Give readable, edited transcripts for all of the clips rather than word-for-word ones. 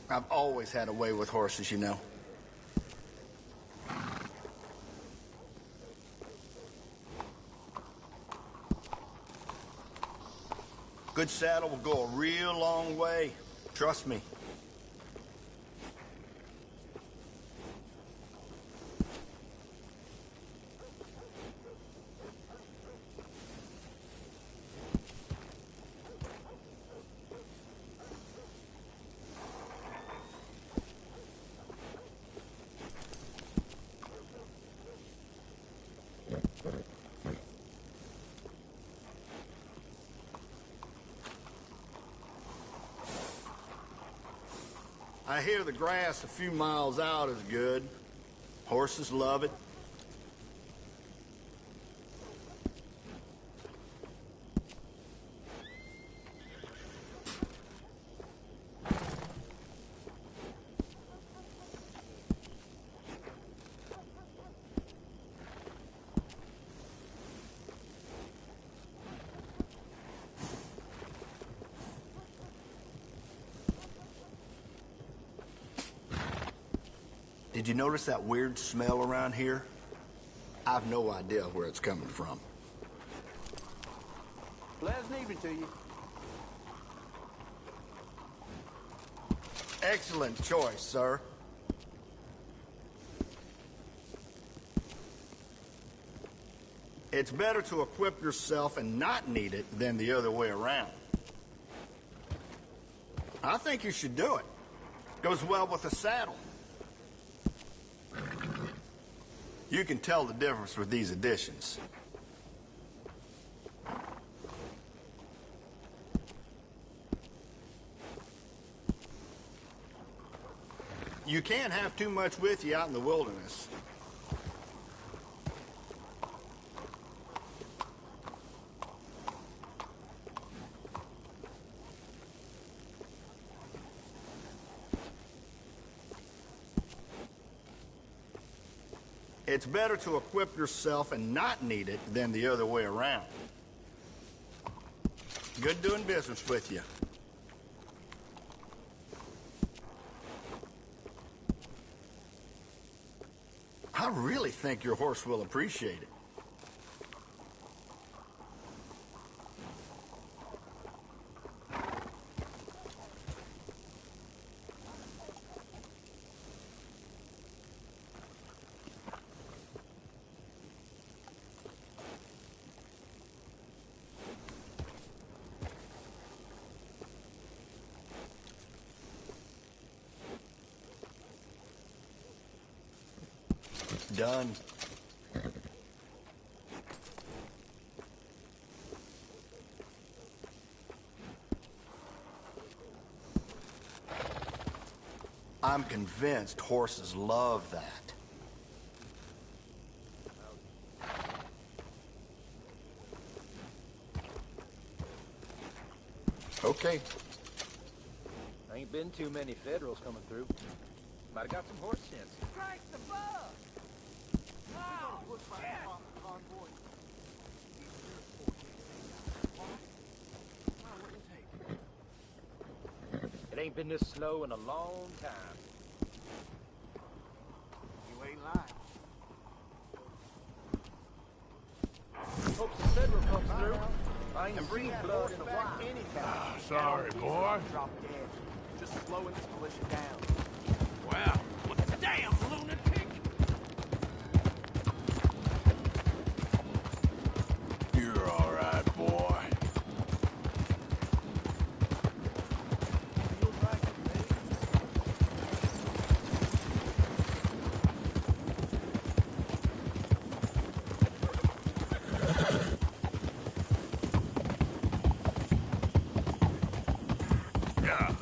I've always had a way with horses, you know. Good saddle will go a real long way. Trust me. I hear the grass a few miles out is good. Horses love it. Did you notice that weird smell around here? I've no idea where it's coming from. Pleasant evening to you. Excellent choice, sir. It's better to equip yourself and not need it than the other way around. I think you should do it. Goes well with the saddle. You can tell the difference with these additions. You can't have too much with you out in the wilderness. It's better to equip yourself and not need it than the other way around. Good doing business with you. I really think your horse will appreciate it. Done. I'm convinced horses love that. Okay. Ain't been too many Federals coming through. Might have got some horse sense. Strike the bug! Wow! It ain't been this slow in a long time. You ain't lying. Hope the Federal comes through. I ain't seen blood in a while. Anytime. Sorry, boy. Drop dead. Just slowing this militia down. Well, what the damn lunatic? You're all right, boy. Yeah.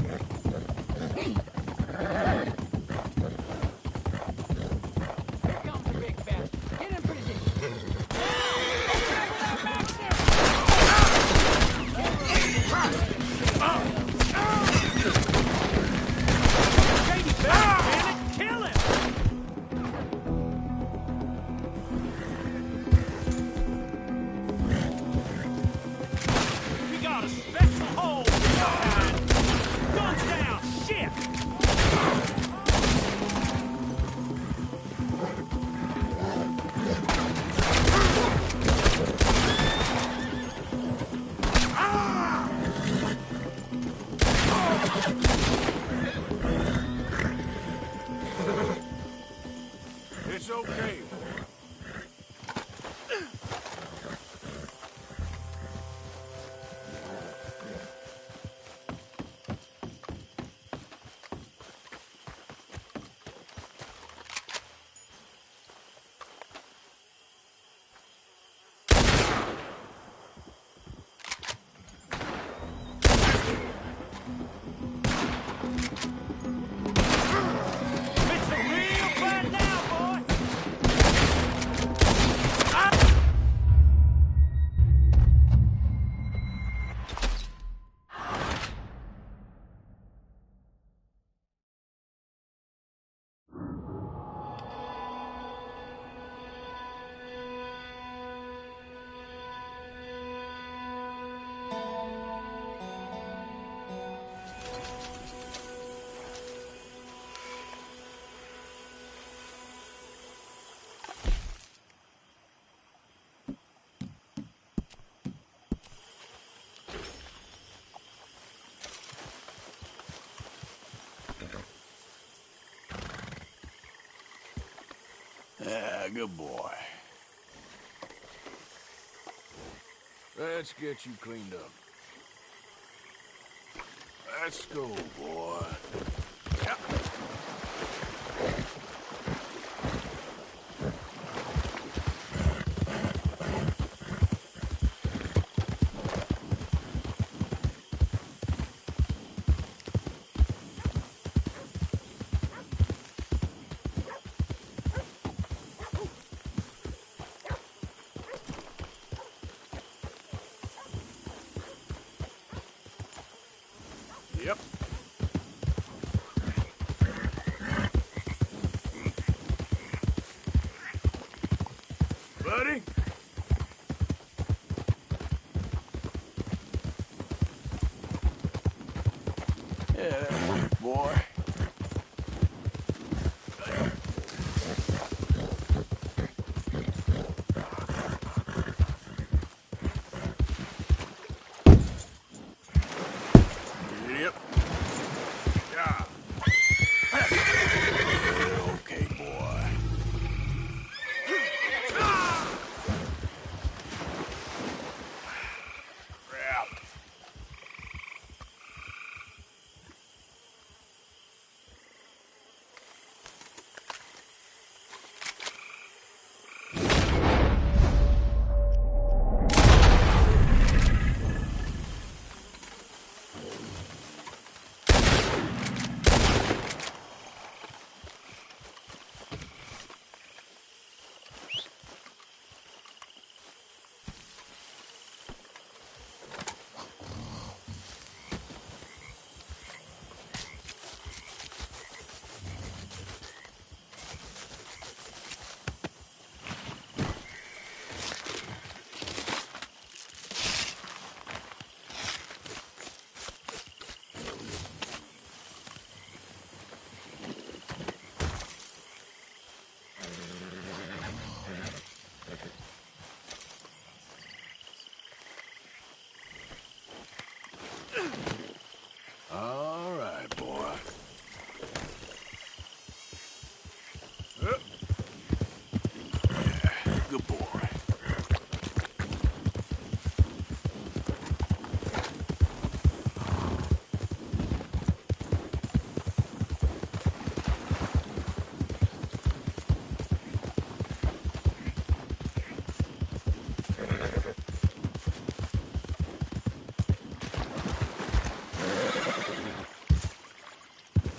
Yeah, good boy. Let's get you cleaned up. Let's go, boy. Yep. Yep. Buddy? Yeah, boy. Yep. Yeah. Okay, boy. Crap. All right, boy. Yeah, good boy.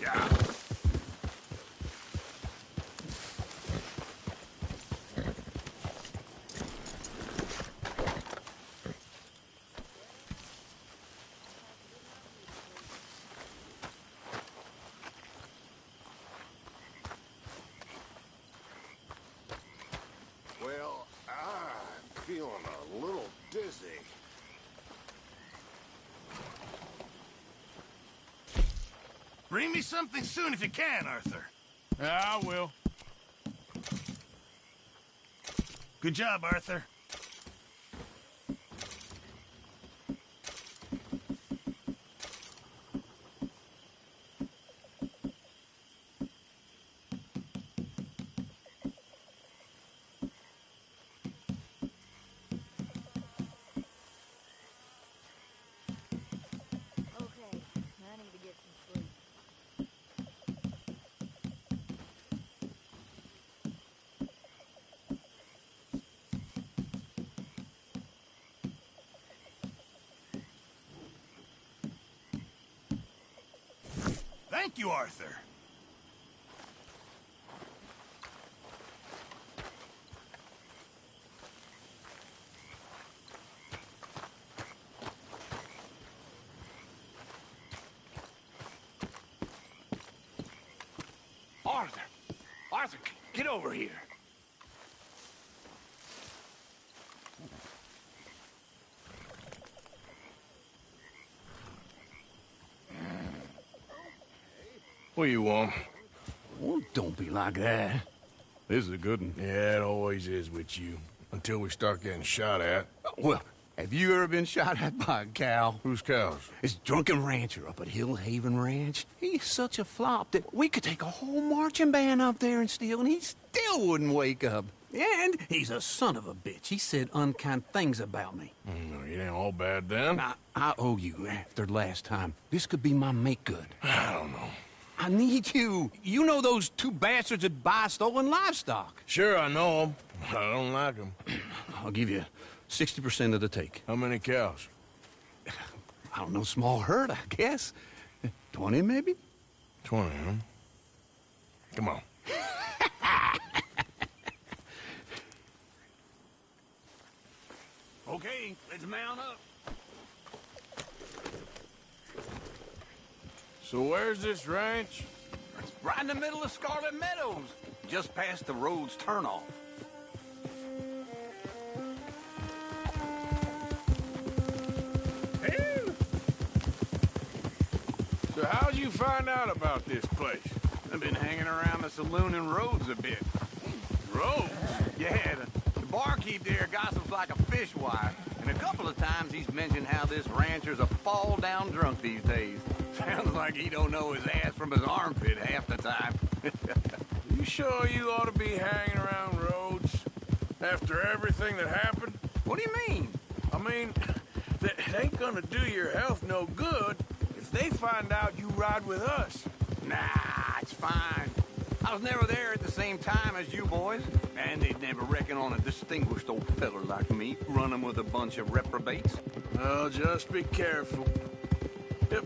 Yeah. Well, I'm feeling a little dizzy. Bring me something soon if you can, Arthur. I will. Good job, Arthur. Okay, I need to get some sleep. Thank you, Arthur. Arthur! Arthur, get over here. What do you want? Oh, don't be like that. This is a good one. Yeah, it always is with you. Until we start getting shot at. Well, Have you ever been shot at by a cow? Whose cows? This drunken rancher up at Hill Haven Ranch. He's such a flop that we could take a whole marching band up there and steal, and he still wouldn't wake up. And he's a son of a bitch. He said unkind things about me. No, it ain't all bad then. I owe you after last time. This could be my make-good. I don't know. I need you. You know those two bastards that buy stolen livestock. Sure, I know them. I don't like them. I'll give you 60% of the take. How many cows? I don't know, small herd, I guess. 20, maybe? 20, huh? Come on. Okay, let's mount up. So where's this ranch? It's right in the middle of Scarlet Meadows, just past the road's turnoff. So how'd you find out about this place? I've been hanging around the saloon and roads a bit. Roads? Yeah, the barkeep there gossips like a fishwife, and a couple of times he's mentioned how this rancher's a fall-down drunk these days. Sounds like he don't know his ass from his armpit half the time. You sure you ought to be hanging around roads after everything that happened? What do you mean? I mean, that it ain't gonna do your health no good if they find out you ride with us. Nah, it's fine. I was never there at the same time as you boys, and they'd never reckon on a distinguished old feller like me running with a bunch of reprobates. Well, just be careful. Yep.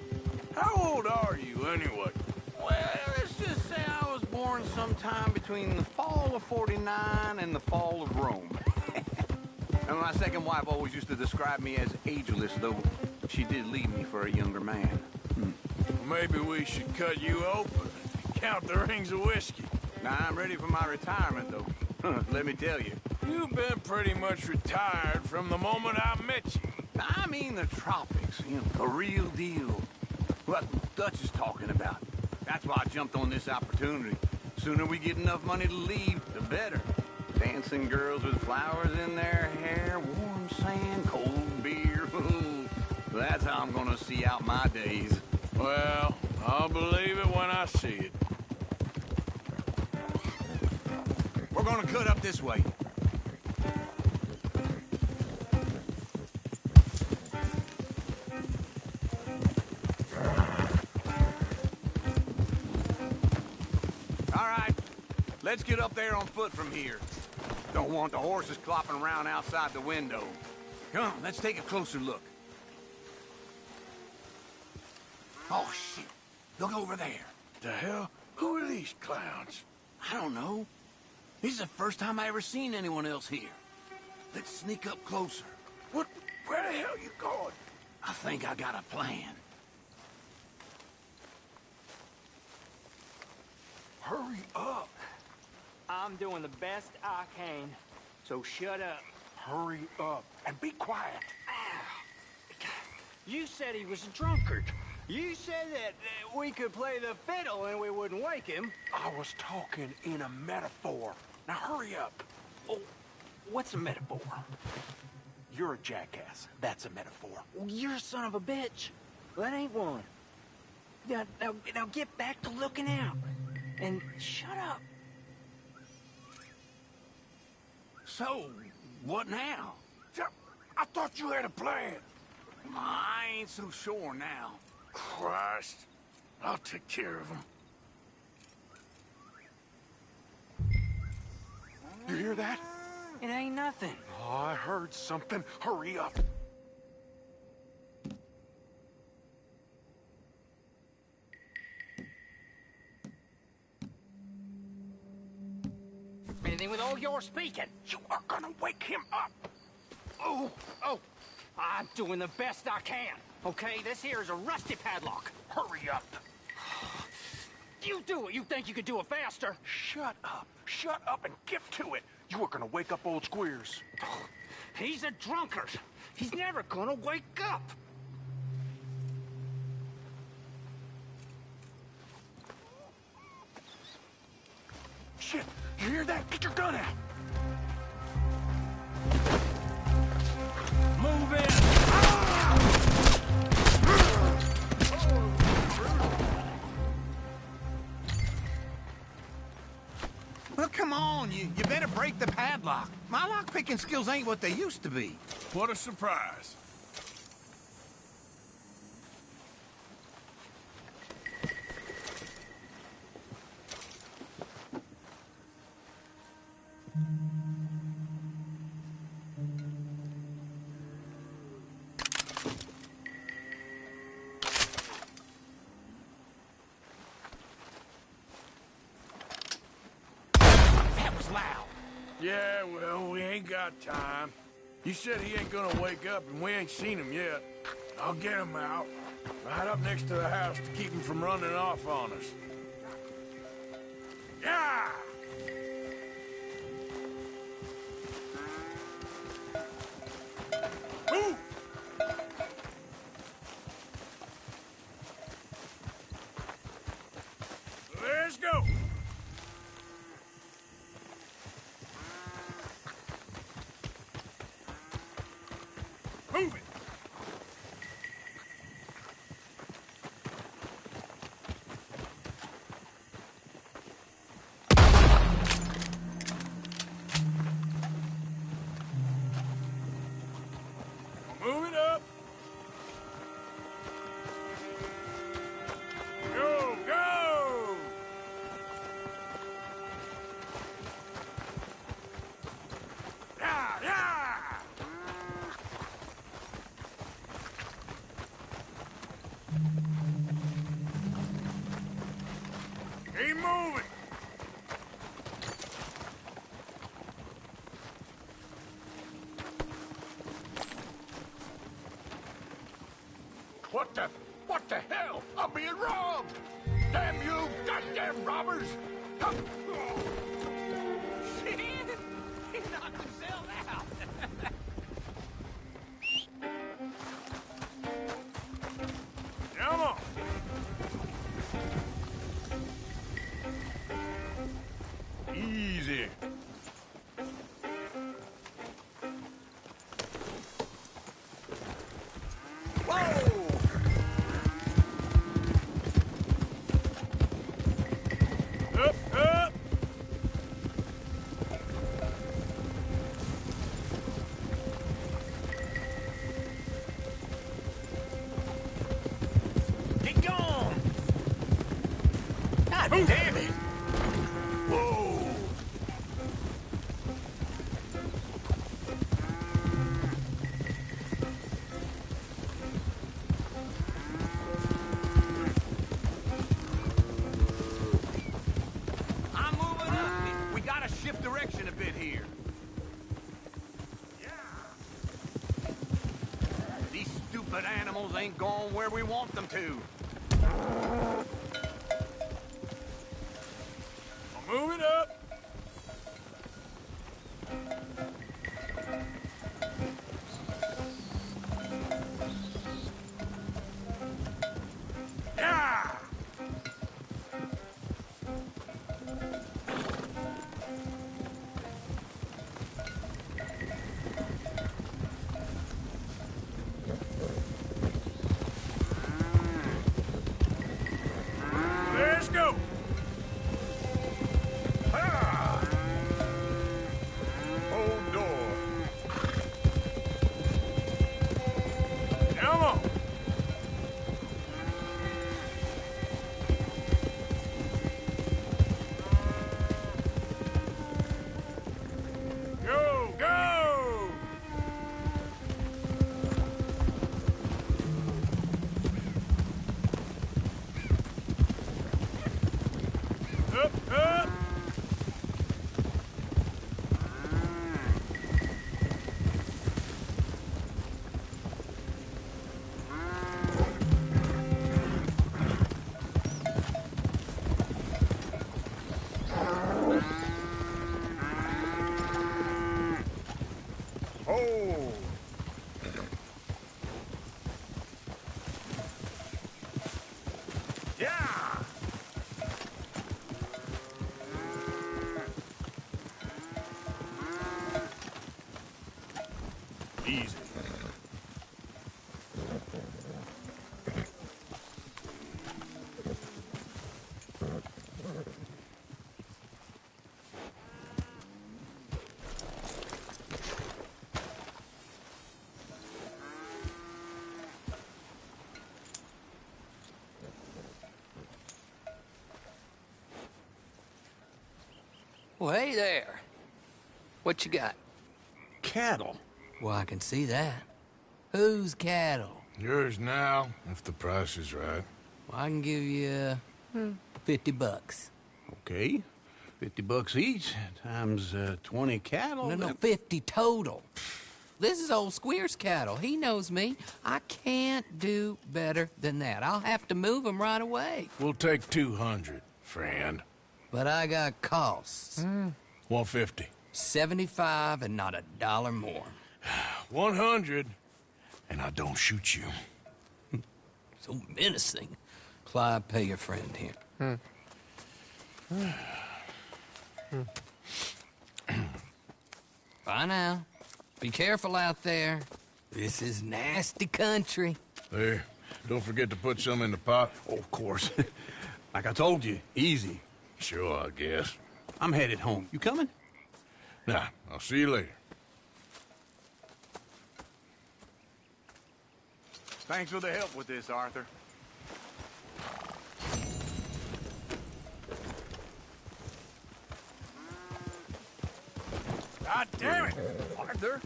How old are you, anyway? Well, let's just say I was born sometime between the fall of '49 and the fall of Rome. And my second wife always used to describe me as ageless, though she did leave me for a younger man. Maybe we should cut you open and count the rings of whiskey. Now, I'm ready for my retirement, though. Let me tell you. You've been pretty much retired from the moment I met you. I mean the tropics, the real deal. What Dutch is talking about. That's why I jumped on this opportunity. Sooner we get enough money to leave, the better. Dancing girls with flowers in their hair, warm sand, cold beer. That's how I'm gonna see out my days. Well, I'll believe it when I see it. We're gonna cut up this way. All right, let's get up there on foot from here. Don't want the horses clopping around outside the window. Come on, let's take a closer look. Oh, shit. Look over there. The hell? Who are these clowns? I don't know. This is the first time I ever seen anyone else here. Let's sneak up closer. What? Where the hell you going? I think I got a plan. Hurry up. I'm doing the best I can, so shut up. Hurry up. And be quiet. You said he was a drunkard. You said that we could play the fiddle and we wouldn't wake him. I was talking in a metaphor. Now hurry up. Oh, what's a metaphor? You're a jackass. That's a metaphor. Well, you're a son of a bitch. That ain't one. Now get back to looking out. And shut up. So, what now? I thought you had a plan. I ain't so sure now. Christ. I'll take care of him. You hear that? It ain't nothing. Oh, I heard something. Hurry up. Anything with all your speaking. You are gonna wake him up. Oh, I'm doing the best I can. Okay, this here is a rusty padlock. Hurry up. You do it. You think you could do it faster? Shut up. Shut up and get to it. You are gonna wake up old Squeers. He's a drunkard. He's never gonna wake up. Shit, you hear that? Get your gun out. Move in. padlock. My lock-picking skills ain't what they used to be. What a surprise. Yeah, well, we ain't got time. You said he ain't gonna wake up, and we ain't seen him yet. I'll get him out. Right up next to the house to keep him from running off on us. Yeah! Move! Let's go! Move it! Move it up! Go, go! Yeah, yeah! Keep moving! What the hell? I'm being robbed! Damn you, goddamn robbers! Come. Shit! He knocked himself out. Come on! Easy. Whoa! Up, up! Get going! God damn it! Whoa! I'm moving up. We gotta shift direction a bit here. These stupid animals ain't going where we want them to. I'll move it up. Yeah! Let's go! Ah! Well, hey there. What you got? Cattle. Well, I can see that. Whose cattle? Yours now, if the price is right. Well, I can give you $50. Okay. $50 each, times 20 cattle. No, 50 total. This is old Squeer's cattle. He knows me. I can't do better than that. I'll have to move him right away. We'll take 200, friend. But I got costs. 150. 75 and not a dollar more. 100, and I don't shoot you. So menacing. Clyde, pay your friend here. Bye now. Be careful out there. This is nasty country. There, don't forget to put some in the pot. Oh, of course. Like I told you, easy. Sure, I guess. I'm headed home. You coming? Nah, I'll see you later. Thanks for the help with this, Arthur. God damn it! Arthur?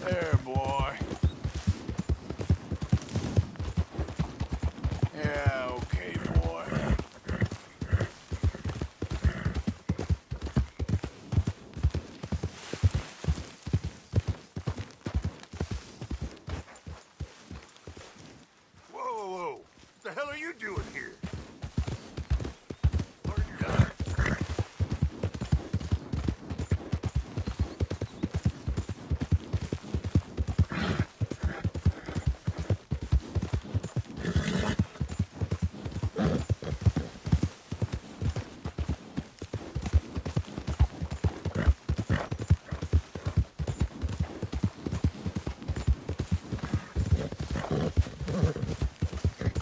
There, boy. Yeah, okay, boy. Whoa, whoa, whoa. What the hell are you doing here?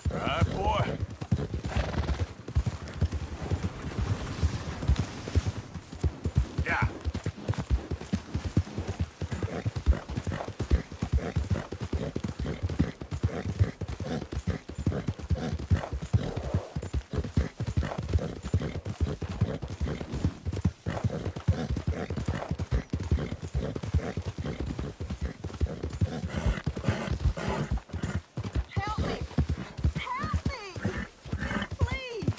All right, boy. Yeah. Help me! Help me! Please!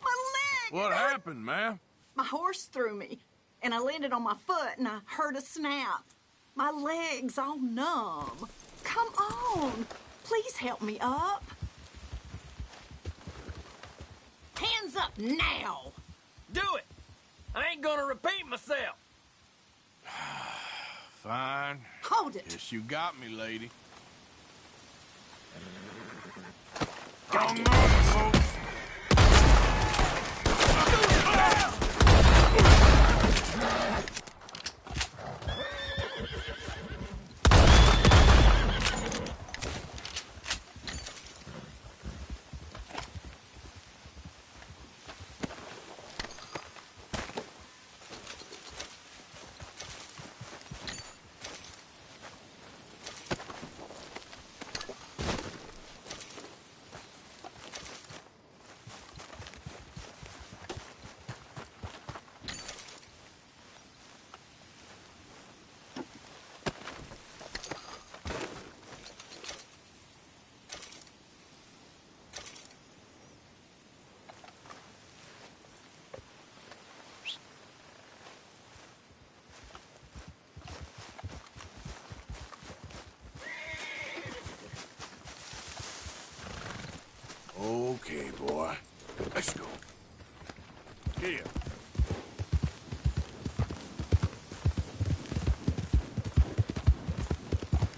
My leg! What happened, ma'am? My horse threw me, and I landed on my foot, and I heard a snap. My leg's all numb. Come on! Please help me up. Hands up now! Do it! I ain't gonna repeat myself. Fine. Hold it! Yes, you got me, lady. Come on, folks. Okay, boy. Let's go. Here.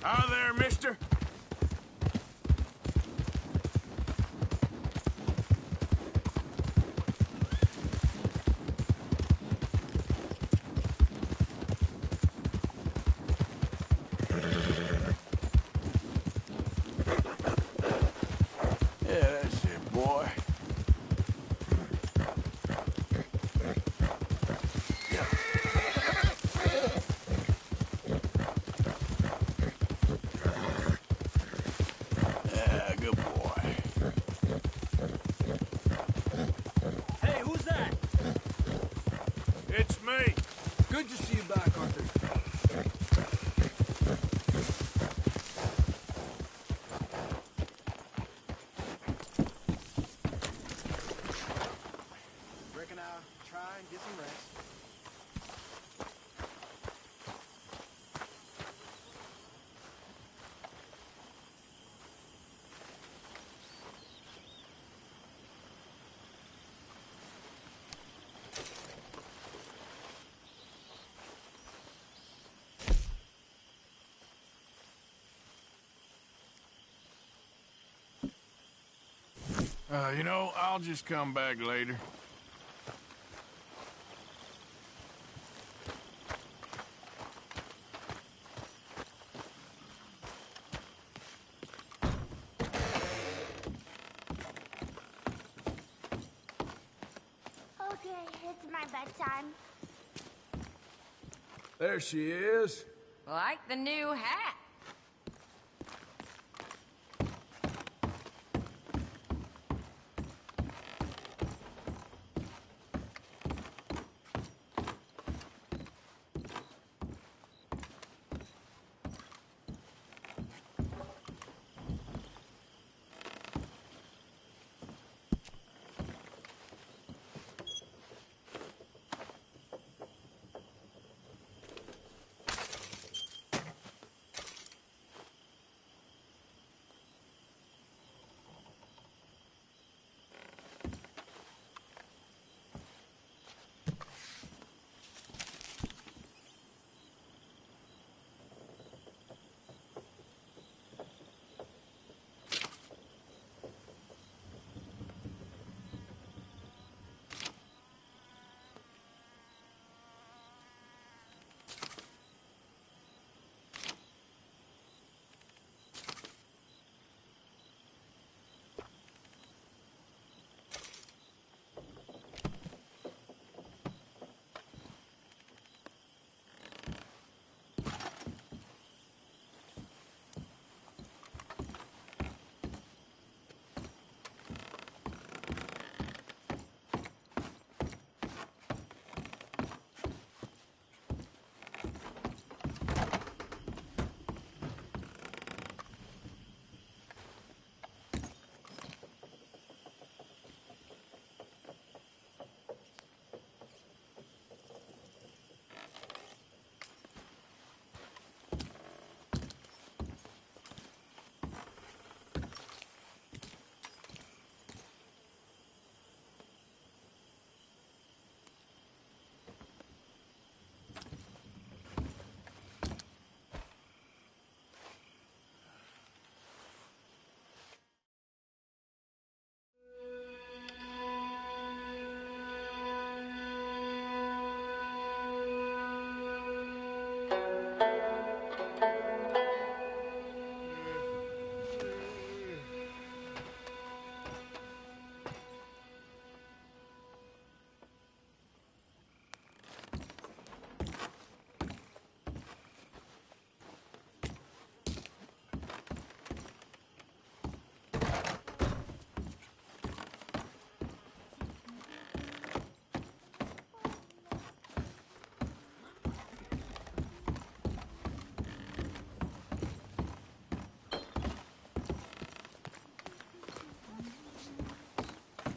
Hi there, mister. Yeah, that's it, boy. Yeah, good boy. Hey, who's that? It's me. Good to see you back, Arthur. Reckon I'll try and get some rest. You know, I'll just come back later. Okay, it's my bedtime. There she is. Like the new hat.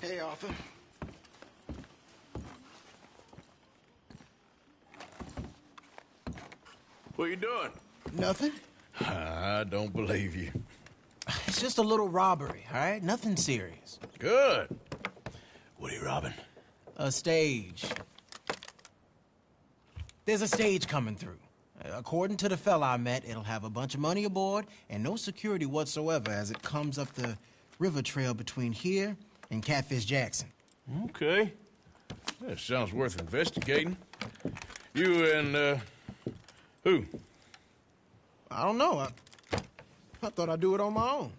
Hey, Arthur. What you doing? Nothing. I don't believe you. It's just a little robbery, all right? Nothing serious. Good. What are you robbing? A stage. There's a stage coming through. According to the fella I met, it'll have a bunch of money aboard and no security whatsoever as it comes up the river trail between here and Catfish Jackson. Okay. That sounds worth investigating. You and, who? I don't know. I thought I'd do it on my own.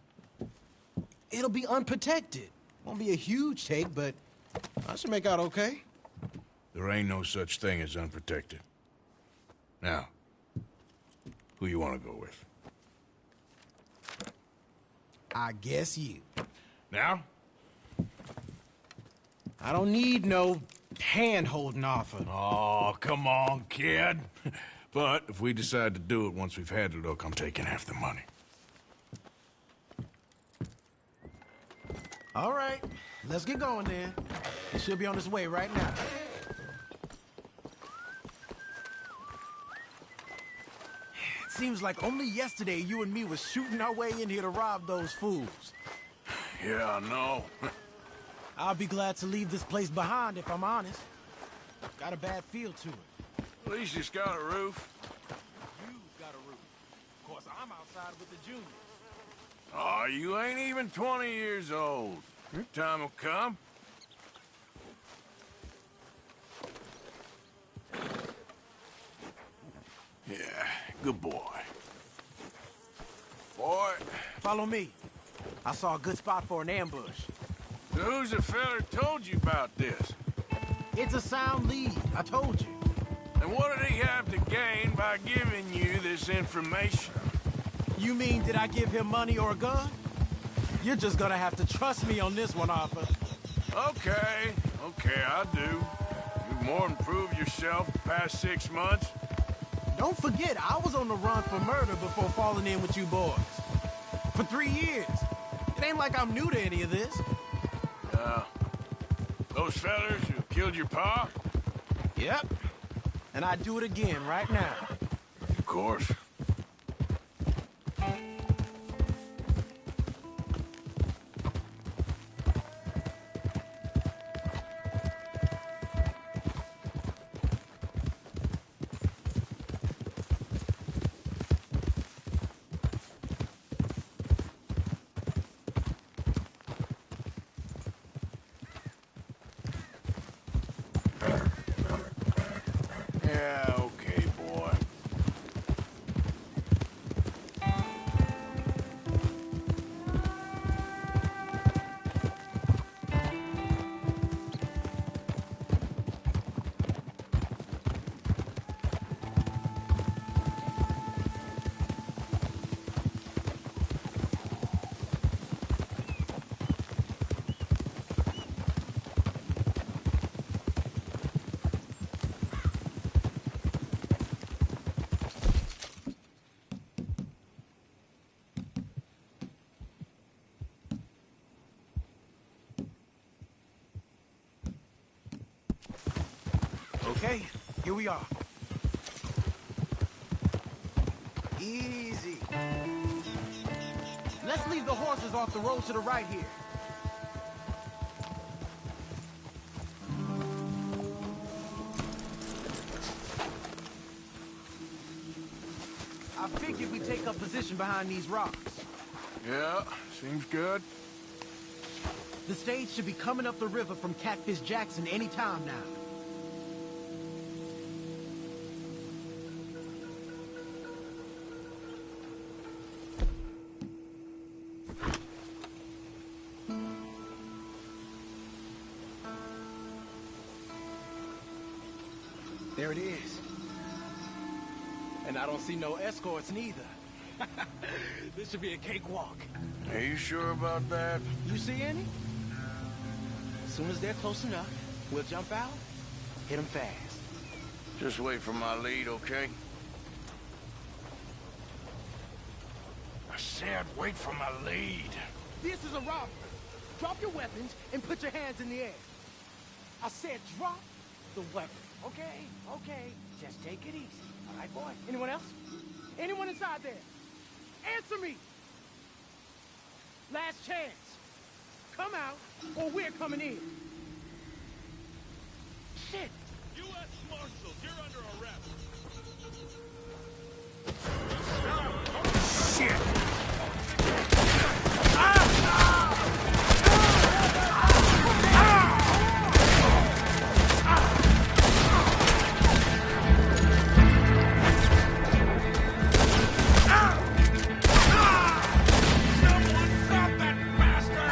It'll be unprotected. Won't be a huge take, but I should make out okay. There ain't no such thing as unprotected. Now, who you want to go with? I guess you. Now? I don't need no hand-holding offer. Oh, come on, kid. But if we decide to do it once we've had a look, I'm taking half the money. All right, let's get going then. It should be on its way right now. It seems like only yesterday you and me was shooting our way in here to rob those fools. Yeah, I know. I'll be glad to leave this place behind if I'm honest. Got a bad feel to it. At least it's got a roof. You've got a roof. Of course, I'm outside with the juniors. Oh, you ain't even 20 years old. Your time will come. Yeah, good boy. Boy. Follow me. I saw a good spot for an ambush. So who's the feller told you about this? It's a sound lead, I told you. And what did he have to gain by giving you this information? You mean, did I give him money or a gun? You're just gonna have to trust me on this one, Arthur. Okay, I do. You've more improved yourself the past 6 months. Don't forget, I was on the run for murder before falling in with you boys. For 3 years. It ain't like I'm new to any of this. Those fellers who killed your pa? Yep. And I'd do it again right now. Of course. Yeah, okay, boy. Okay, here we are. Easy. Let's leave the horses off the road to the right here. I figured we'd take up position behind these rocks. Yeah, seems good. The stage should be coming up the river from Catfish Jackson any time now. There it is. And I don't see no escorts neither. This should be a cakewalk. Are you sure about that? You see any? As soon as they're close enough, we'll jump out, hit them fast. Just wait for my lead, okay? I said wait for my lead. This is a robbery. Drop your weapons and put your hands in the air. I said drop the weapon. Okay, okay. Just take it easy. All right, boy. Anyone else? Anyone inside there? Answer me! Last chance. Come out, or we're coming in. Shit! U.S. Marshals, you're under arrest. Shit! Someone stop that bastard!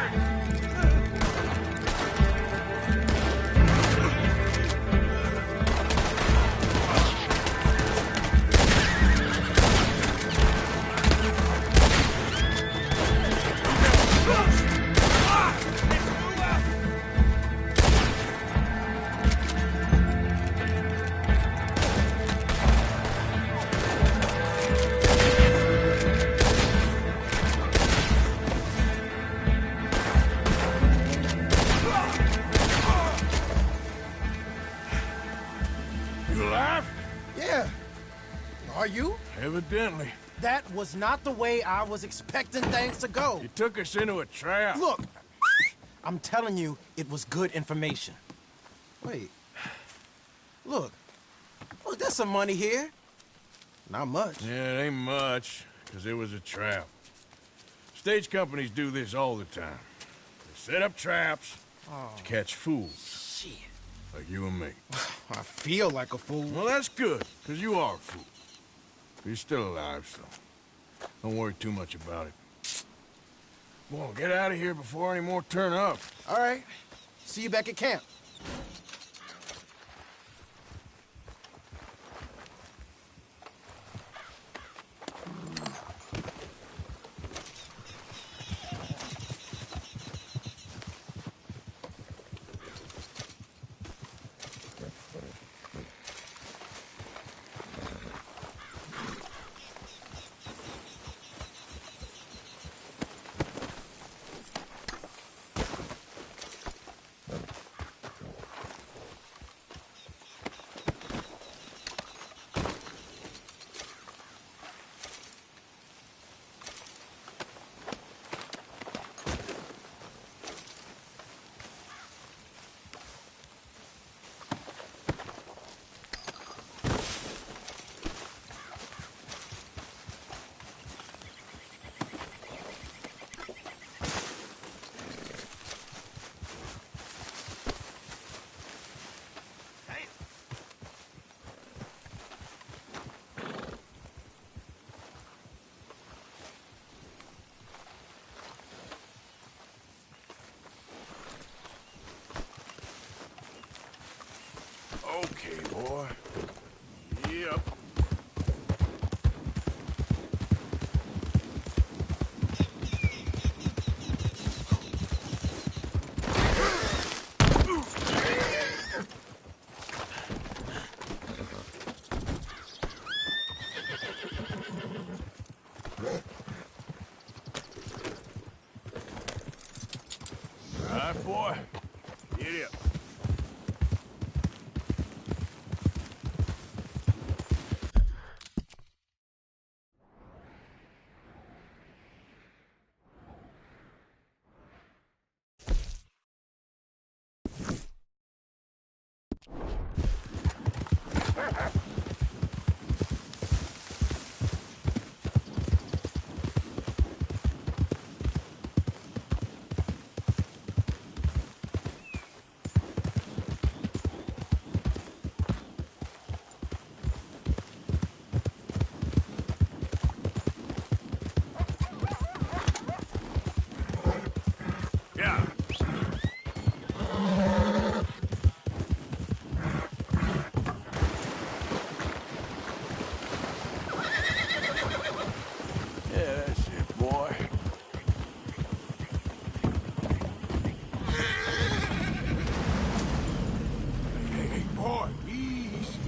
Evidently. That was not the way I was expecting things to go. You took us into a trap. Look, I'm telling you, it was good information. Wait. Look, there's some money here. Not much. Yeah, it ain't much, because it was a trap. Stage companies do this all the time. They set up traps to catch fools. Shit. Like you and me. I feel like a fool. Well, that's good, because you are a fool. But you're still alive, so don't worry too much about it. Well, get out of here before any more turn up. All right. See you back at camp. Okay, boy. Yep. All right, boy. Get up. Yeah. Yeah, that's it, boy. Hey, boy, easy.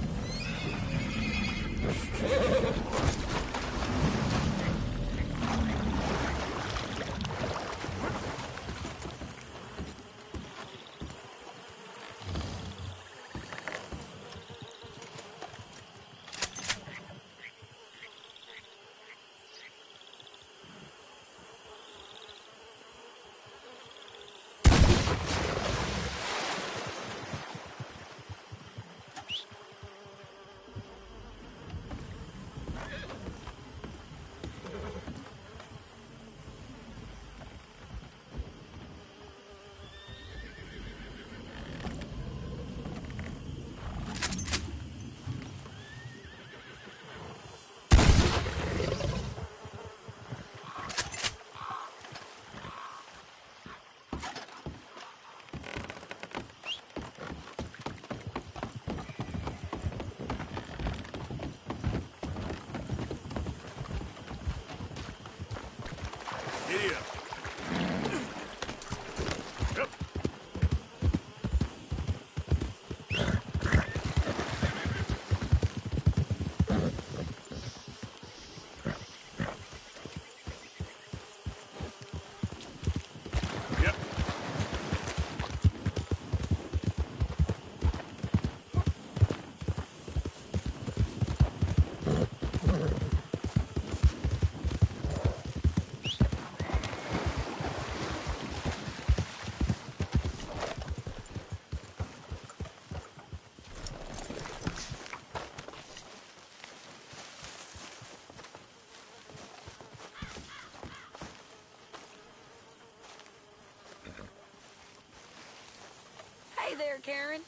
there, Karen.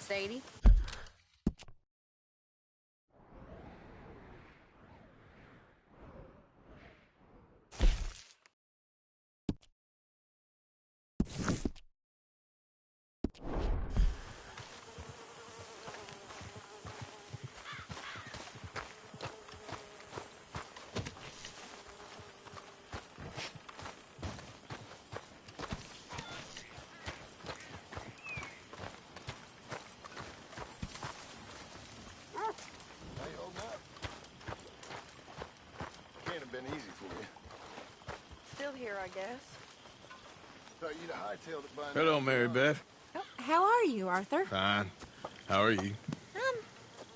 Sadie. Been easy for you. Still here, I guess. Thought you'd have hightailed it by now. Hello, Mary Beth. Oh, how are you, Arthur? Fine. How are you?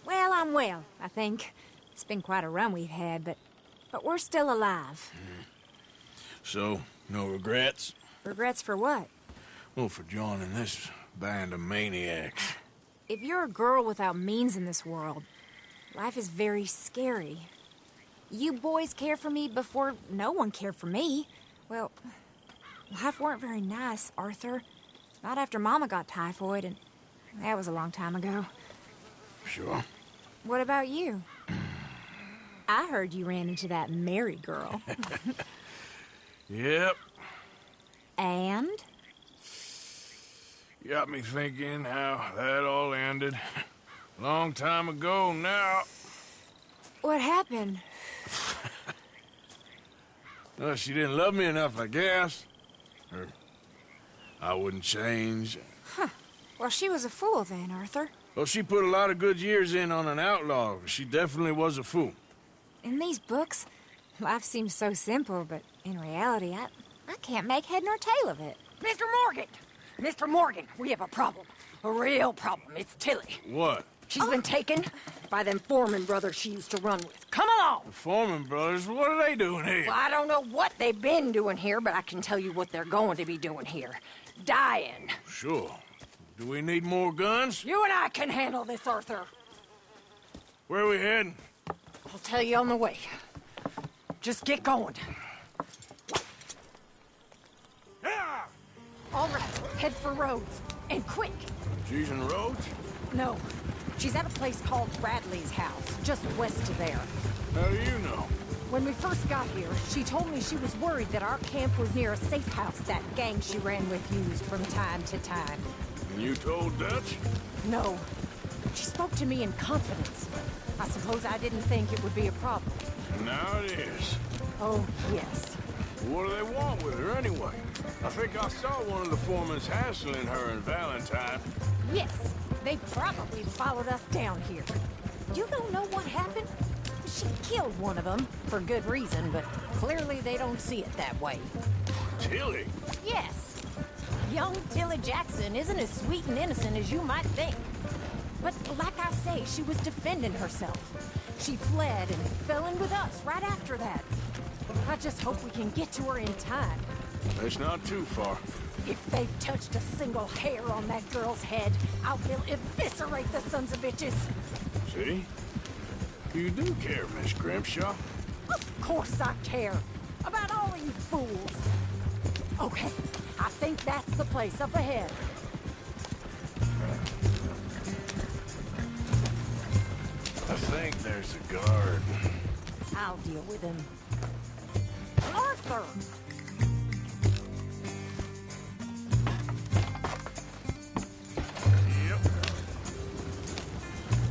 Well, I'm well, I think. It's been quite a run we've had, but we're still alive. So, no regrets? Regrets for what? Well, for joining this band of maniacs. If you're a girl without means in this world, life is very scary. You boys cared for me before no one cared for me. Well, life weren't very nice, Arthur. Not after Mama got typhoid, and that was a long time ago. Sure. What about you? I heard you ran into that Mary girl. Yep. And? Got me thinking how that all ended. Long time ago now. What happened? Well, she didn't love me enough, I guess. Or I wouldn't change. Huh. Well, she was a fool then, Arthur. Well, she put a lot of good years in on an outlaw. She definitely was a fool. In these books, life seems so simple, but in reality, I can't make head nor tail of it. Mr. Morgan! Mr. Morgan, we have a problem. A real problem. It's Tilly. What? She's been taken by them Foreman brothers she used to run with. Come along! The Foreman brothers? What are they doing here? Well, I don't know what they've been doing here, but I can tell you what they're going to be doing here. Dying. Sure. Do we need more guns? You and I can handle this, Arthur. Where are we heading? I'll tell you on the way. Just get going. Yeah! All right, head for Rhodes. And quick. She's in Rhodes? No. She's at a place called Bradley's house, just west of there. How do you know? When we first got here, she told me she was worried that our camp was near a safe house that gang she ran with used from time to time. And you told Dutch? No. She spoke to me in confidence. I suppose I didn't think it would be a problem. And now it is. Oh, yes. What do they want with her anyway? I think I saw one of the foremans hassling her and Valentine. Yes. They probably followed us down here. You don't know what happened? She killed one of them, for good reason, but clearly they don't see it that way. Tilly? Yes. Young Tilly Jackson isn't as sweet and innocent as you might think. But like I say, she was defending herself. She fled and fell in with us right after that. I just hope we can get to her in time. It's not too far. If they've touched a single hair on that girl's head, I will eviscerate the sons of bitches. See? You do care, Miss Grimshaw. Of course I care. About all you fools. Okay, I think that's the place up ahead. I think there's a guard. I'll deal with him. Arthur! Yep.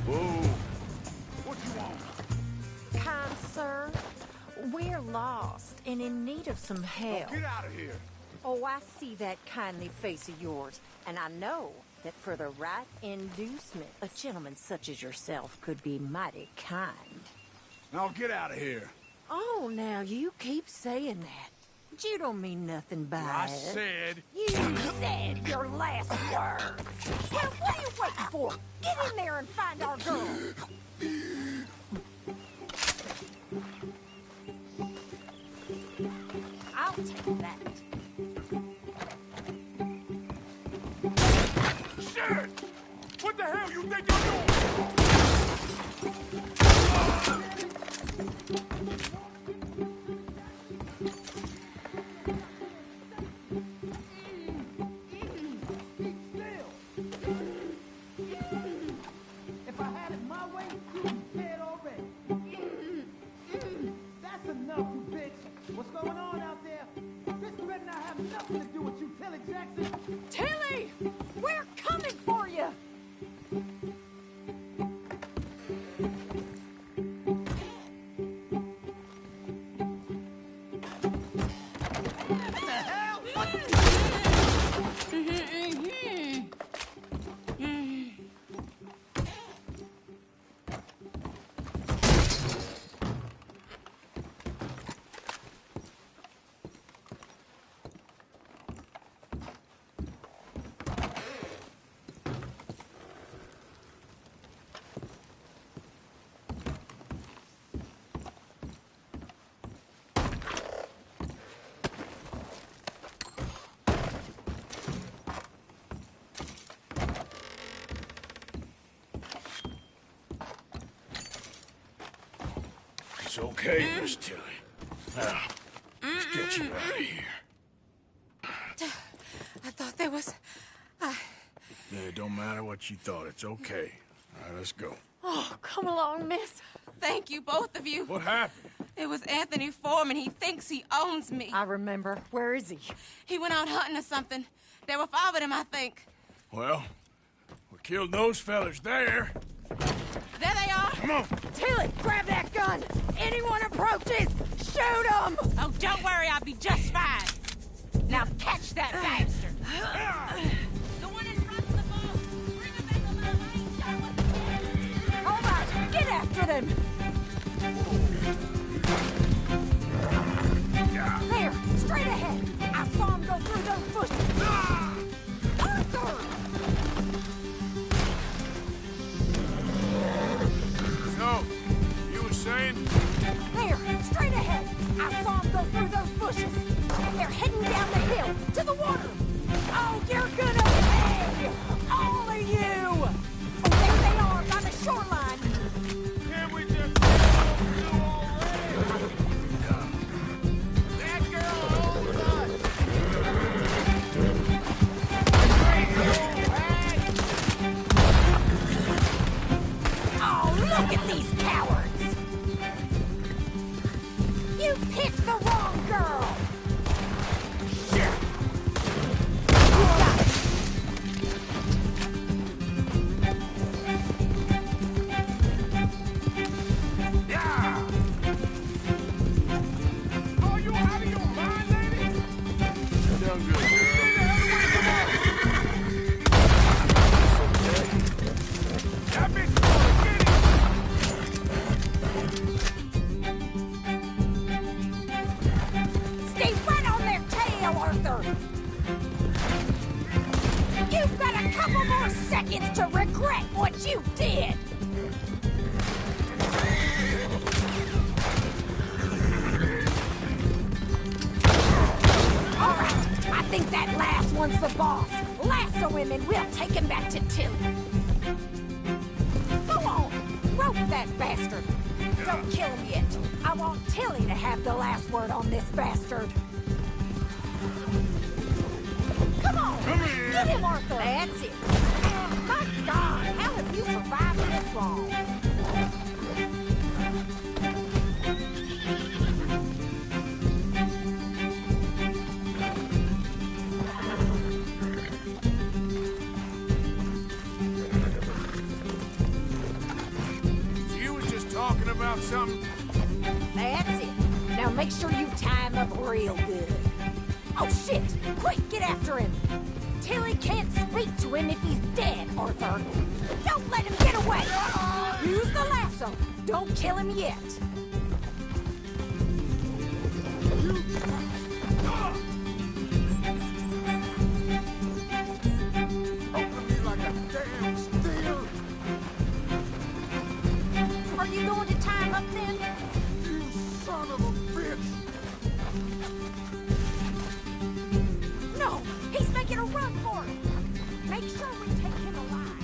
Whoa. What you want? Kind sir, we're lost and in need of some help. Get out of here. Oh, I see that kindly face of yours, and I know that for the right inducement, a gentleman such as yourself could be mighty kind. Now get out of here. Oh, now you keep saying that. But you don't mean nothing by I it. said... You said your last word. Well, what are you waiting for? Get in there and find our girl. I'll take that. Shit! What the hell you think you're doing? Jackson! Tilly! We're coming for you! It's okay, Miss Tilly. Now, let's get you out of here. I thought there was... Yeah, it don't matter what you thought. It's okay. All right, let's go. Oh, come along, miss. Thank you, both of you. What happened? It was Anthony Foreman. He thinks he owns me. I remember. Where is he? He went out hunting or something. There were 5 of them, I think. Well, we killed those fellas there. There they are. Come on. Tilly, grab that gun! Anyone approaches, shoot them! Oh, don't worry. I'll be just fine. Now catch that bastard. The one in front of the boat. Bring him back a little. I ain't sure what. All right, get after them! There, straight ahead. I saw him go through those bushes. Arthur! So, you were saying? There, straight ahead. I saw him go through those bushes. They're heading down the hill, to the water. Oh, you're gonna pay! All of you! Oh, there they are, by the shoreline. Can't we just do already? That girl holds us! Oh, look at these cowards! You picked the wrong girl! Shit! You got it! Yeah! Are you out of your mind, lady? You done good, girl. That bitch gonna get it! Stay right on their tail, Arthur! You've got a couple more seconds to regret what you did! All right, I think that last one's the boss. Lasso him and we'll take him back to Tilly. Go on, rope that bastard. Don't kill him yet. I want Tilly to have the last word on this bastard. Come on, get him, Arthur. That's it. My God, how have you survived this long? You was just talking about something. That's it. Now make sure you tie him up real good. Oh, shit! Quick, get after him! Tilly can't speak to him if he's dead, Arthur. Don't let him get away! Use the lasso. Don't kill him yet. Open me like a damn steer. Are you going to tie him up then? You son of a bitch. No! He's making a run for it! Make sure we take him alive!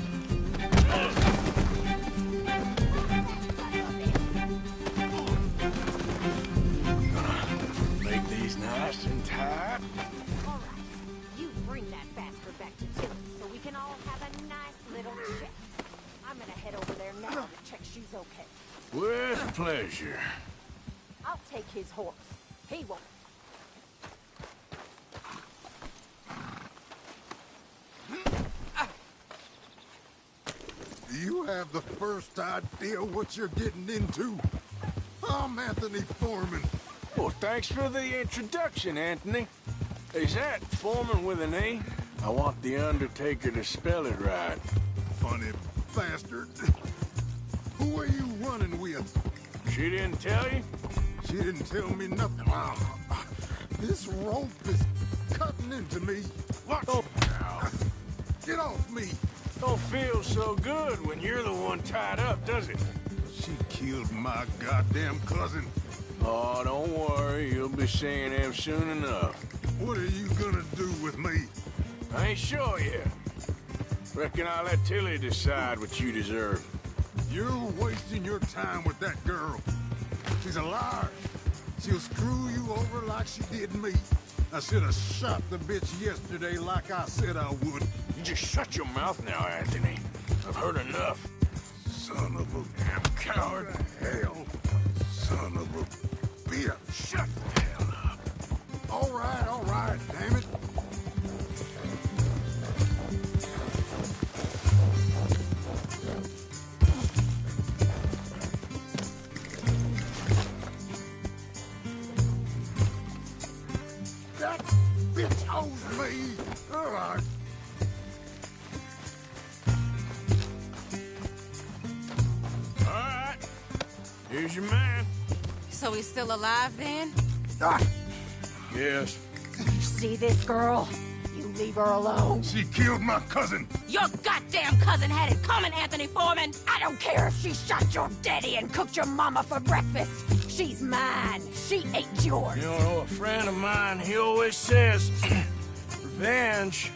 Make these nice and tight. All right, you bring that bastard back to Tilly so we can all have a nice little chat. I'm gonna head over there now to check she's okay. With pleasure. I'll take his horse. He won't. you have the first idea what you're getting into? I'm Anthony Foreman. Well, thanks for the introduction, Anthony. Is that Foreman with an E? I want the Undertaker to spell it right. Funny bastard. Who are you running with? She didn't tell you? She didn't tell me nothing. This rope is cutting into me. Watch now. Get off me. Don't feel so good when you're the one tied up, does it? She killed my goddamn cousin. Oh, don't worry. You'll be seeing him soon enough. What are you gonna do with me? I ain't sure yet. Reckon I'll let Tilly decide what you deserve. You're wasting your time with that girl. She's a liar. She'll screw you over like she did me. I should have shot the bitch yesterday like I said I would. You just shut your mouth now, Anthony. I've heard enough. Son of a damn coward. Hell. Son of a bitch. Shut the hell up. All right, damn it. That bitch owes me. All right. All right. Here's your man. So he's still alive then? Yes. See this girl? You leave her alone. She killed my cousin. Your goddamn cousin had it coming, Anthony Foreman! I don't care if she shot your daddy and cooked your mama for breakfast. She's mine. She ain't yours. You know, a friend of mine, he always says, revenge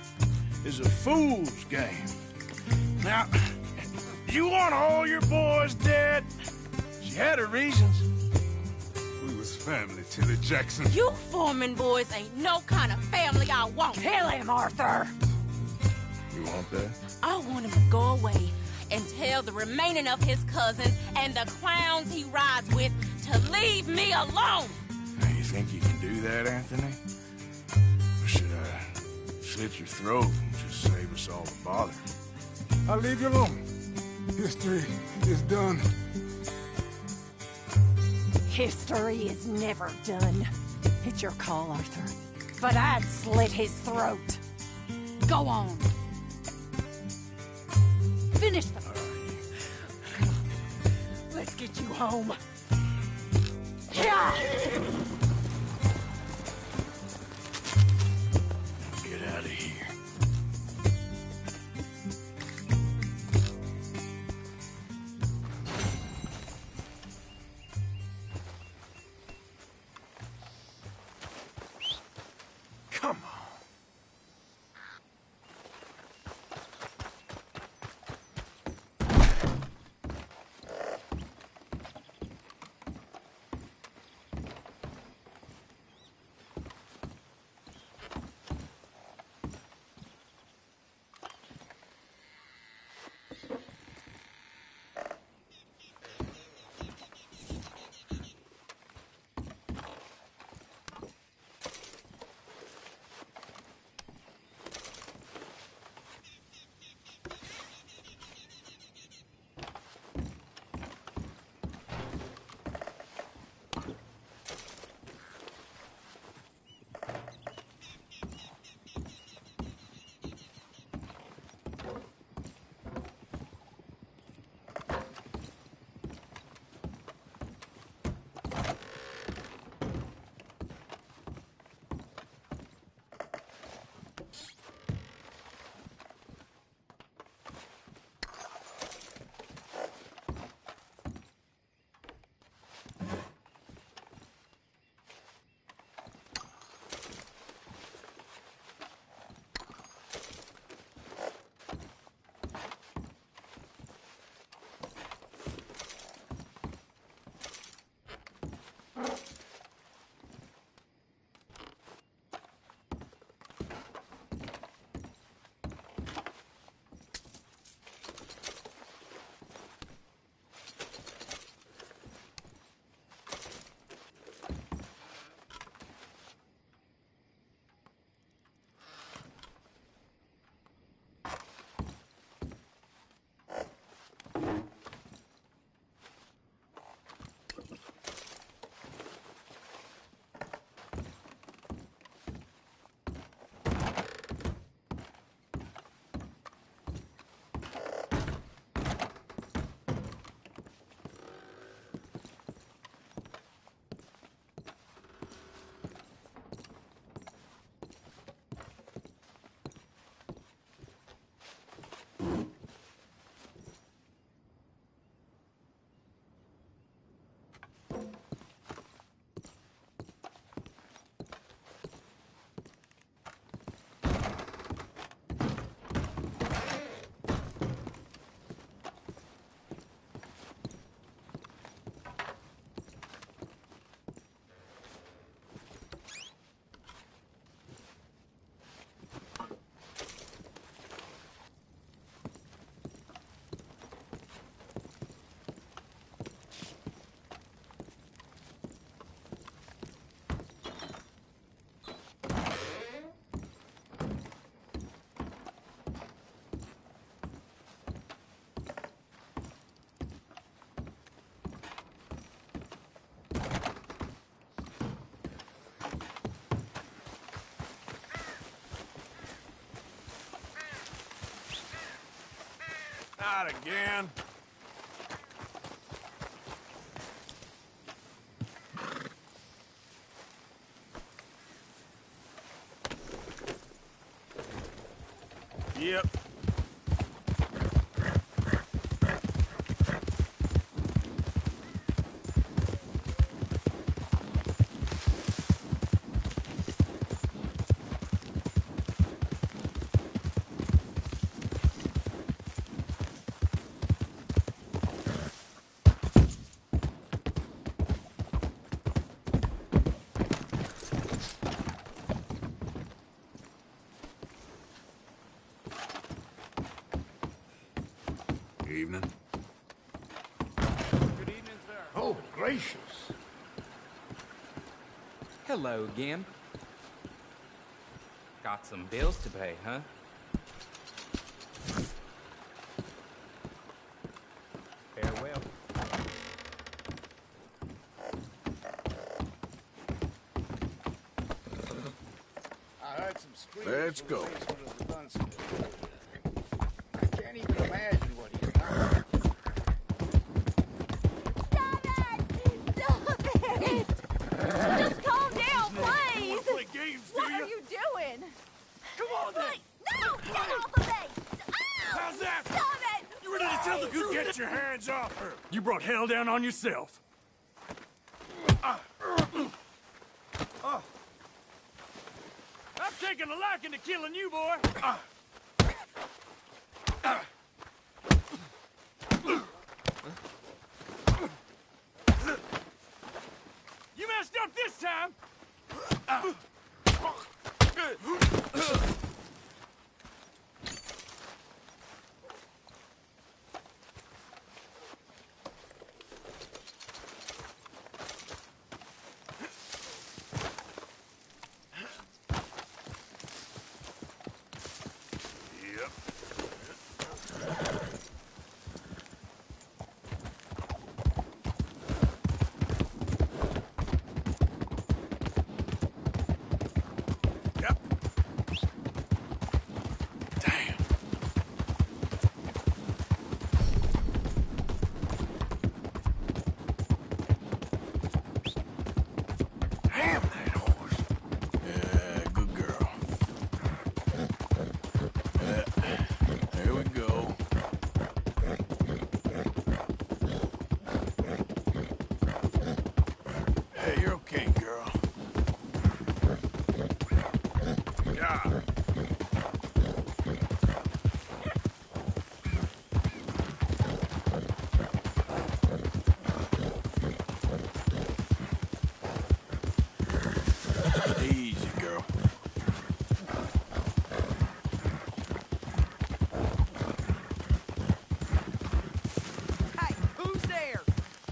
is a fool's game. Now, you want all your boys dead? She had her reasons. We was family, Tilly Jackson. You Foreman boys ain't no kind of family I want. Kill him, Arthur. You want that? I want him to go away and tell the remaining of his cousins and the clowns he rides with to leave me alone. Now, you think you can do that, Anthony? Or should I slit your throat and just save us all the bother? I'll leave you alone. History is done. History is never done. It's your call, Arthur. But I'd slit his throat. Go on. Finish them. Come on. Let's get you home. Yeah! Get out of here. Come on. Not again. Yep. Evening. Good evening, sir. Oh, gracious. Hello again. Got some bills to pay, huh? Farewell. I heard some screams. Let's from the go. basement of the Dunstan. I can't even imagine what he's done. Stop it! Just calm down, please! Play games, do What you? are you doing? Come on, then. No! Get off of me! Ow! How's that? Stop it! You ready to tell the truth? Get your hands off her. You brought hell down on yourself. I'm taking a liking to killing you, boy. You messed up this time.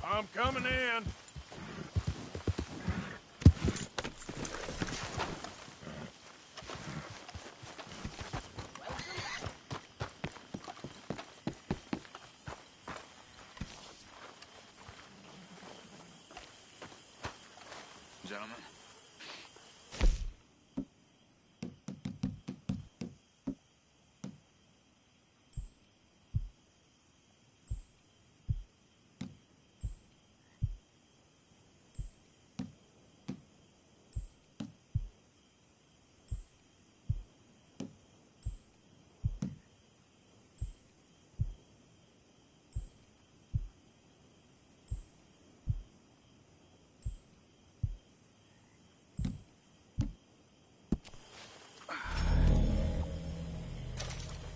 I'm coming in. Gentlemen.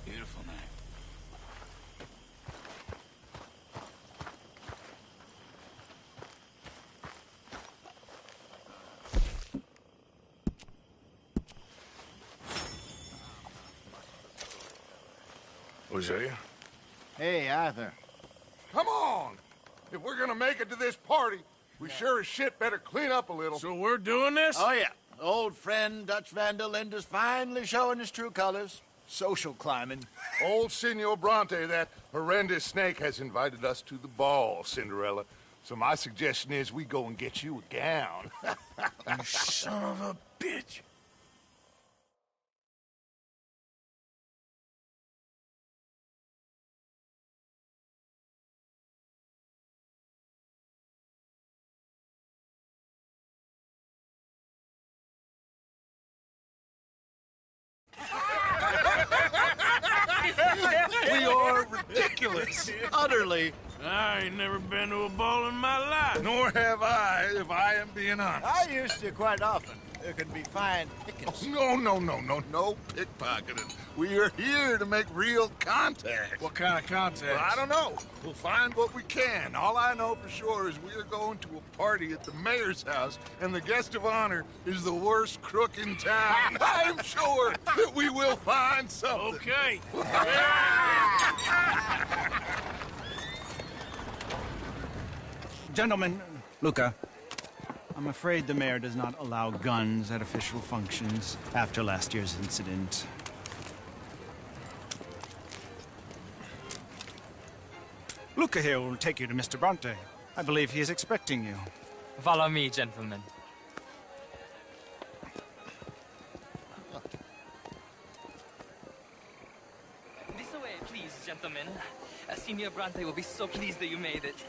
Beautiful night. Was that you? Hey, Arthur. Come on! If we're gonna make it to this party, we sure as shit better clean up a little. So we're doing this? Oh, yeah. Old friend Dutch Van der Linde's finally showing his true colors. Social climbing. Old Senor Bronte, that horrendous snake, has invited us to the ball, Cinderella. So my suggestion is we go and get you a gown. You son of a bitch. ridiculous. Utterly. I ain't never been to a ball in my life. Nor have I, if I am being honest. I used to quite often. There can be fine pickings. No pickpocketing. We are here to make real contact. What kind of contact? Well, I don't know. We'll find what we can. All I know for sure is we are going to a party at the mayor's house, and the guest of honor is the worst crook in town. I'm sure that we will find something. Okay. Gentlemen, Luca, I'm afraid the mayor does not allow guns at official functions after last year's incident. Luca here will take you to Mr. Bronte. I believe he is expecting you. Follow me, gentlemen. This way, please, gentlemen. Senior Bronte will be so pleased that you made it.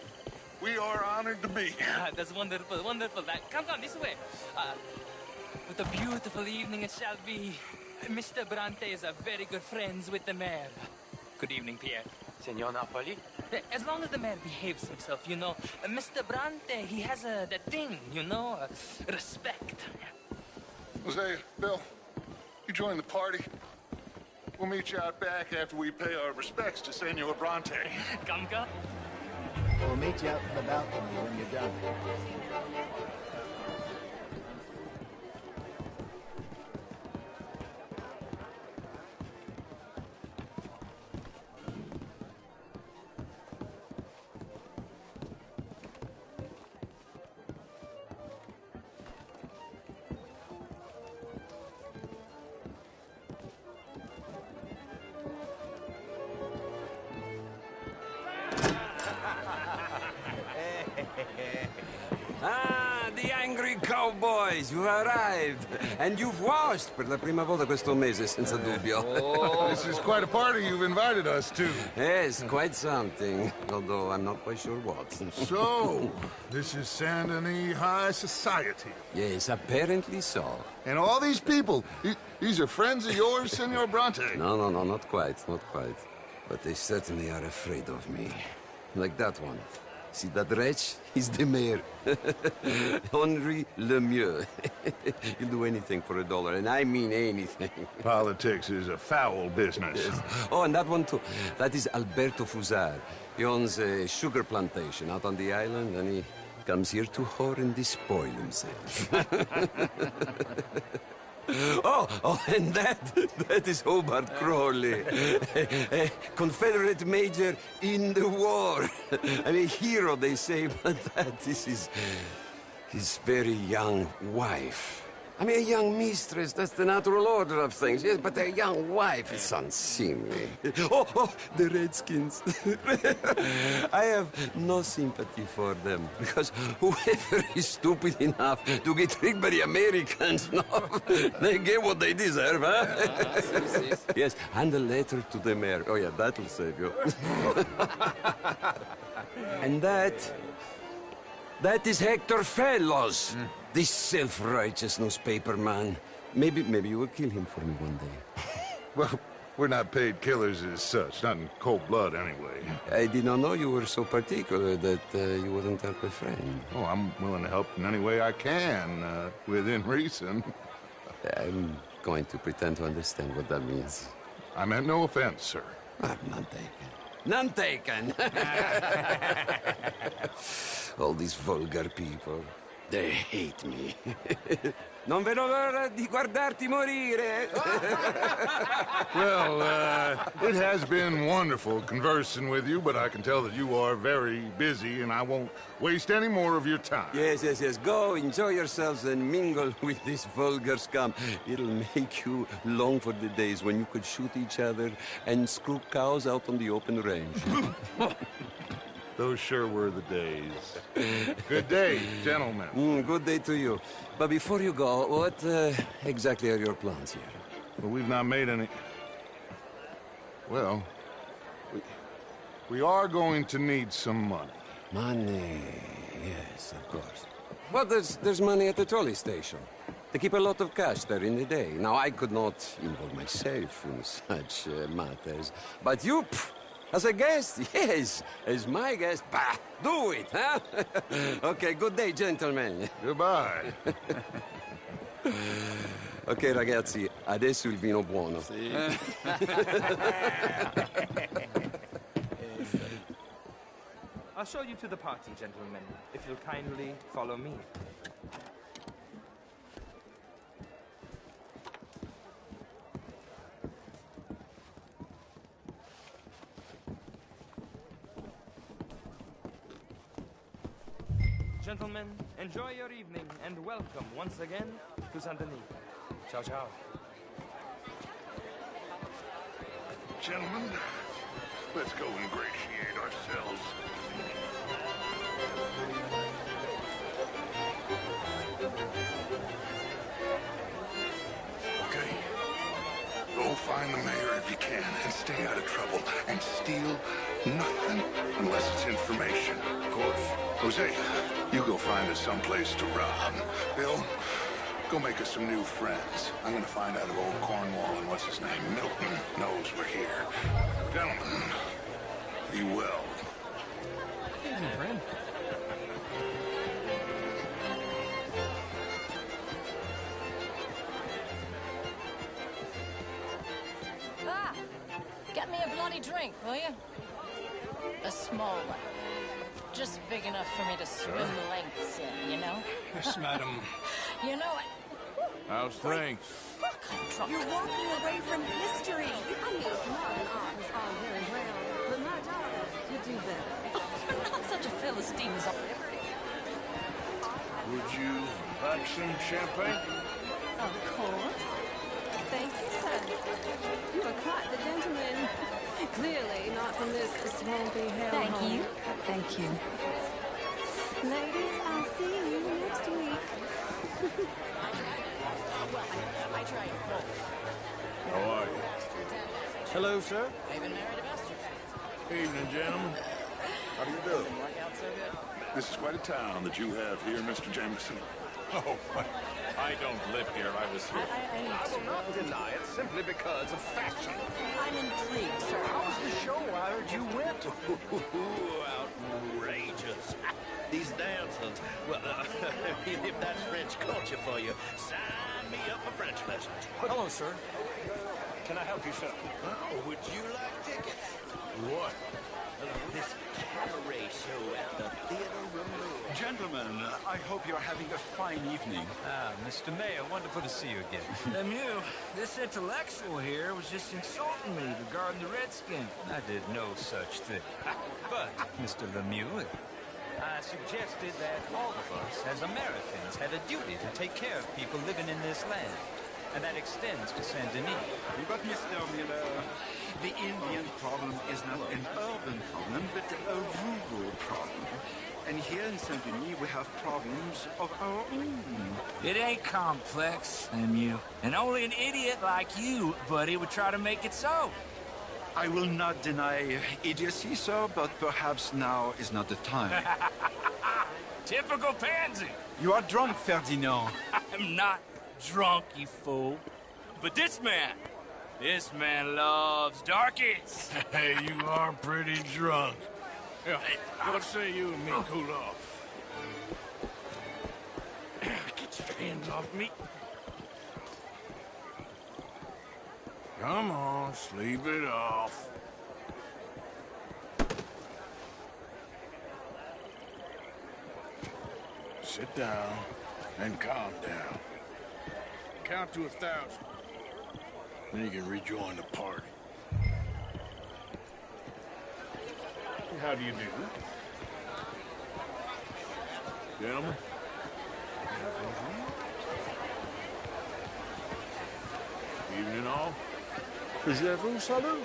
We are honored to be here. That's wonderful, wonderful. Come this way. What a beautiful evening it shall be. Mr. Bronte is very good friends with the mayor. Good evening, Pierre. Senor Napoli? As long as the mayor behaves himself, you know. Mr. Bronte, he has that thing, you know, respect. Jose, Bill, you join the party. We'll meet you out back after we pay our respects to Senor Bronte. Come. We'll meet you out in the balcony when you're done. The angry cowboys, you've arrived. And you've washed per la prima volta questo mese, senza dubbio. This is quite a party you've invited us to. Yes, quite something. Although I'm not quite sure what. So, this is Saint Denis High Society. Yes, apparently so. And all these people, these are friends of yours, Senor Bronte? No, not quite. But they certainly are afraid of me. Like that one. See that wretch? He's the mayor. Henri Lemieux. He'll do anything for $1, and I mean anything. Politics is a foul business. Yes. Oh, and that one too. That is Alberto Fusar. He owns a sugar plantation out on the island, and he comes here to whore and despoil himself. Oh, and that is Hobart Crawley, a Confederate major in the war. I mean, a hero, they say, but that is his very young wife. I mean, a young mistress, that's the natural order of things, yes, but a young wife is unseemly. Oh, the Redskins. I have no sympathy for them, because whoever is stupid enough to get tricked by the Americans, no, they get what they deserve, huh? Yes, and a letter to the mayor. Oh, yeah, that'll save you. And that is Hector Fellows. This self-righteous newspaper man. Maybe you will kill him for me one day. Well, we're not paid killers as such, not in cold blood anyway. I did not know you were so particular that you wouldn't help a friend. Oh, I'm willing to help in any way I can, within reason. I'm going to pretend to understand what that means. I meant no offense, sir. None taken. None taken! All these vulgar people. They hate me. Non vedo l'ora di guardarti morire. Well, it has been wonderful conversing with you, but I can tell that you are very busy, and I won't waste any more of your time. Yes. Go, enjoy yourselves, and mingle with this vulgar scum. It'll make you long for the days when you could shoot each other and screw cows out on the open range. Those sure were the days. Good day, gentlemen. Good day to you. But before you go, what exactly are your plans here? Well, we've not made any... Well, we are going to need some money. Money, yes, of course. Well, there's money at the trolley station. They keep a lot of cash there in the day. Now, I could not involve myself in such matters. But you... As a guest? Yes. As my guest? Bah, do it, huh? Okay, good day, gentlemen. Goodbye. Ok, ragazzi, adesso il vino buono. Sì. I'll show you to the party, gentlemen, if you'll kindly follow me. Gentlemen, enjoy your evening and welcome once again to Saint Denis. Ciao, ciao. Gentlemen, let's go ingratiate ourselves. Okay. Go find the mayor if you can and stay out of trouble and steal nothing unless it's information. Of course. Jose, you go find us someplace to rob. Bill, go make us some new friends. I'm gonna find out if old Cornwall and what's his name, Milton, knows we're here. Gentlemen, be well. Evening, friend. Ah! Get me a bloody drink, will you? A small one. Just big enough for me to swim lengths in, you know? Yes, madam. You know it. How's things? You're walking away from history. I mean, modern art is all very well, but my daughter, you do better. You're not such a Philistine as Would you like some champagne? Of course. Thank you, sir. You are quite the gentleman. Clearly not from this swampy hellhole. Thank you. Thank you. Ladies, I'll see you next week. I tried both. How are you? Hello, sir. I even married a bastard. Evening, gentlemen. How do you do? Doesn't work out so good. This is quite a town that you have here, Mr. Jameson. Oh, I don't live here. I was here. I will not deny it simply because of fashion. I'm intrigued, sir. How was the show? I heard you went. Outrageous. These dancers. Well, if that's French culture for you, sign me up for French lessons. Hello, sir. Can I help you, sir? Oh, would you like tickets? What? This cabaret show at the Theater Room. Gentlemen, I hope you're having a fine evening. Ah, Mr. Mayor, wonderful to see you again. Lemieux, this intellectual here was just insulting me regarding the Redskin. I did no such thing. But, Mr. Lemieux, I suggested that all of us, as Americans, had a duty to take care of people living in this land. And that extends to Saint Denis. But, Mr. Miller, the Indian problem is not an urban problem, but a rural problem. And here in Saint Denis, we have problems of our own. It ain't complex, Lemieux. And only an idiot like you, buddy, would try to make it so. I will not deny idiocy, sir, but perhaps now is not the time. Typical pansy. You are drunk, Ferdinand. I'm not drunk, you fool. But this man loves darkies. Hey, you are pretty drunk. Yeah, what say you and me cool off? Get your hands off me. Come on, sleep it off. Sit down and calm down. Count to 1,000. Then you can rejoin the party. How do you do? Gentlemen? Evening all. Je vous salue.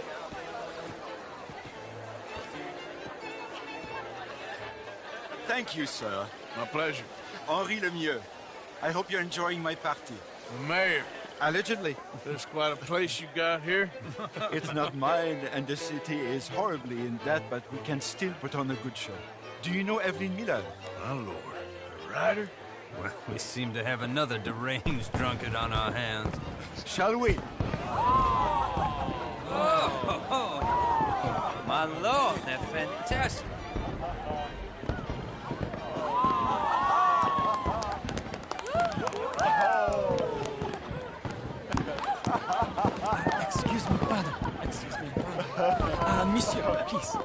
Thank you, sir. My pleasure. Henri Lemieux. I hope you're enjoying my party. The mayor. Allegedly. There's quite a place you got here. It's not mine, and the city is horribly in debt, but we can still put on a good show. Do you know Evelyn Miller? My lord. A writer? Well, we seem to have another deranged drunkard on our hands. Shall we? My my lord, they're fantastic. Excuse me, pardon. Excuse me, pardon. Monsieur, please.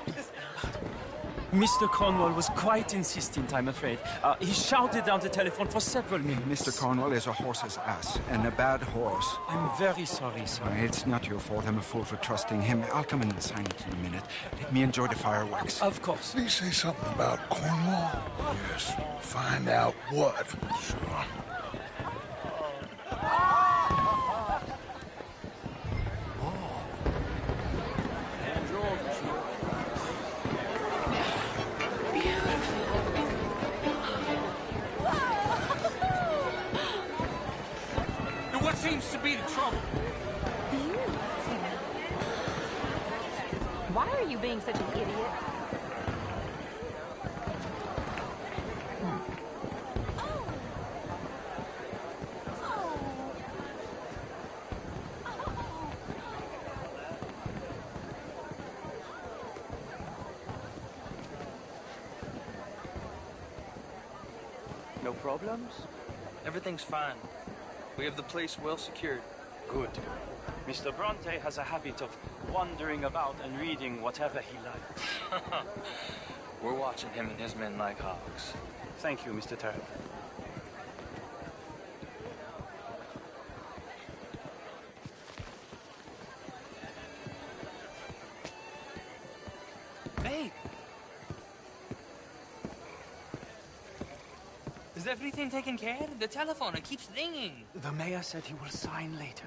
Please. Mr. Cornwall was quite insistent, I'm afraid. He shouted down the telephone for several minutes. Mr. Cornwall is a horse's ass, and a bad horse. I'm very sorry, sir. It's not your fault. I'm a fool for trusting him. I'll come in and sign it in a minute. Let me enjoy the fireworks. Of course. Did he say something about Cornwall? Yes. Find out what. Sure. What seems to be the trouble? Why are you being such an idiot? No problems? Everything's fine. We have the place well secured. Good. Mr. Bronte has a habit of wandering about and reading whatever he likes. We're watching him and his men like hawks. Thank you, Mr. Turner. Hey! Is everything taken care of? The telephone, it keeps ringing. The mayor said he will sign later.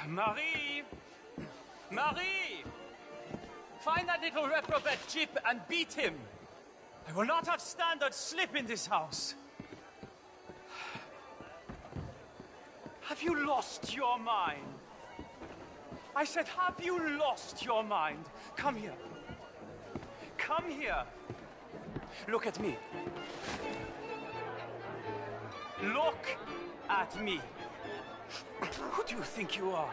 Marie! Marie! Find that little reprobate Chip and beat him. I will not have standard slip in this house. Have you lost your mind? I said, have you lost your mind? Come here. Come here. Look at me. Look at me. Who do you think you are?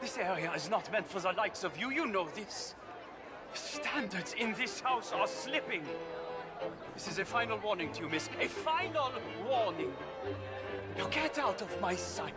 This area is not meant for the likes of you. You know this. Standards in this house are slipping. This is a final warning to you, miss. A final warning. Now get out of my sight.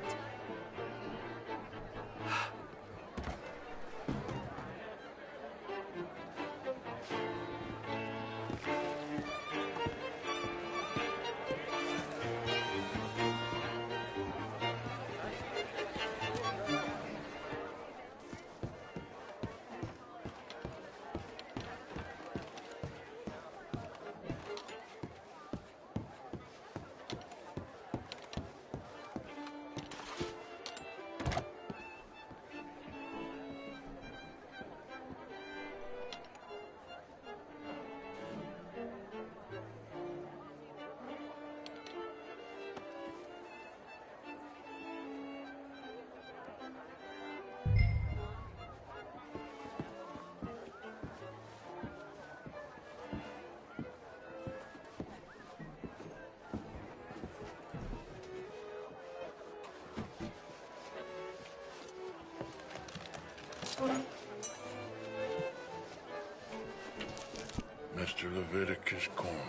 Mr. Leviticus Cornwall.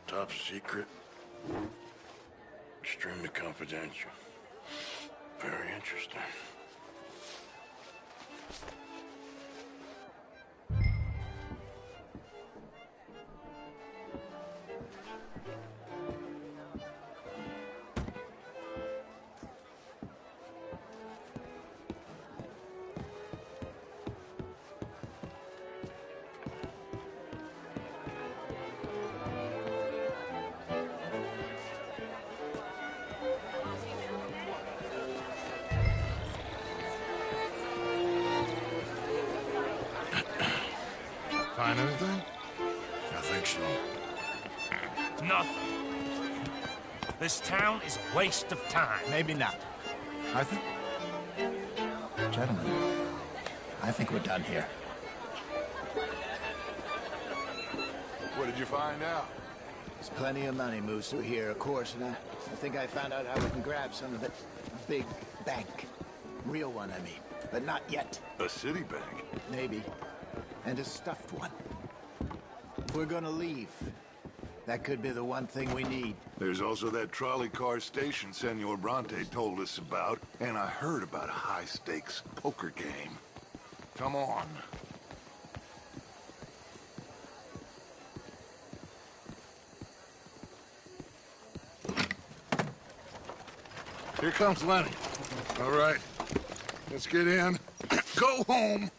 Top secret. Extremely confidential. Very interesting. Find anything? I think so. Nothing. This town is a waste of time. Maybe not. I think... Gentlemen, I think we're done here. What What'd you find out? There's plenty of money moves through here, of course, and I think I found out how we can grab some of it. A big bank. Real one, I mean. But not yet. A city bank? Maybe. And a stuffed one. If we're gonna leave, that could be the one thing we need. There's also that trolley car station Senor Bronte told us about, and I heard about a high-stakes poker game. Come on. Here comes Lenny. All right, let's get in. Go home.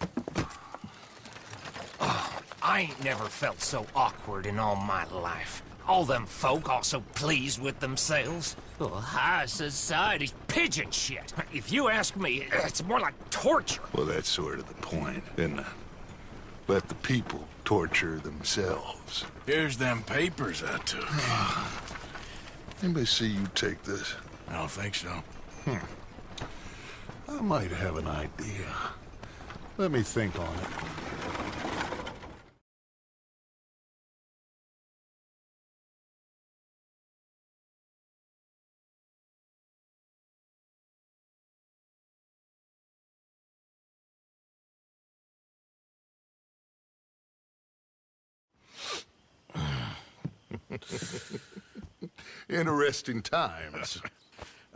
Oh, I ain't never felt so awkward in all my life. All them folk all so pleased with themselves. Oh, high society's pigeon shit. If you ask me, it's more like torture. Well, that's sort of the point, isn't it? Let the people torture themselves. Here's them papers I took. Anybody see you take this? I don't think so. I might have an idea. Let me think on it. Interesting times.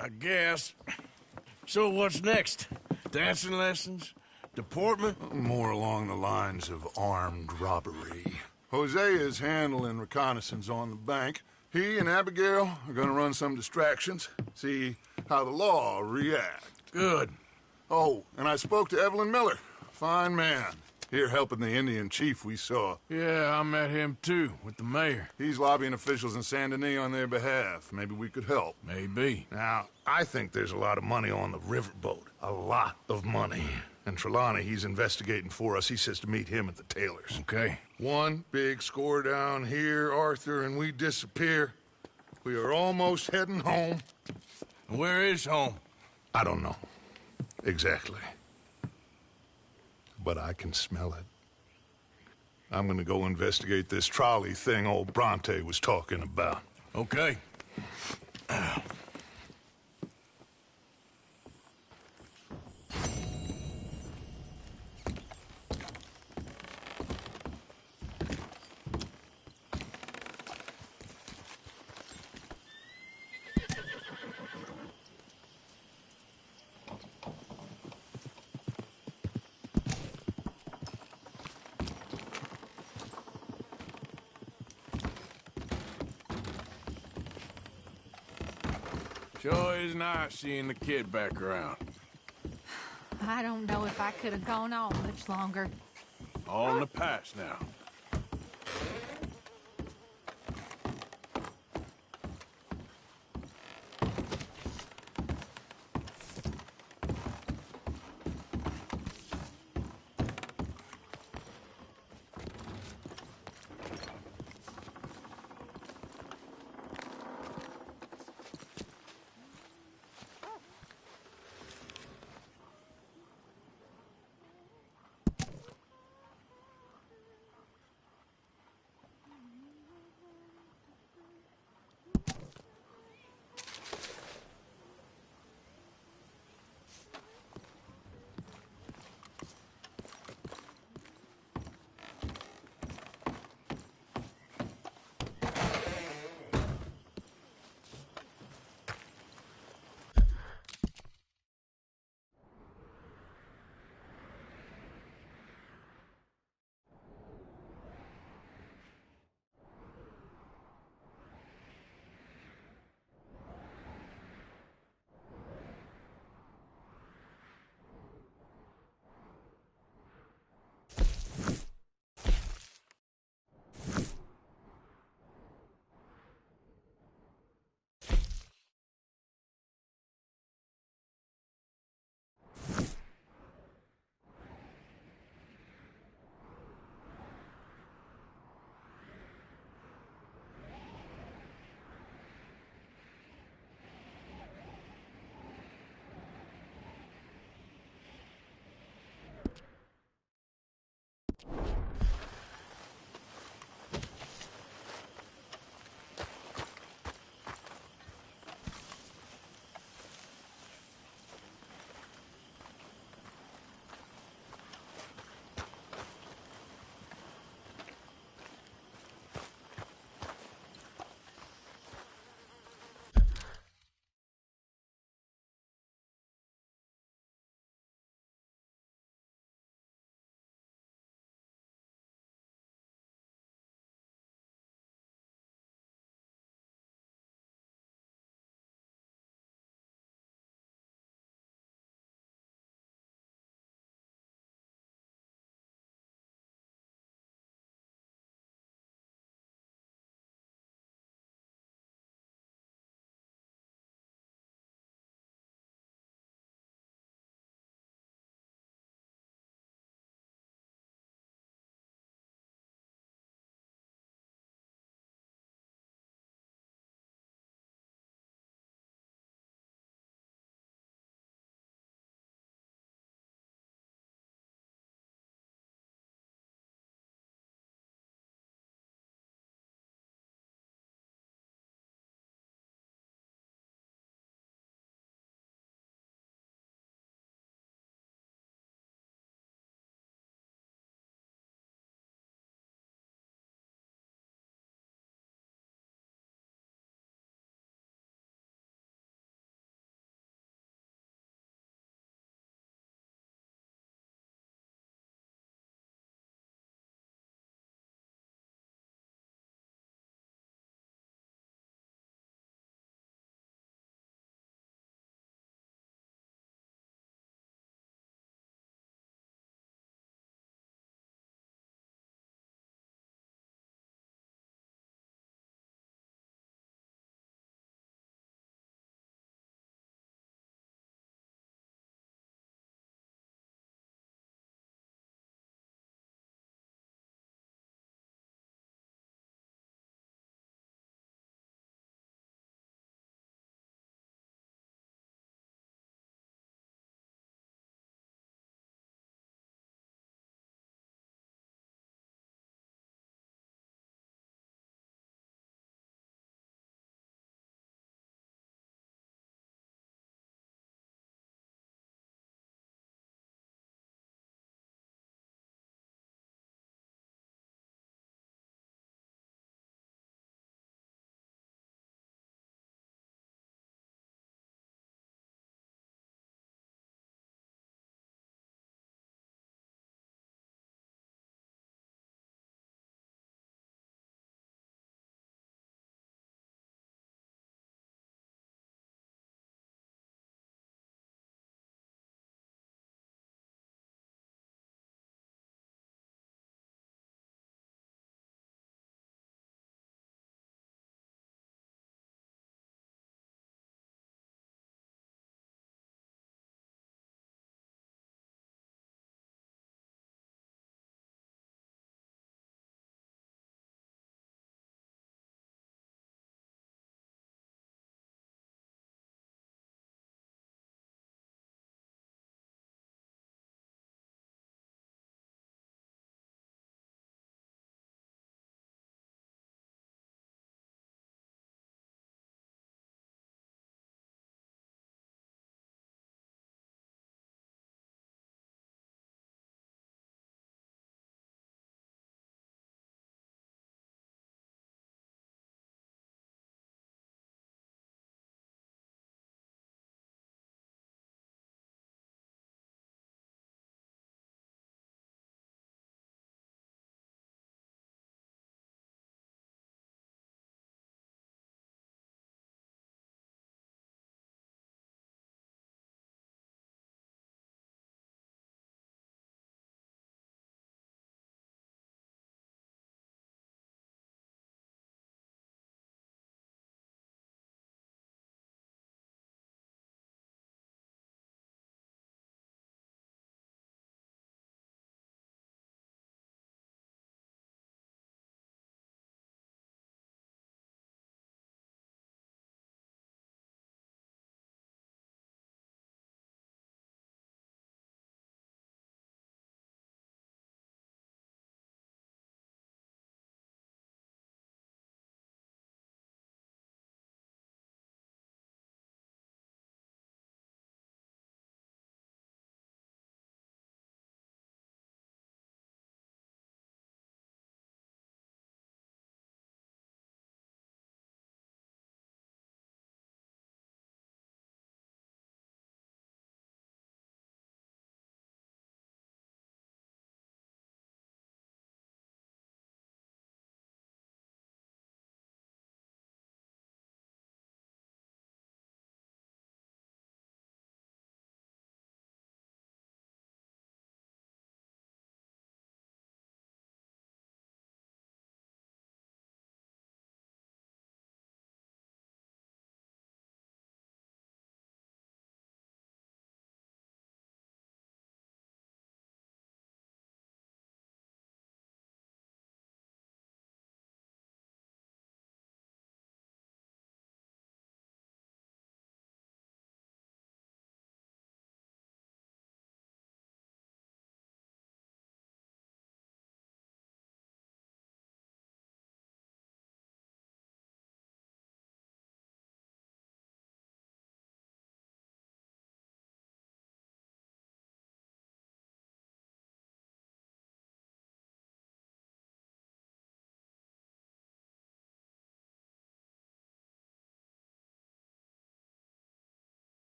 I guess. So what's next? Dancing lessons? Deportment? More along the lines of armed robbery. Hosea is handling reconnaissance on the bank. He and Abigail are gonna run some distractions, see how the law react. Good. Oh, and I spoke to Evelyn Miller. Fine man. Here helping the Indian chief we saw. Yeah, I met him too, with the mayor. He's lobbying officials in Saint Denis on their behalf. Maybe we could help. Maybe. Now, I think there's a lot of money on the riverboat. A lot of money. And Trelawney, he's investigating for us. He says to meet him at the Taylor's. Okay. One big score down here, Arthur, and we disappear. We are almost heading home. Where is home? I don't know. Exactly. But I can smell it. I'm gonna go investigate this trolley thing old Bronte was talking about. Okay. Sure is nice seeing the kid back around. I don't know if I could have gone on much longer. All in the past now.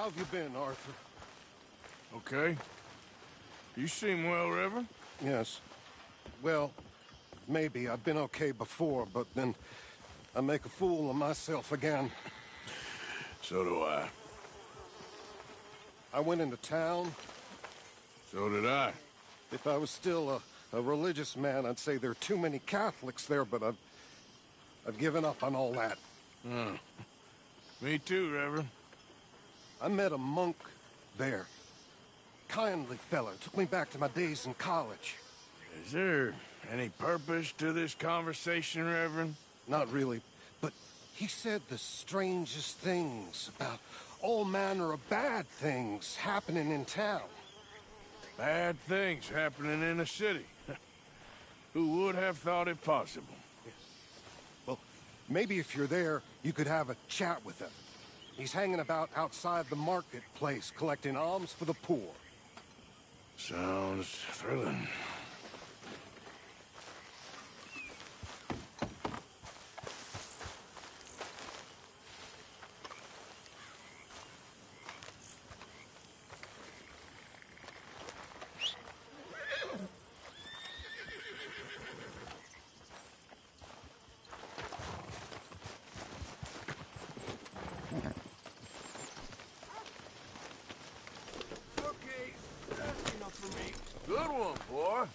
How have you been, Arthur? Okay. You seem well, Reverend. Yes. Well, maybe. I've been okay before, but then I make a fool of myself again. So do I. I went into town. So did I. If I was still a religious man, I'd say there are too many Catholics there, but I've given up on all that. Me too, Reverend. I met a monk there. Kindly fella. Took me back to my days in college. Is there any purpose to this conversation, Reverend? Not really, but he said the strangest things about all manner of bad things happening in town. Bad things happening in a city. Who would have thought it possible? Yes. Well, maybe if you're there, you could have a chat with him. He's hanging about outside the marketplace, collecting alms for the poor. Sounds thrilling. Good one, boy.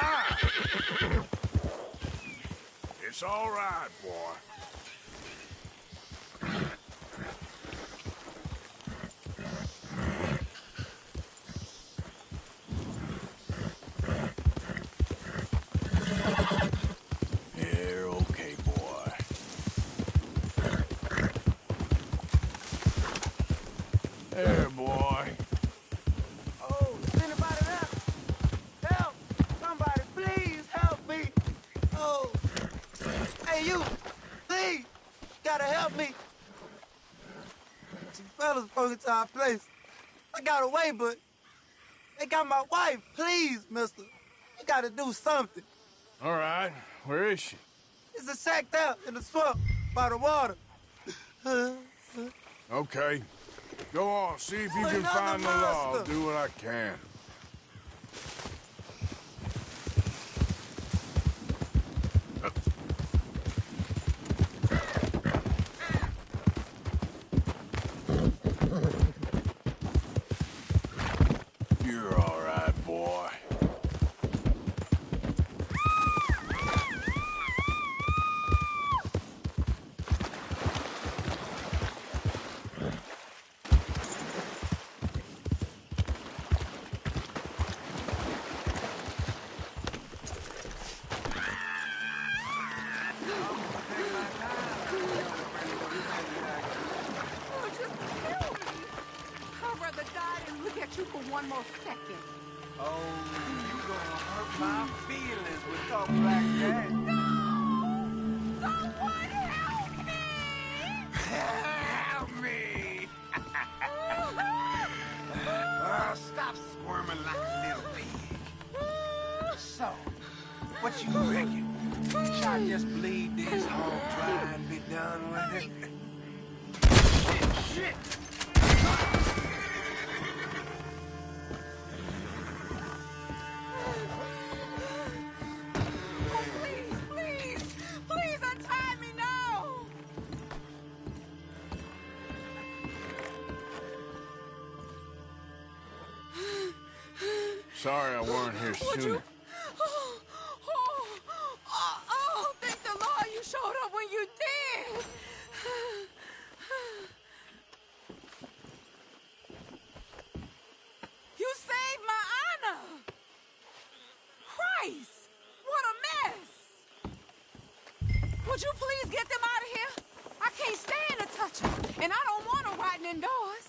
Ah! It's all right, boy. You're okay, boy. There, boy. Oh, is anybody there? Help! Somebody, please help me! Oh, hey, you! Please! Gotta help me! Some fellas broke into our place. I got away, but they got my wife. Please, mister. You gotta do something. All right. Where is she? It's a shack there in the swamp by the water. Okay. Go on, see if you can find the law. I'll do what I can. You're all right, boy. one more second. Oh, you gonna hurt my feelings with talk like that. No! Someone help me! Help me! Stop squirming like a little pig. So, what you reckon? Should I just bleed this hog dry and be done with it? Shit! Please untie me now! Sorry I weren't here sooner. Thank the Lord you showed up when you did! You saved my honor! Christ! What a mess! Would you please get them out of here? I can't stand to touch them, and I don't want them riding indoors.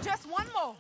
Just one more.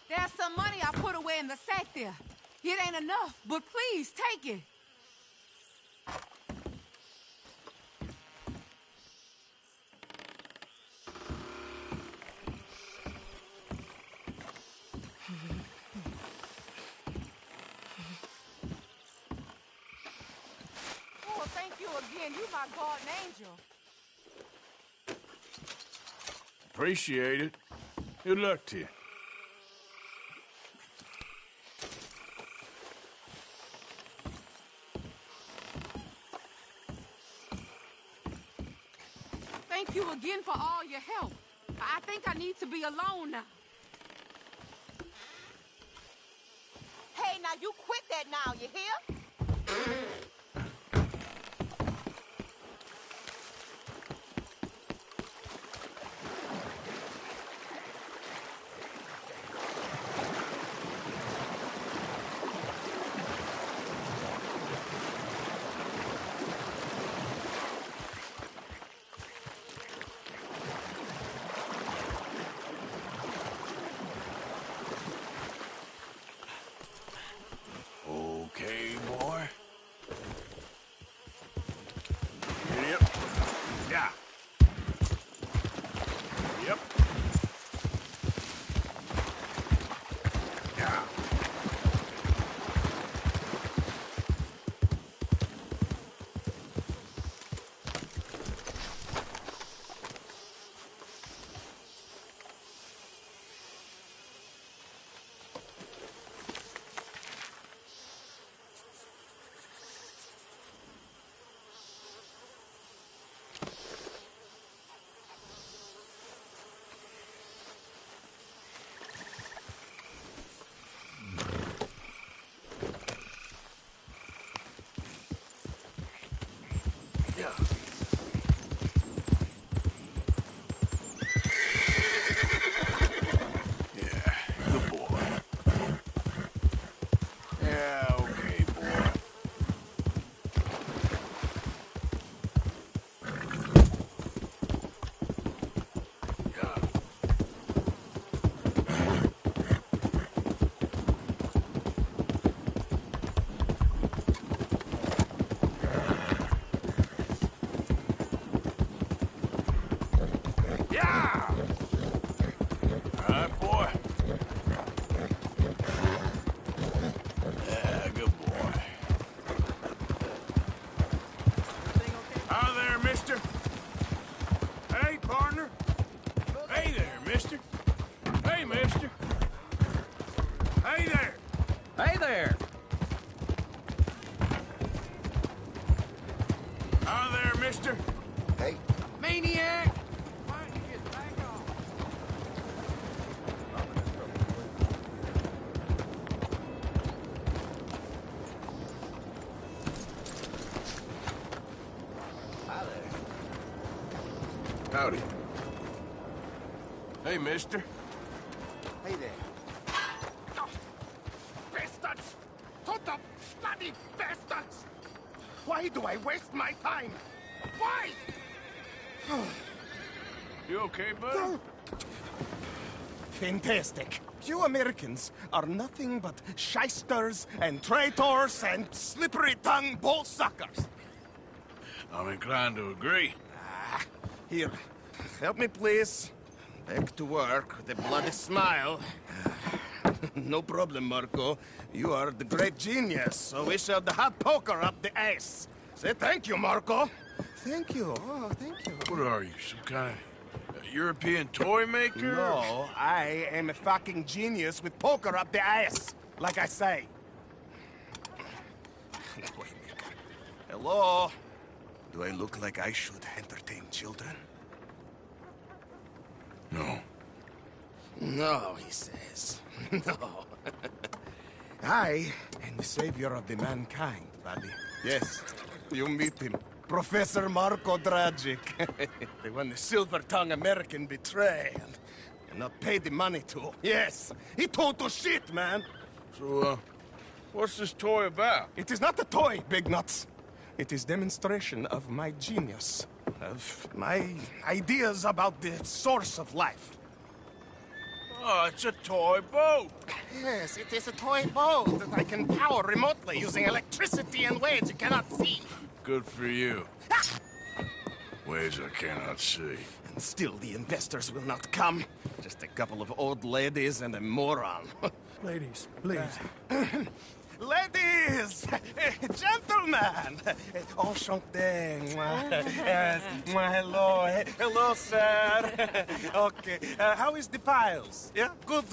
There's some money I put away in the sack there. It ain't enough, but please take it. Oh, thank you again. You my guardian angel. Appreciate it. Good luck to you. Thank you again for all your help. I think I need to be alone now. Hey, now you quit that now, you hear? Okay, boy. Howdy. Hey, mister. Hey there. Bastards! Total bloody bastards! Why do I waste my time? Why? You okay, buddy? Fantastic. You Americans are nothing but shysters and traitors and slippery-tongued bull-suckers. I'm inclined to agree. Here, help me, please. Back to work with a bloody smile. No problem, Marco. You are the great genius, so we shall the hot poker up the ass. Say thank you, Marco. Thank you. Oh, thank you. What are you, some kind of European toy maker? No, I am a fucking genius with poker up the ass, like I say. Hello? Do I look like I should entertain children? No. No, he says. No. I am the savior of the mankind, buddy. Yes, you meet him. Professor Marco Dragic. The one the silver-tongued American betray and not pay the money to. Yes, he told to shit, man. So, what's this toy about? It is not a toy, Big Nuts. It is demonstration of my genius, of my ideas about the source of life. Oh, it's a toy boat. Yes, it is a toy boat that I can power remotely using electricity in ways you cannot see. Good for you. Ways I cannot see. And still the investors will not come. Just a couple of old ladies and a moron. Ladies, please. Ladies! Gentlemen! Enchanté. Yes. Hello. Hello, sir. Okay. How is the piles? Yeah? Good.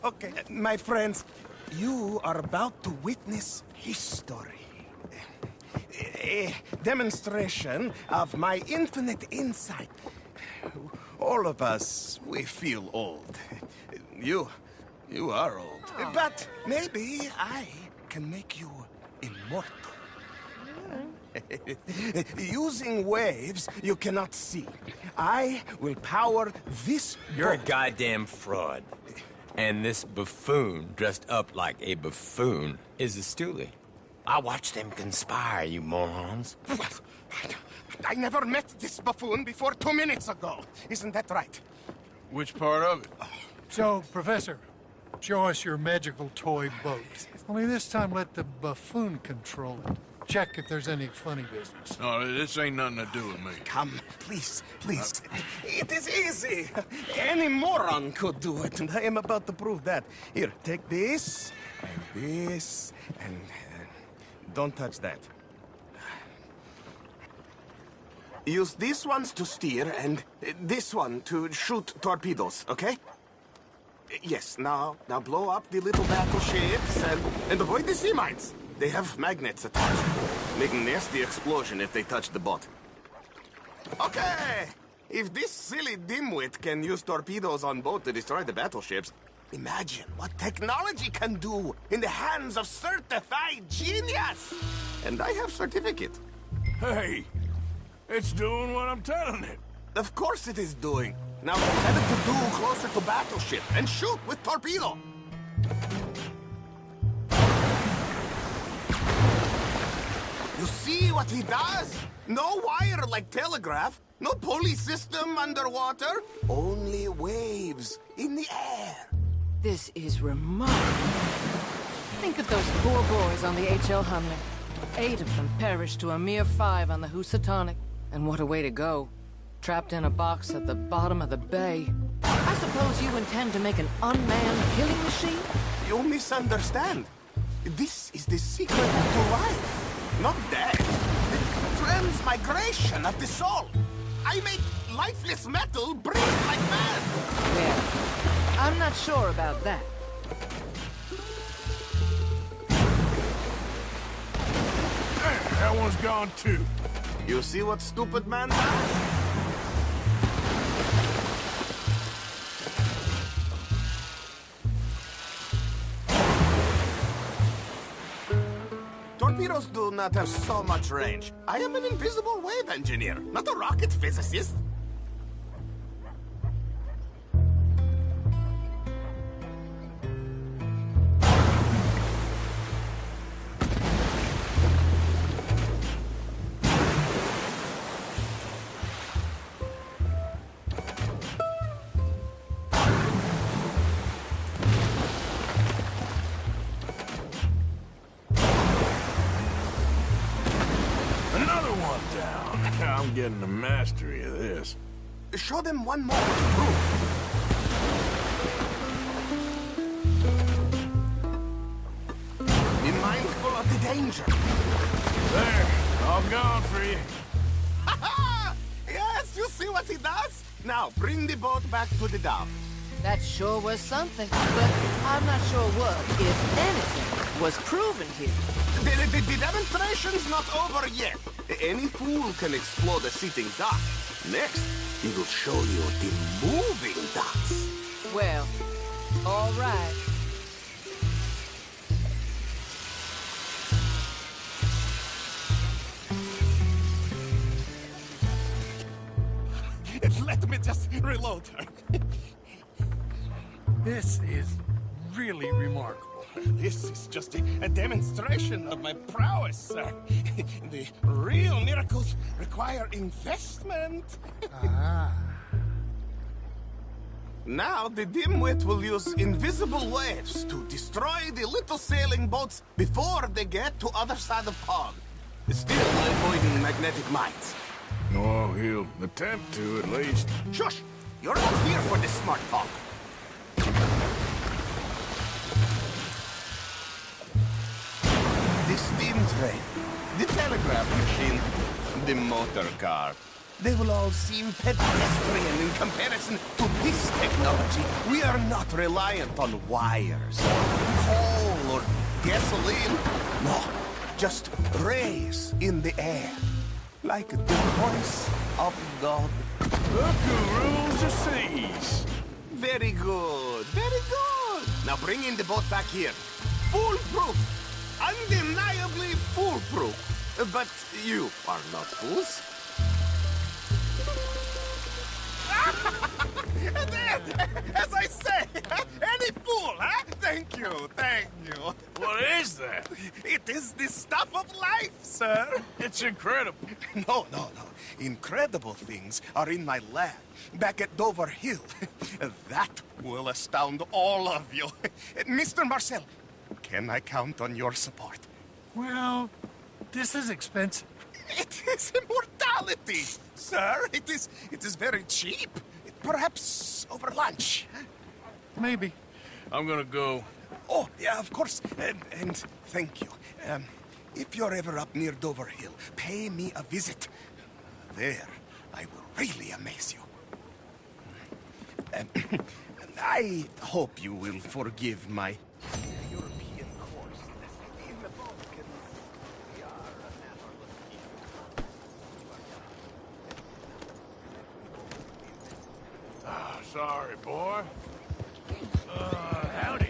Okay. My friends, you are about to witness history. A demonstration of my infinite insight. All of us, we feel old. You are old. But maybe I can make you immortal. Using waves you cannot see, I will power this You're a boat. goddamn fraud. And this buffoon, dressed up like a buffoon, is a stoolie. I watched them conspire, you morons. I never met this buffoon before 2 minutes ago. Isn't that right? Which part of it? So, Professor, show us your magical toy boat. Only this time let the buffoon control it. Check if there's any funny business. No, this ain't nothing to do with me. Come, please. It is easy. Any moron could do it, and I am about to prove that. Here, take this, and don't touch that. Use these ones to steer, and this one to shoot torpedoes, okay? Yes, now blow up the little battleships, and avoid the sea mines. They have magnets attached, making nasty explosion if they touch the boat. Okay, if this silly dimwit can use torpedoes on boat to destroy the battleships, imagine what technology can do in the hands of certified genius! And I have certificate. Hey, it's doing what I'm telling it. Of course it is doing. Now have it to do closer to battleship and shoot with torpedo. You see what he does? No wire like telegraph, no pulley system underwater, only waves in the air. This is remarkable. Think of those poor boys on the H.L. Humley. 8 of them perished to a mere 5 on the Housatonic. And what a way to go. Trapped in a box at the bottom of the bay. I suppose you intend to make an unmanned killing machine? You misunderstand. This is the secret to life. Not death. The transmigration of the soul. I make lifeless metal breathe like mad. Yeah. I'm not sure about that. That one's gone too. You see what stupid man does? Torpedoes do not have so much range. I am an invisible wave engineer, not a rocket physicist. I'm getting the mastery of this. Show them one more to prove. Be mindful of the danger. There, all gone for you. Yes, you see what he does? Now, bring the boat back to the dock. That sure was something, but I'm not sure what, if anything, was proven here. The demonstration's not over yet. Any fool can explode a sitting dock. Next, he will show you the moving docks. Well, all right. Let me just reload her. This is really remarkable. This is just a demonstration of my prowess, sir. The real miracles require investment. Now the dimwit will use invisible waves to destroy the little sailing boats before they get to other side of pond. Still avoiding magnetic mines. Oh, he'll attempt to, at least. Shush! You're not here for this smart talk. The steam train, the telegraph machine, the motor car. They will all seem pedestrian in comparison to this technology. We are not reliant on wires, coal, or gasoline. No, just rays in the air. Like the voice of God. Look who rules the seas. Very good, very good. Now bring in the boat back here. Foolproof. Undeniably foolproof. But you are not fools. As I say, any fool, huh? Thank you, thank you. What is that? It is the stuff of life, sir. It's incredible. No. Incredible things are in my lab, back at Dover Hill. That will astound all of you. Mr. Marcel, can I count on your support? Well, this is expensive. It is immortality, sir. It is very cheap. Perhaps over lunch. Maybe. I'm gonna go. Oh, yeah, of course. And thank you. If you're ever up near Dover Hill, pay me a visit. There, I will really amaze you. I hope you will forgive my European course. In the Balkans, we are never looking. Sorry, boy. Howdy.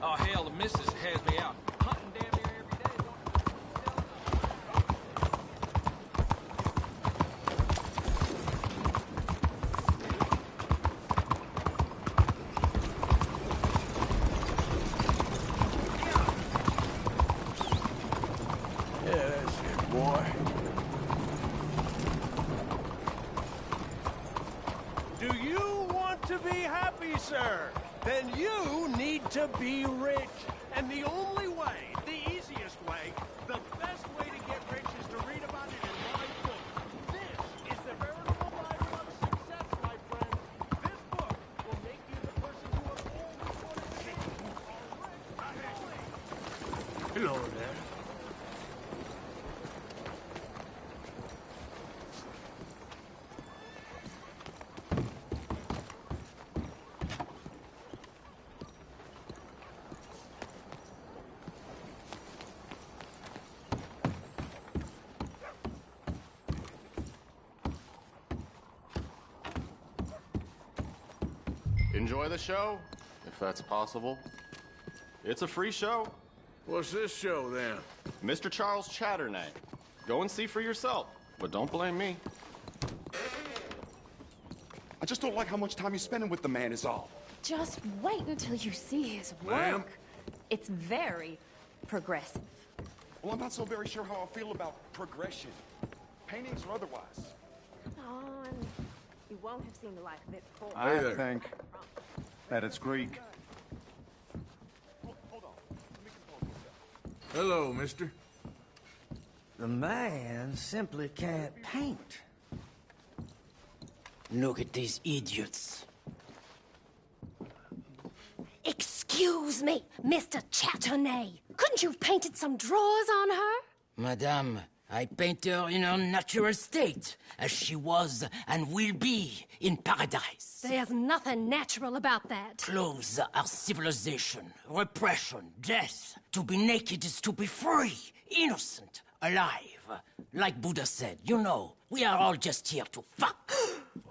Oh, hell, the missus has me out hunting damn near every day. Yeah, that's it, boy. Do you want to be happy, sir? Then you need to be rich. And the only way, the easiest way, the best way to get rich is to read about it in my book. This is the veritable Bible of success, my friend. This book will make you the person you have always wanted to be. Hello there. Enjoy the show, if that's possible. It's a free show. What's this show, then? Mr. Charles Chatternay. Go and see for yourself, but don't blame me. I just don't like how much time you're spending with the man is all. Just wait until you see his work. Ma'am? It's very progressive. Well, I'm not so very sure how I feel about progression. Paintings or otherwise. Oh, and You won't have seen the like of it before. I think that it's Greek. Hello, mister. The man simply can't paint. Look at these idiots. Excuse me, Mr. Chatternet. Couldn't you have painted some drawers on her? Madame, I paint her in her natural state, as she was and will be in paradise. There's nothing natural about that. Clothes are civilization, repression, death. To be naked is to be free, innocent, alive. Like Buddha said, you know, we are all just here to fuck.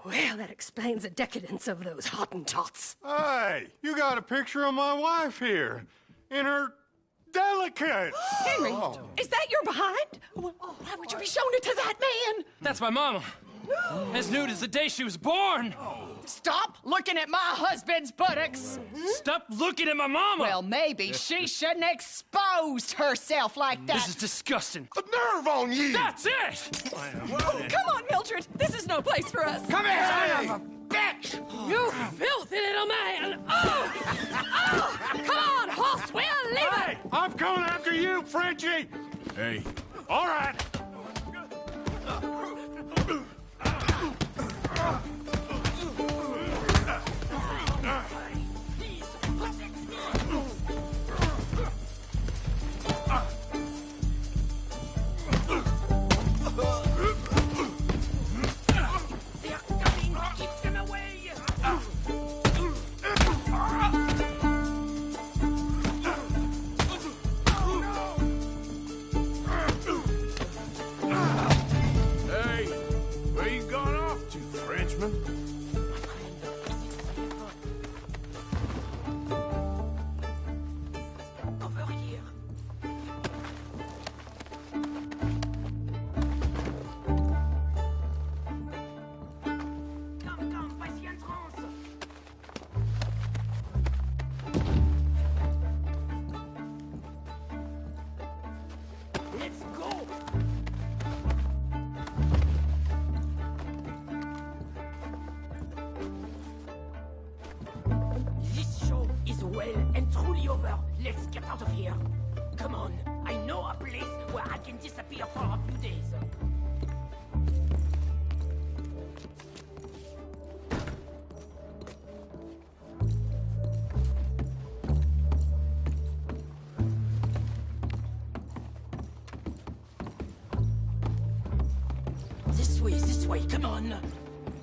Well, that explains the decadence of those Hottentots. Hey, you got a picture of my wife here, in her delicates. Henry, is that your behind? Why would you be showing it to that man? That's my mama. As nude as the day she was born. Stop looking at my husband's buttocks. Stop looking at my mama. Well, maybe she shouldn't have exposed herself like that. This is disgusting. The nerve on you! That's it! Come on, Mildred. This is no place for us. Come here, son of a bitch! You filthy little man! Oh! Oh! Come on, horse, we'll leave Hey, I'm coming after you, Frenchie! Hey. All right. Hey, where you gone off to, Frenchman? Over here. Come, voici entrance. Let's go. This show is well and truly over. Let's get out of here. Come on, I know a place where I can disappear for a few days. This way, come on.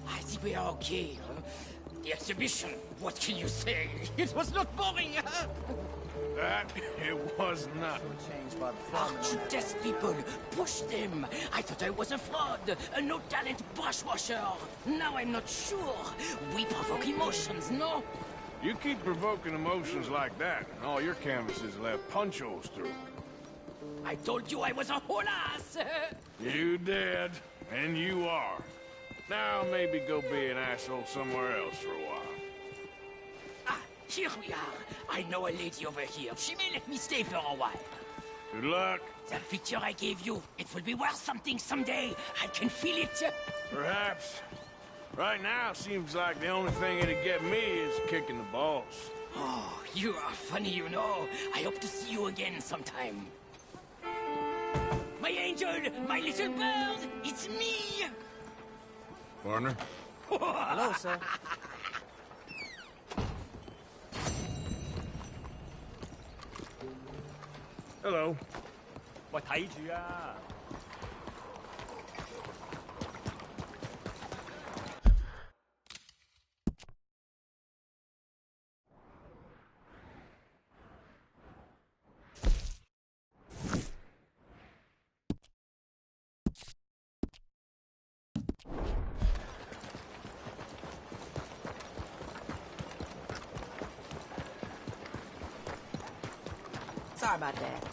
I think we are okay. The exhibition, what can you say? It was not boring, huh? That it was not. Aren't you test people? Push them. I thought I was a fraud, a no-talent brushwasher. Now I'm not sure. We provoke emotions, no? You keep provoking emotions like that, and all your canvases will have punch holes through. I told you I was a whole ass. You did, and you are. Now maybe go be an asshole somewhere else for a while. Ah, here we are. I know a lady over here. She may let me stay for a while. Good luck. That picture I gave you, it will be worth something someday. I can feel it. Perhaps. Right now, seems like the only thing it'd get me is kicking the balls. Oh, you are funny, you know. I hope to see you again sometime. My angel, my little bird, it's me! Warner? Hello, sir. Hello. 喂，睇住啊！ Sorry about that.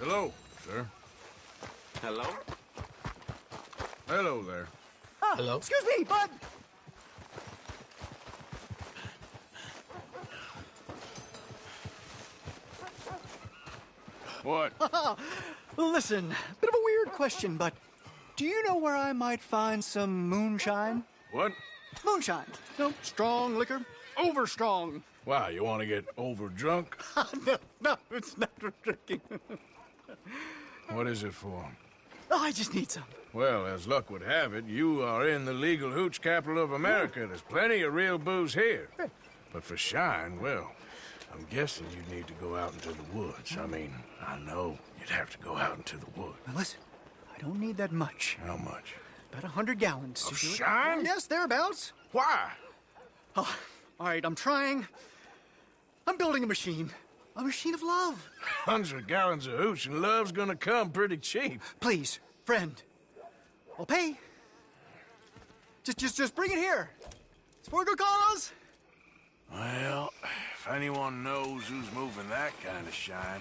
Hello, sir. Hello? Hello there. Hello? Excuse me, bud! What? Listen, bit of a weird question, but do you know where I might find some moonshine? What? Moonshine. No, strong liquor. Over strong. Wow, you want to get over drunk? No, it's not for drinking. What is it for? Oh, I just need some. Well, as luck would have it, you are in the legal hooch capital of America. There's plenty of real booze here. But for shine, well, I'm guessing you'd need to go out into the woods. I mean, I know you'd have to go out into the woods. Now listen, I don't need that much. How much? About 100 gallons. Of shine? Yes, thereabouts. Why? Oh, all right, I'm trying. I'm building a machine. A machine of love. 100 gallons of hooch and love's gonna come pretty cheap. Please, friend. I'll pay. Just bring it here. It's for a good cause. Well, if anyone knows who's moving that kind of shine,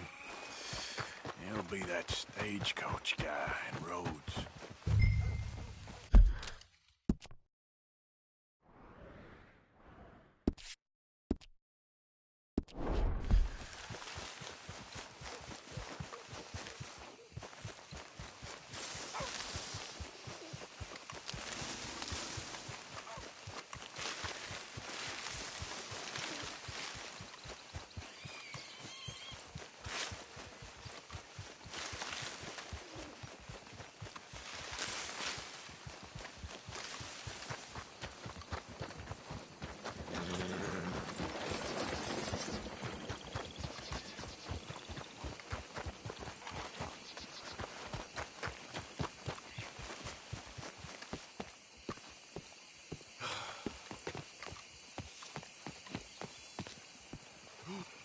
it'll be that stagecoach guy in Rhodes.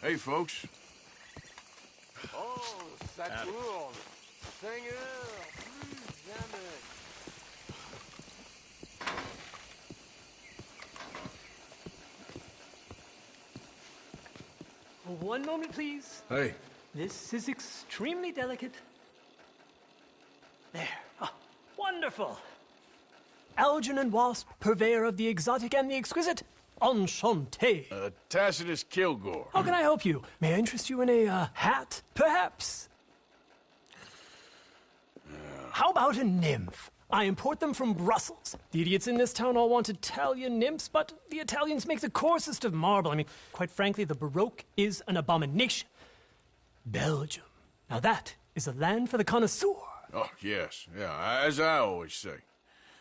Hey, folks. Oh, Saturn. Seigneur. Jamais. One moment, please. Hey. This is extremely delicate. There. Ah, wonderful. Algernon Wasp, purveyor of the exotic and the exquisite. Enchanté. Tacitus Kilgore. How can I help you? May I interest you in a hat, perhaps? How about a nymph? I import them from Brussels. The idiots in this town all want Italian nymphs, but the Italians make the coarsest of marble. I mean, quite frankly, the Baroque is an abomination. Belgium. Now that is a land for the connoisseur. Oh, yes. Yeah, as I always say.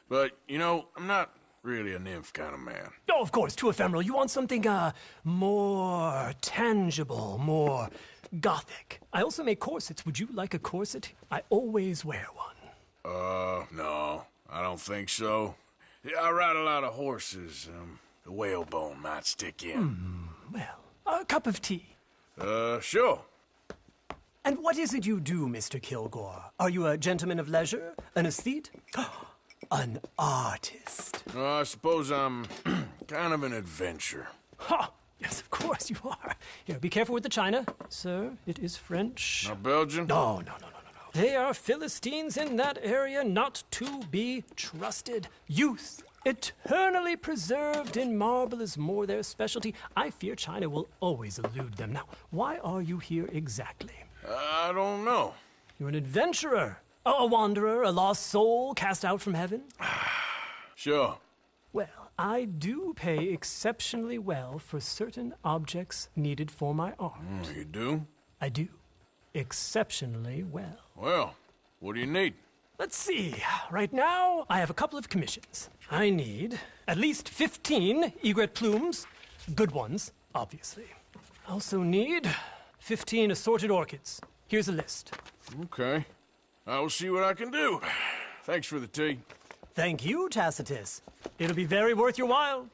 But, you know, I'm not really a nymph kind of man. Oh, of course, too ephemeral. You want something, more tangible, more gothic. I also make corsets. Would you like a corset? I always wear one. No, I don't think so. Yeah, I ride a lot of horses. The whalebone might stick in. Well, a cup of tea. Sure. And what is it you do, Mr. Kilgore? Are you a gentleman of leisure? An aesthete? An artist? I suppose I'm kind of an adventurer. Ha! Yes, of course you are. Here, be careful with the china. Sir, it is French. Not Belgian? No. They are Philistines in that area, not to be trusted. Youth, eternally preserved in marble, is more their specialty. I fear China will always elude them. Now, why are you here exactly? I don't know. You're an adventurer. A wanderer, a lost soul cast out from heaven? Sure. Well, I do pay exceptionally well for certain objects needed for my art. You do? I do. Exceptionally well. Well, what do you need? Let's see. Right now, I have a couple of commissions. I need at least 15 egret plumes. Good ones, obviously. I also need 15 assorted orchids. Here's a list. Okay. I will see what I can do. Thanks for the tea. Thank you, Tacitus. It'll be very worth your while.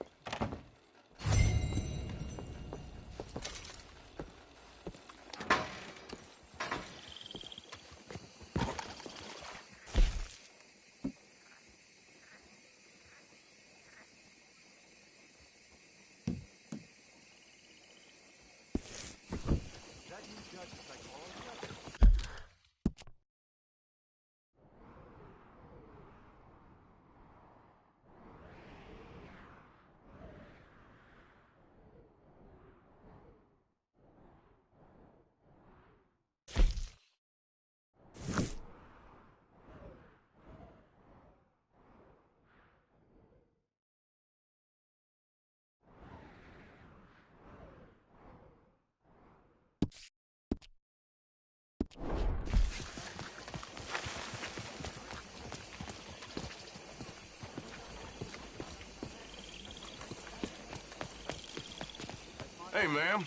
Hey, ma'am.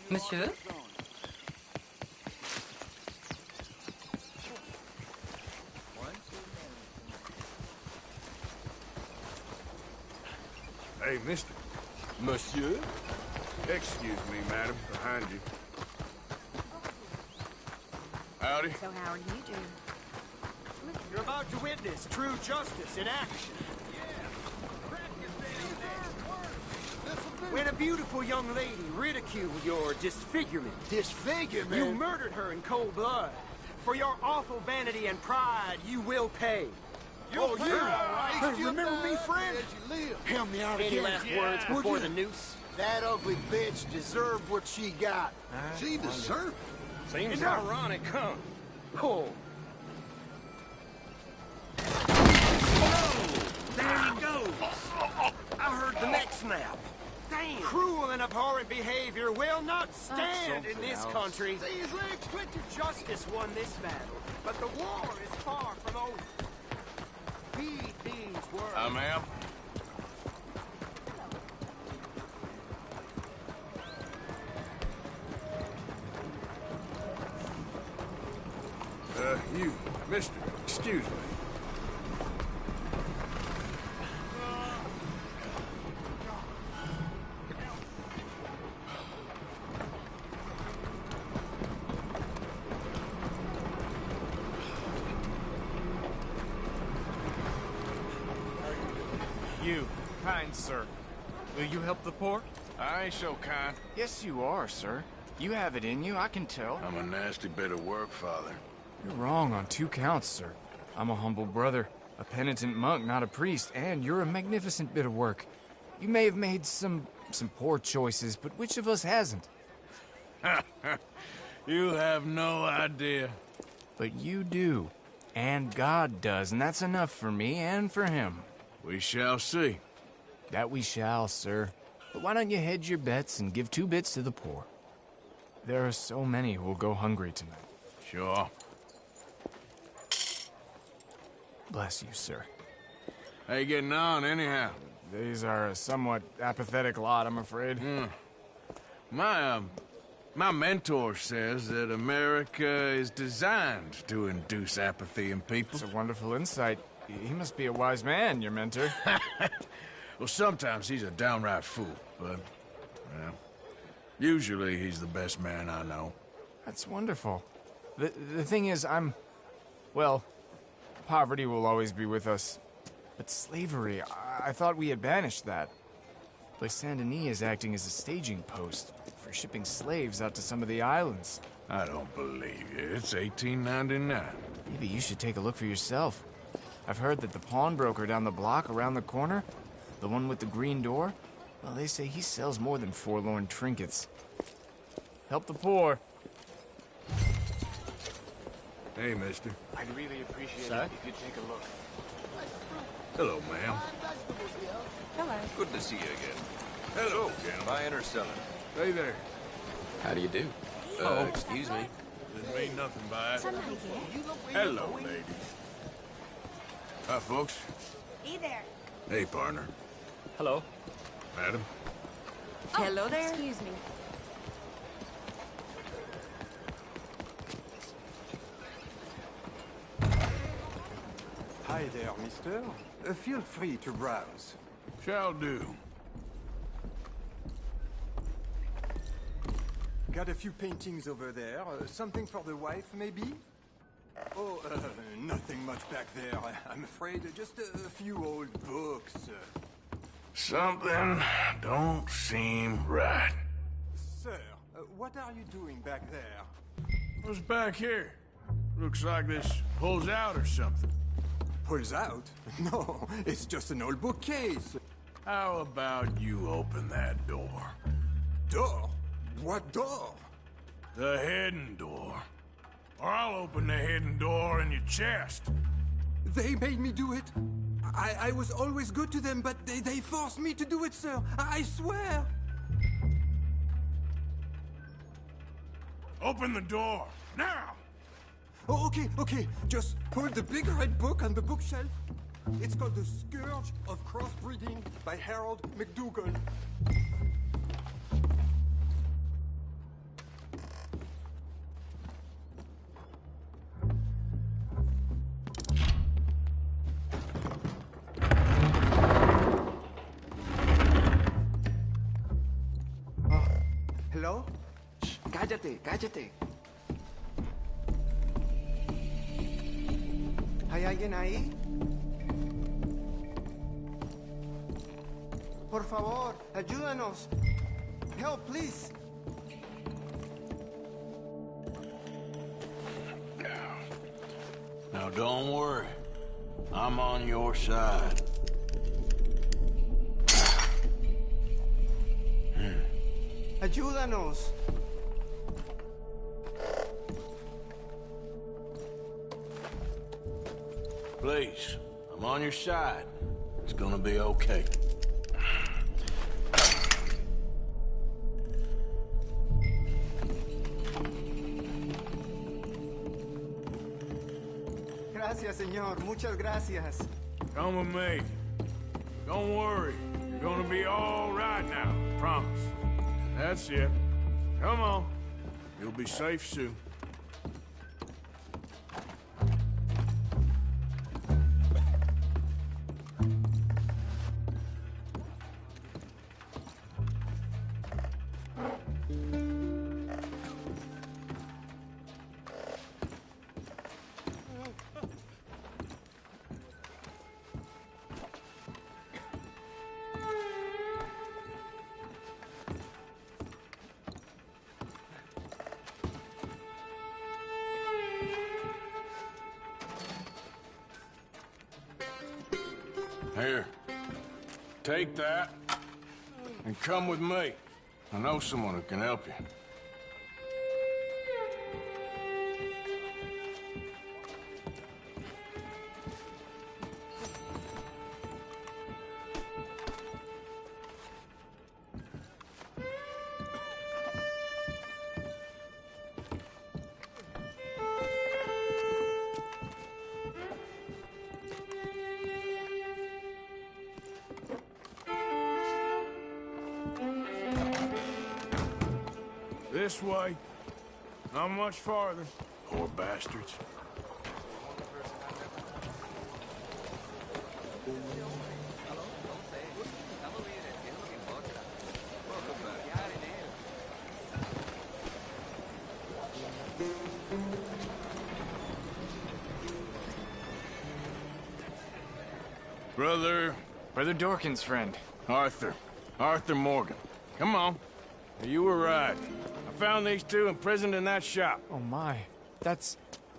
Monsieur? Hey, mister. Monsieur? Excuse me, madam. Behind you. Howdy. So how are you doing? You're about to witness true justice in action. When a beautiful young lady ridiculed your disfigurement. Disfigurement? You murdered her in cold blood. For your awful vanity and pride, you will pay. Oh, you! Hey, remember me, friend? Help me out Any again. last words Would before you? the noose? That ugly bitch deserved what she got. She deserved it. Seems ironic, huh? Oh. There he goes. I heard the neck snap. Damn. Cruel and abhorrent behavior will not stand in this country. See his legs twisted. Justice won this battle, but the war is far from over. Heed these words. Ma'am. You, mister, excuse me. You, kind sir, will you help the poor? I ain't so kind. Yes, you are, sir. You have it in you, I can tell. I'm a nasty bit of work, Father. You're wrong on 2 counts, sir. I'm a humble brother, a penitent monk, not a priest, and you're a magnificent bit of work. You may have made some poor choices, but which of us hasn't? You have no idea. But you do, and God does, and that's enough for me and for him. We shall see. That we shall, sir. But why don't you hedge your bets and give 2 bits to the poor? There are so many who will go hungry tonight. Sure. Bless you, sir. How you getting on, anyhow? These are a somewhat apathetic lot, I'm afraid. My mentor says that America is designed to induce apathy in people. It's a wonderful insight. He must be a wise man, your mentor. Well, sometimes he's a downright fool, but, well, usually he's the best man I know. That's wonderful. The thing is, well, poverty will always be with us. But slavery, I thought we had banished that. Place Saint-Denis is acting as a staging post for shipping slaves out to some of the islands. I don't believe you. It's 1899. Maybe you should take a look for yourself. I've heard that the pawnbroker down the block around the corner, the one with the green door, well, they say he sells more than forlorn trinkets. Help the poor. Hey, mister. I'd really appreciate Sir? it if you'd take a look. Hello, ma'am. Hello. Good to see you again. Hello, gentlemen. Buying or selling? Hey there. How do you do? Oh. Excuse me. Didn't mean nothing by it. Somebody here. Hello, lady. Hi, folks. Hey there. Hey, partner. Hello. Madam. Hello there. Excuse me. Hi there, mister. Feel free to browse. Shall do. Got a few paintings over there. Something for the wife, maybe? Oh, nothing much back there, I'm afraid. Just a few old books. Something don't seem right. Sir, what are you doing back there? What's back here? Looks like this pulls out or something. Pulls out? No, it's just an old bookcase. How about you open that door? Door? What door? The hidden door. Or I'll open the hidden door in your chest. They made me do it. I was always good to them, but they forced me to do it, sir. I swear. Open the door, now! Oh, okay. Just pull the big red book on the bookshelf. It's called The Scourge of Crossbreeding by Harold McDougall. Hello? Shh, cállate, cállate. ¿Hay alguien ahí? Por favor, ayúdanos. Help, please. Now don't worry. I'm on your side. Ayúdanos. Please, I'm on your side. It's gonna be okay. Gracias, señor. Muchas gracias. Come with me. Don't worry. You're gonna be all right now. Promise. That's it. Come on. You'll be safe soon. Here. Take that and come with me. I know someone who can help you. This way. Not much farther. Poor bastards. Brother Dorkin's friend. Arthur Morgan. Come on. You were right. I found these two imprisoned in that shop. Oh my. That's...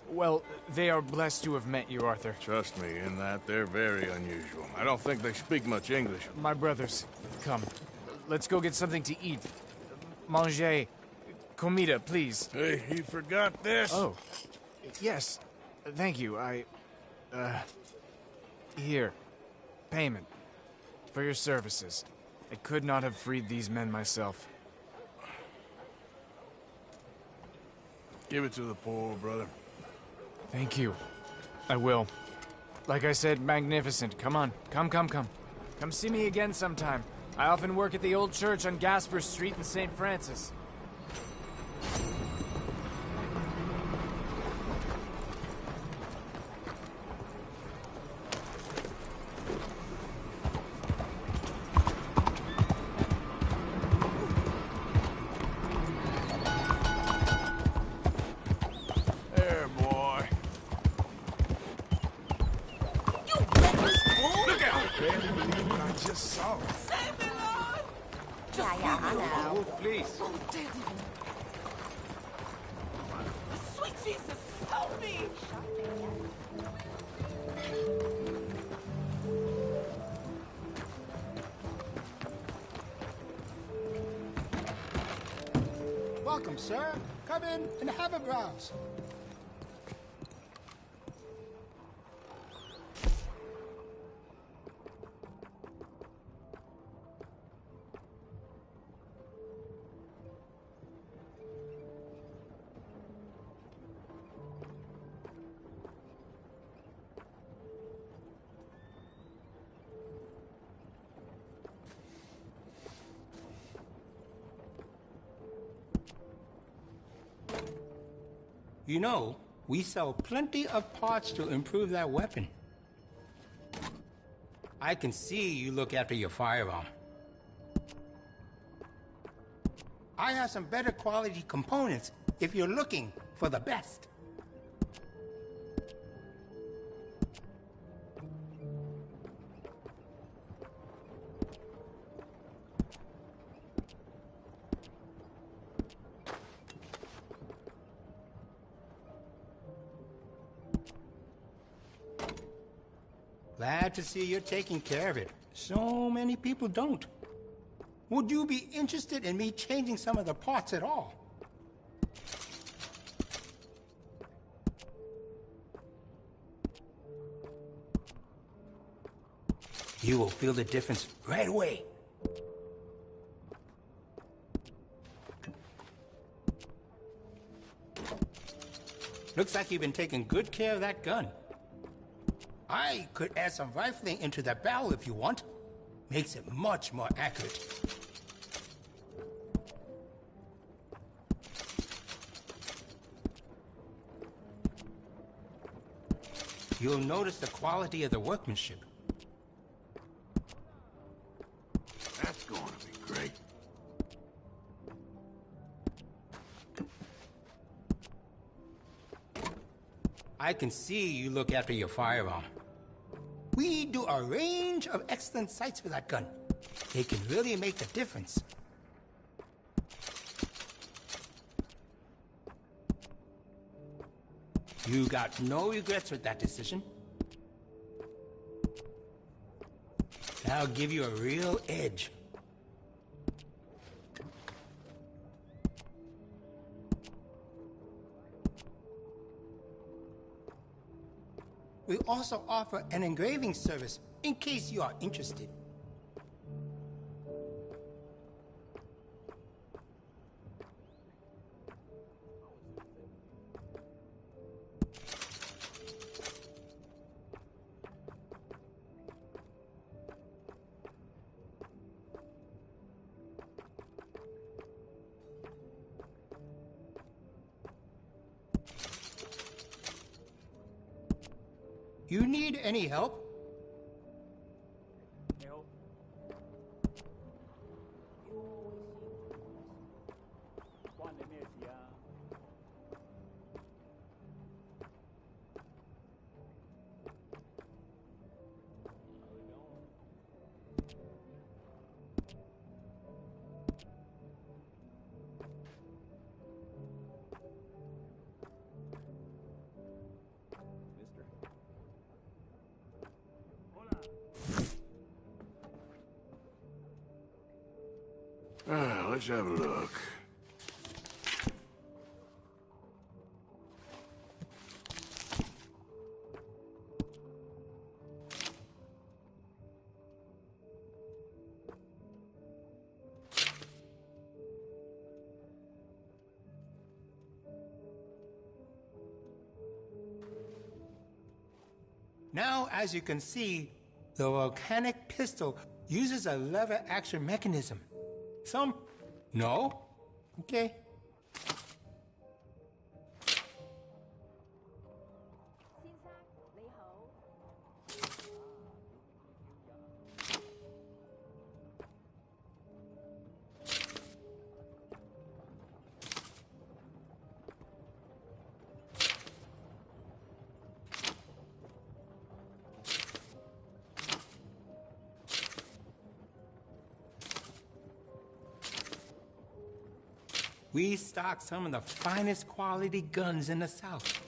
Well, they are blessed to have met you, Arthur. Trust me, in that they're very unusual. I don't think they speak much English. My brothers, come. Let's go get something to eat. Manger. Comida, please. Hey, you forgot this? Oh. Yes. Thank you. Here. Payment. For your services. I could not have freed these men myself. Give it to the poor, brother. Thank you. I will. Like I said, magnificent. Come on. Come. Come see me again sometime. I often work at the old church on Gasper Street in St. Francis. Welcome, sir. Come in and have a browse. You know, we sell plenty of parts to improve that weapon. I can see you look after your firearm. I have some better quality components if you're looking for the best. Glad to see you're taking care of it. So many people don't. Would you be interested in me changing some of the parts at all? You will feel the difference right away. Looks like you've been taking good care of that gun. I could add some rifling into the barrel if you want. Makes it much more accurate. You'll notice the quality of the workmanship. That's going to be great. I can see you look after your firearm. We do a range of excellent sights for that gun. They can really make the difference. You got no regrets with that decision. That'll give you a real edge. We also offer an engraving service in case you are interested. You need any help? Let's have a look. Now, as you can see, the volcanic pistol uses a lever action mechanism. Some... No? Okay. We stock some of the finest quality guns in the South.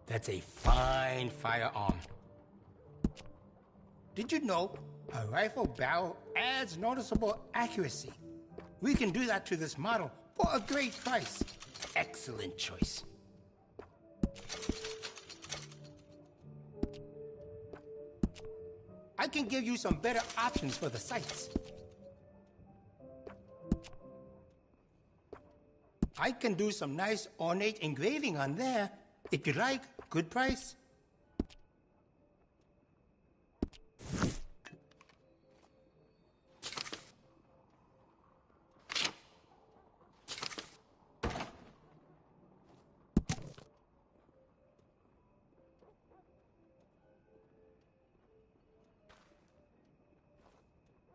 That's a fine firearm. Did you know a rifle barrel adds noticeable accuracy? We can do that to this model for a great price. Excellent choice. I can give you some better options for the sights. I can do some nice ornate engraving on there. If you like, good price.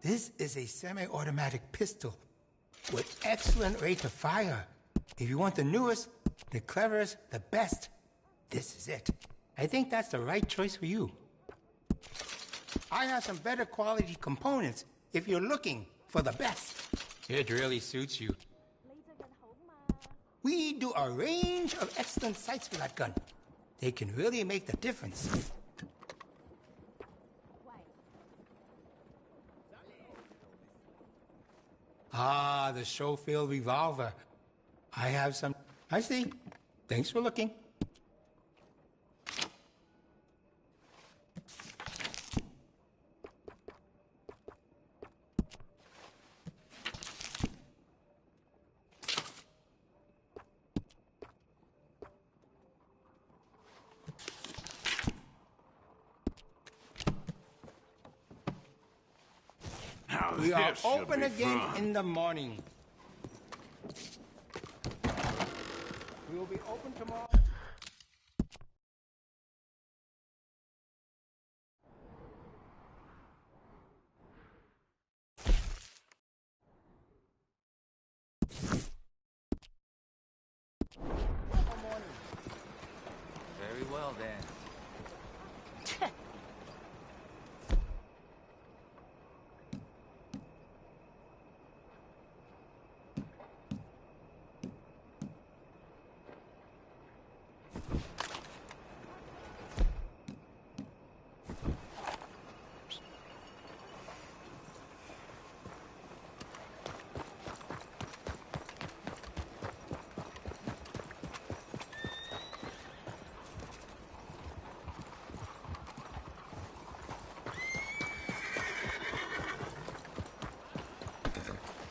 This is a semi-automatic pistol with excellent rate of fire. If you want the newest, the cleverest, the best, this is it. I think that's the right choice for you. I have some better quality components if you're looking for the best. It really suits you. We do a range of excellent sights for that gun. They can really make the difference. Ah, the Schofield revolver. I have some... I see. Thanks for looking. We are open again in the morning. We will be open tomorrow. Very well, then.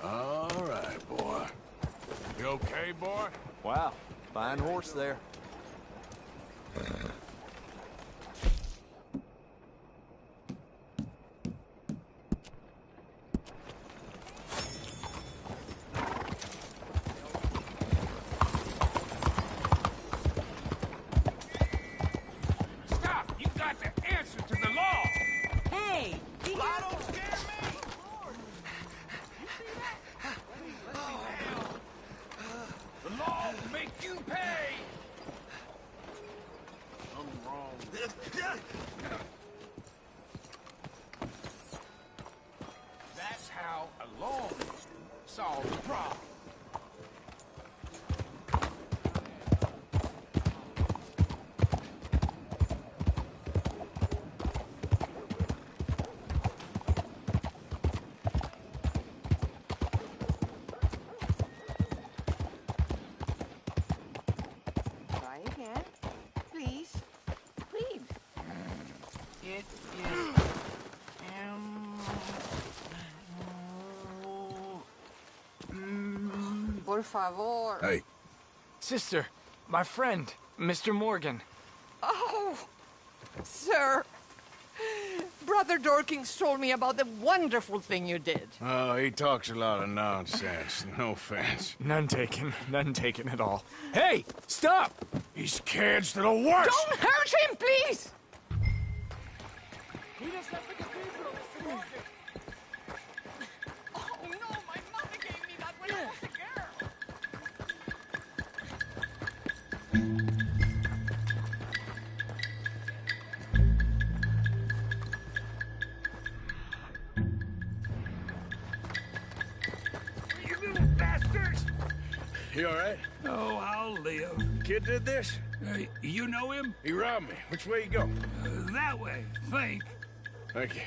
All right, boy. You okay, boy? Wow, fine horse there. Stop! You got to answer to the law! Hey! Law don't scare me! The law will make you pay! Something wrong. That's how a law solves the problem. Try again. Please. Please. It is... Por favor. Hey. Sister, my friend, Mr. Morgan. Oh, sir. Brother Dorkins told me about the wonderful thing you did. Oh, he talks a lot of nonsense. No offense. None taken at all. Hey, stop! He's kids to the worst! Don't hurt him, please! Meet us at the cathedral, Mr. Morgan. Oh, no, my mother gave me that when I was a girl. You little bastards! You all right? Oh, I'll live. Kid did this? You know him? He robbed me. Which way you go? That way, think. Thank you.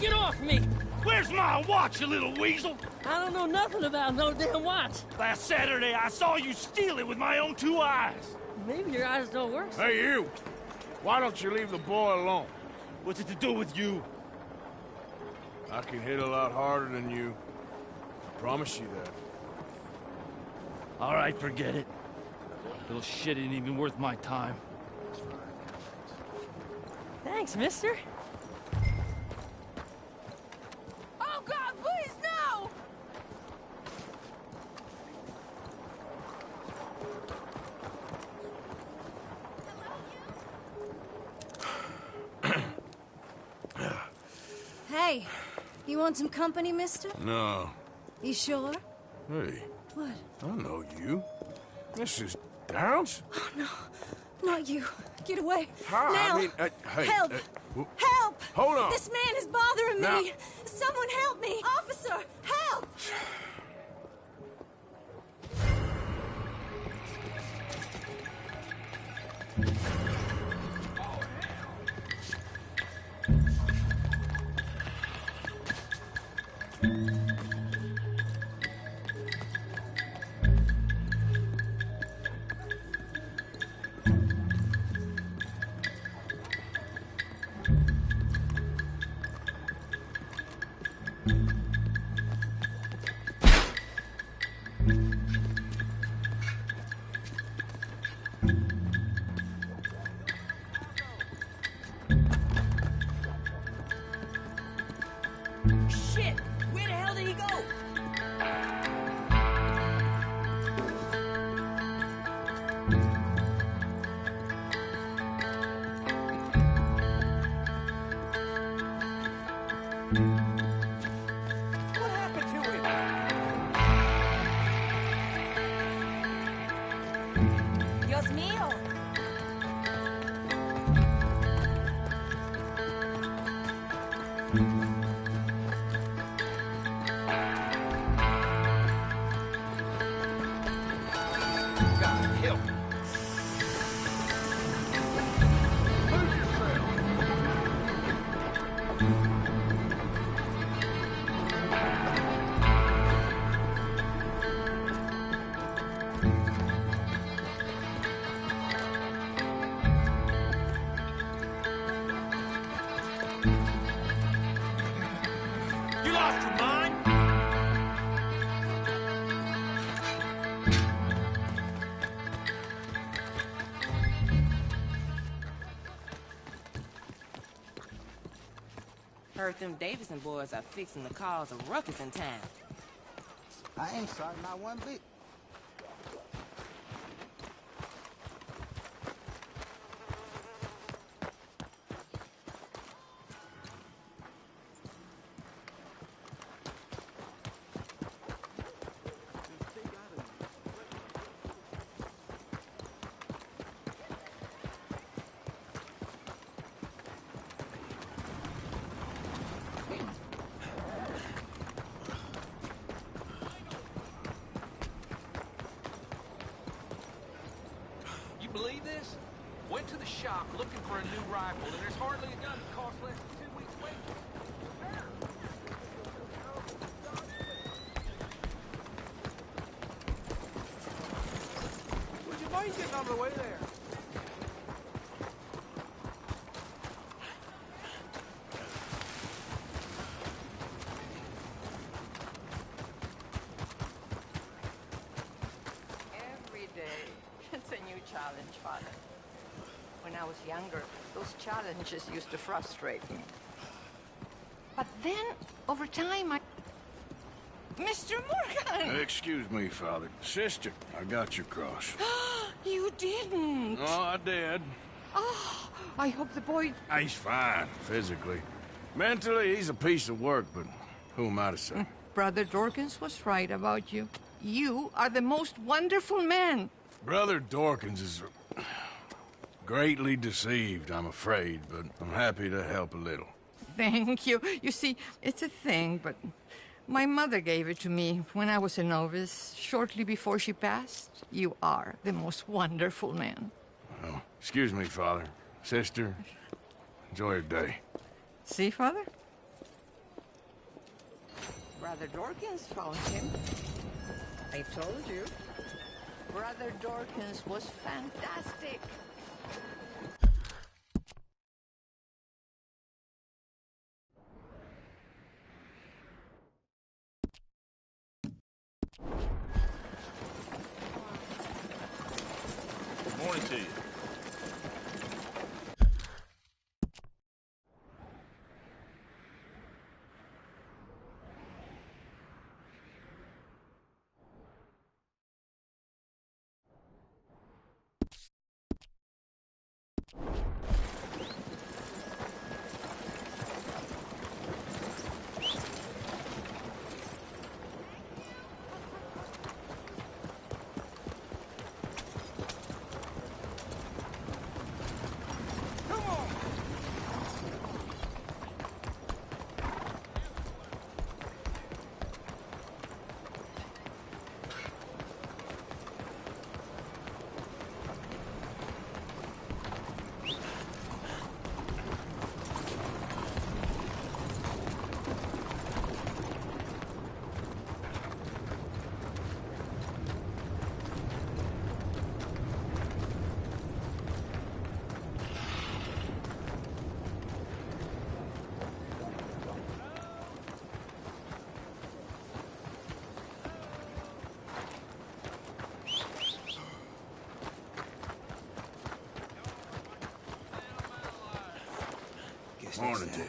Get off me! Where's my watch, you little weasel? I don't know nothing about no damn watch. Last Saturday, I saw you steal it with my own 2 eyes. Maybe your eyes don't work. Hey, you! Why don't you leave the boy alone? What's it to do with you? I can hit a lot harder than you. I promise you that. All right, forget it. Little shit ain't even worth my time. Thanks, mister. Oh, God, please, no! Hey, you want some company, mister? No. You sure? Hey, What? I know you. This is Downs? Oh, no. Not you. Get away. Hi, Now. I mean, hey. Help! Help! Hold on. This man is bothering Now- me. Someone help me. Officer, help! Shit! Where the hell did he go? What happened to him? Dios mío! God help. You lost your mind? Heard them Davison boys are fixing to cause a ruckus in town. I ain't sorry, not one bit. You believe this? Went to the shop looking for a new rifle, and there's hardly a gun that costs less than 2 weeks' wages. Would you mind getting out of the way there? Every day, it's a new challenge, Father. When I was younger, those challenges used to frustrate me. But then, over time, Mr. Morgan! Excuse me, Father. Sister, I got your cross. You didn't! Oh, I did. Oh, I hope the boy... He's fine, physically. Mentally, he's a piece of work, but who am I to say? Brother Dorkins was right about you. You are the most wonderful man. Brother Dorkins is greatly deceived, I'm afraid, but I'm happy to help a little. Thank you. You see, it's a thing, but my mother gave it to me when I was a novice, shortly before she passed. You are the most wonderful man. Oh, excuse me, Father. Sister, enjoy your day. See, Father? Brother Dorkins found him. I told you. Brother Dorkins was fantastic. Good morning to you. Thanks. Morning, Ted.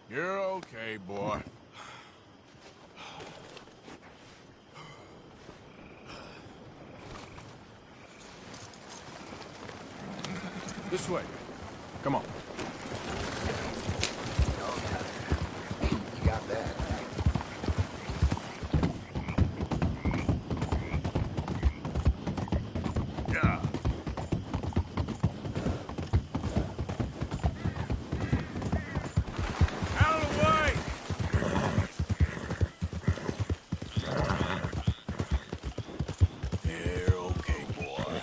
You're okay, boy. This way. Come on. You got that. Yeah. Out of the way! You're okay, boy.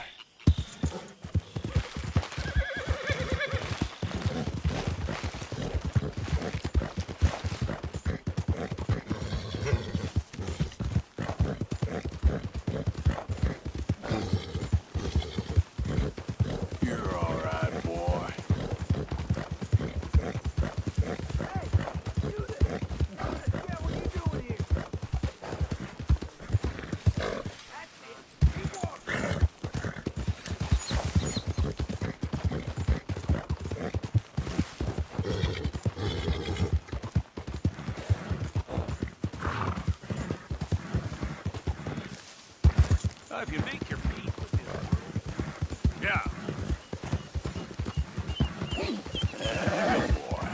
You're all right, boy. If you make your peace with it. Yeah. Good boy.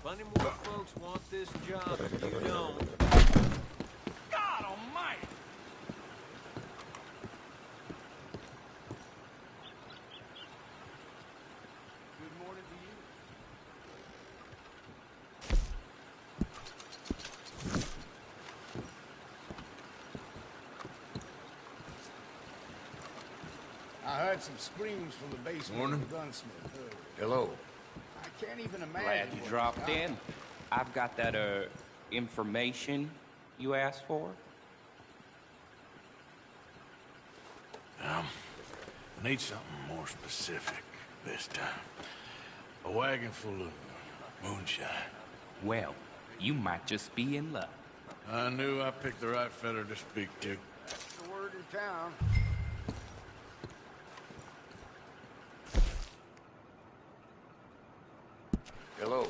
Plenty more folks want this job than you don't. God almighty! Good morning to you. I heard some screams from the basement Morning. of the gunsmith. Hello. I can't even imagine. Glad you what dropped got. in. I've got that, information you asked for. Need something more specific this time. A wagon full of moonshine. Well, you might just be in luck. I knew I picked the right fella to speak to. That's the word in town. Hello.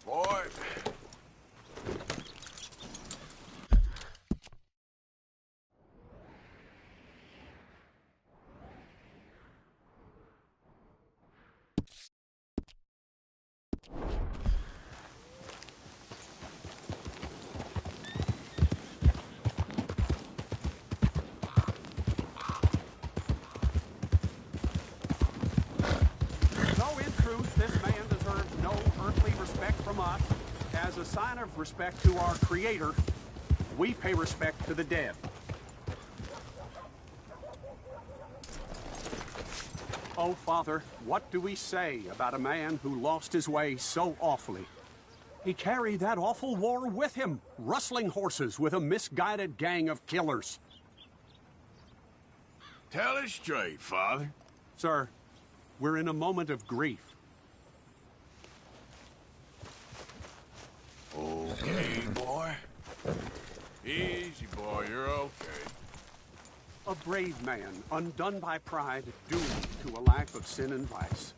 Boy. So in truth, this man deserves no earthly respect. a sign of respect to our Creator, we pay respect to the dead. Oh, Father, what do we say about a man who lost his way so awfully? He carried that awful war with him, rustling horses with a misguided gang of killers. Tell it straight, Father. Sir, we're in a moment of grief. Okay, boy. Easy, boy, you're okay. A brave man, undone by pride, doomed to a life of sin and vice.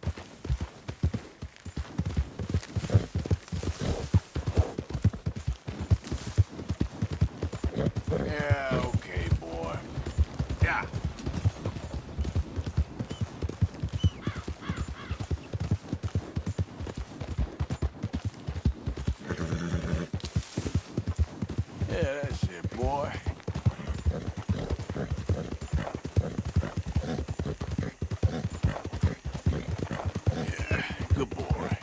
Yeah, okay, boy. Yeah. Yeah, that's it, boy. Yeah, good boy.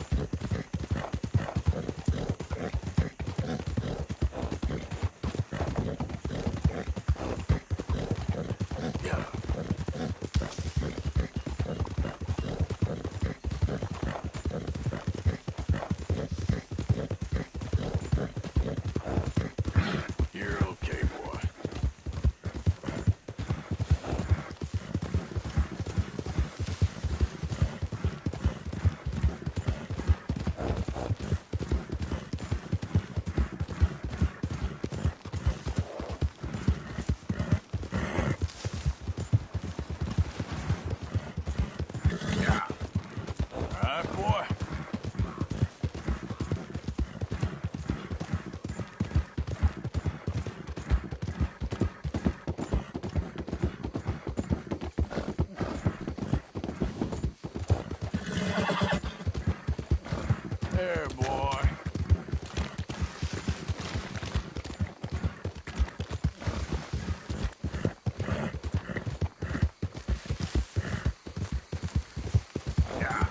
Yeah. You're okay, boy. Yeah. All right, boy. There, boy. Yeah.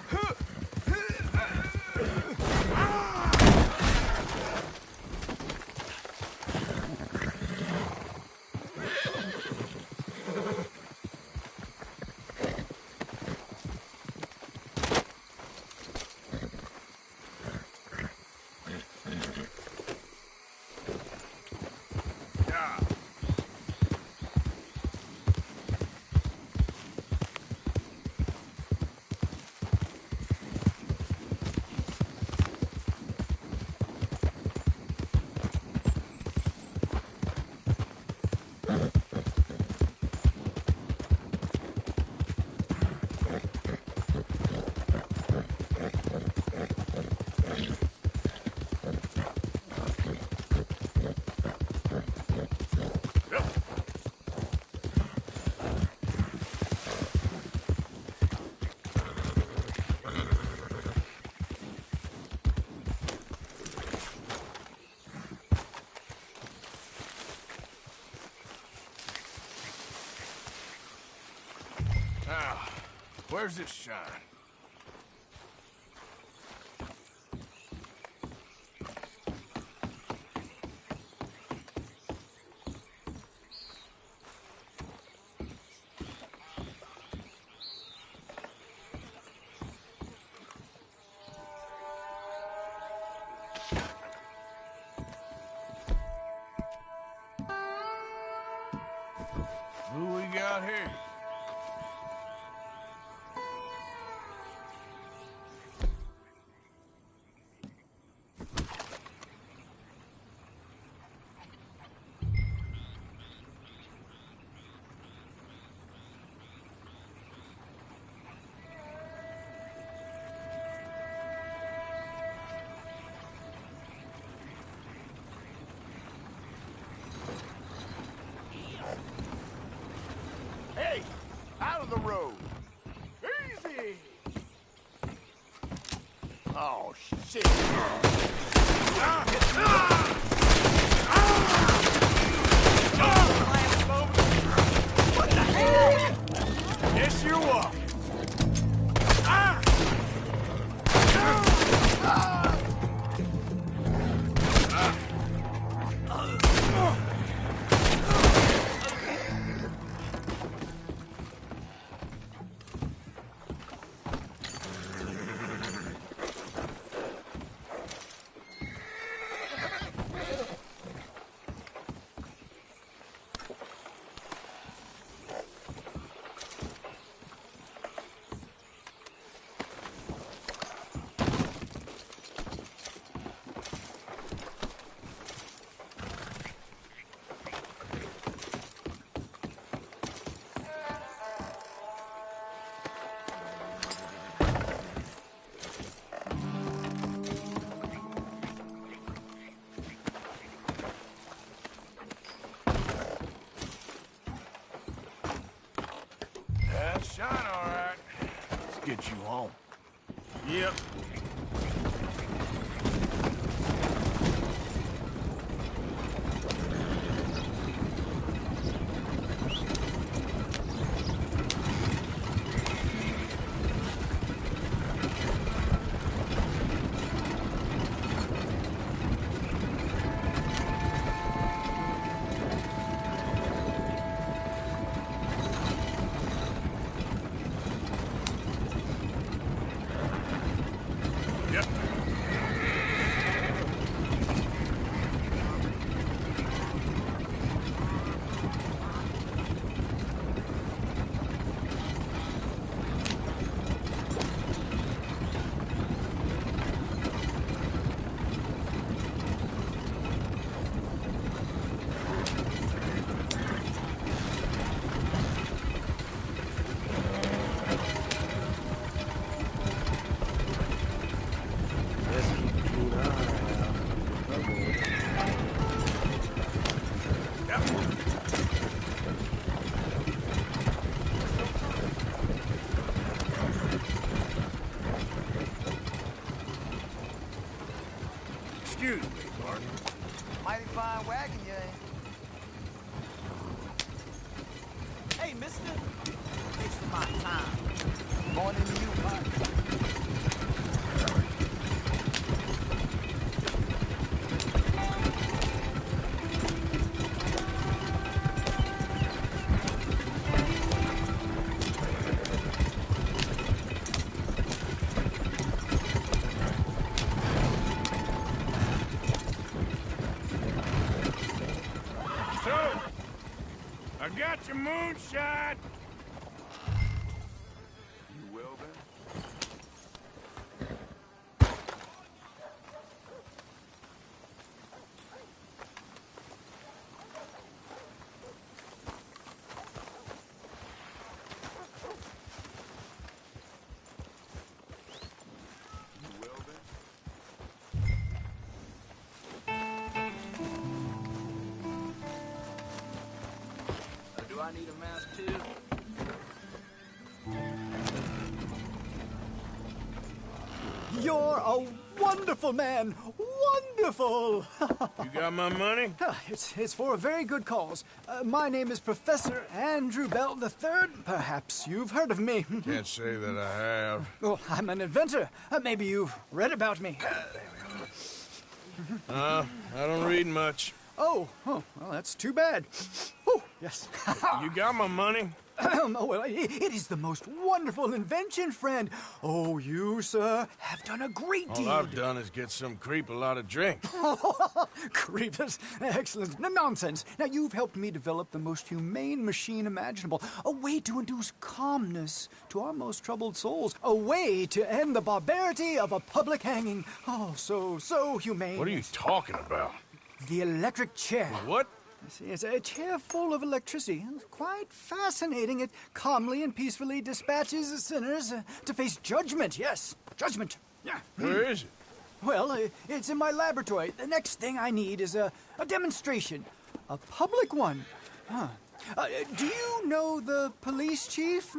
Yeah. Now, where's this shine? Who we got here? Hey, out of the road. Easy. Oh, shit. What the hell? Yes, you're welcome. get you home. Yep. Excuse me, partner. Mighty fine wagon you ain't. Hey, mister. It's my time. Going into you, partner. I got your moonshine! You will, then? You will, then? Do I need a mask too? You're a wonderful man! Wonderful! You got my money? It's for a very good cause. My name is Professor Andrew Bell III. Perhaps you've heard of me. Can't say that I have. Well, I'm an inventor. Maybe you've read about me. I don't read much. Oh, well, that's too bad. Oh, yes. You got my money? Oh, well, it is the most wonderful invention, friend. Oh, you, sir, have done a great deed. All I've done is get some creep a lot of drink. Creepers. Excellent. No, nonsense. Now, you've helped me develop the most humane machine imaginable. A way to induce calmness to our most troubled souls. A way to end the barbarity of a public hanging. Oh, so humane. What are you talking about? The electric chair. What? See, it's a chair full of electricity. It's quite fascinating. It calmly and peacefully dispatches sinners to face judgment. Yes, judgment. Yeah. Where is it? Well, it's in my laboratory. The next thing I need is a demonstration. A public one. Huh. Do you know the police chief?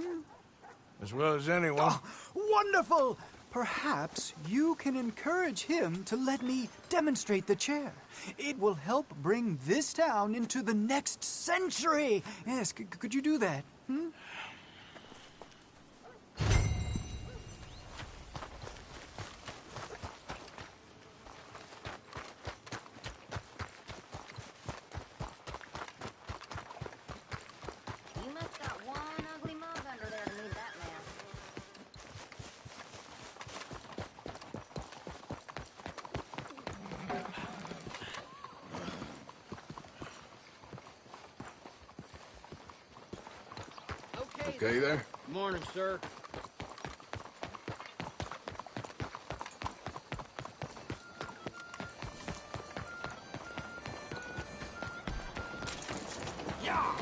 As well as anyone. Oh, wonderful! Perhaps you can encourage him to let me demonstrate the chair. It will help bring this town into the next century. Yes, could you do that? You must got one ugly mug under there to need that man. Okay there? Morning, sir. Yeah!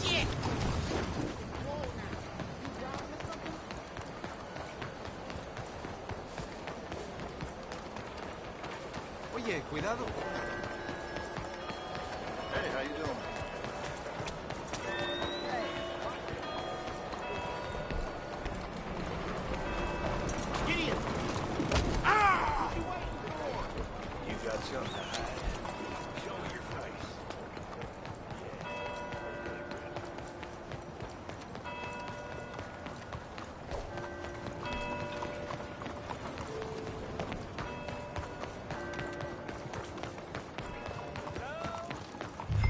Shit! Cuidado. Hey, how you doing? Gideon! Ah! What you waiting for? You got something to hide. Show me your face.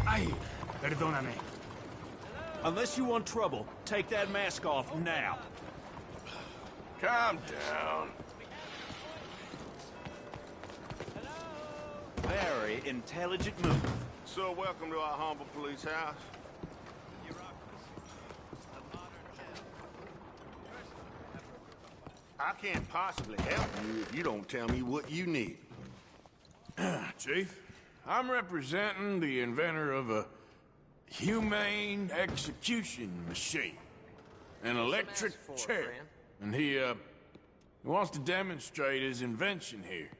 Ay, perdóname. Unless you want trouble, take that mask off now. Calm down. Very intelligent move. So, welcome to our humble police house. I can't possibly help you if you don't tell me what you need. Chief, I'm representing the inventor of a humane execution machine. An electric chair. And he wants to demonstrate his invention here.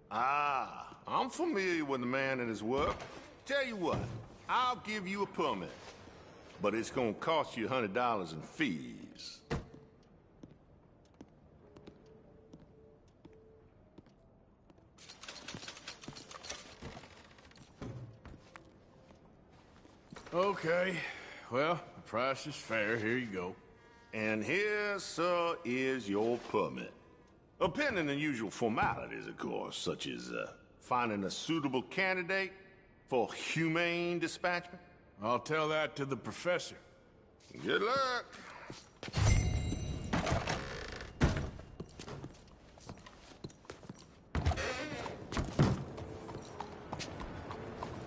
Ah, I'm familiar with the man and his work. Tell you what, I'll give you a permit. But it's gonna cost you $100 in fees. Okay, well, the price is fair. Here you go. And here, sir, is your permit. Pending the usual formalities, of course, such as finding a suitable candidate for humane dispatchment. I'll tell that to the professor. Good luck.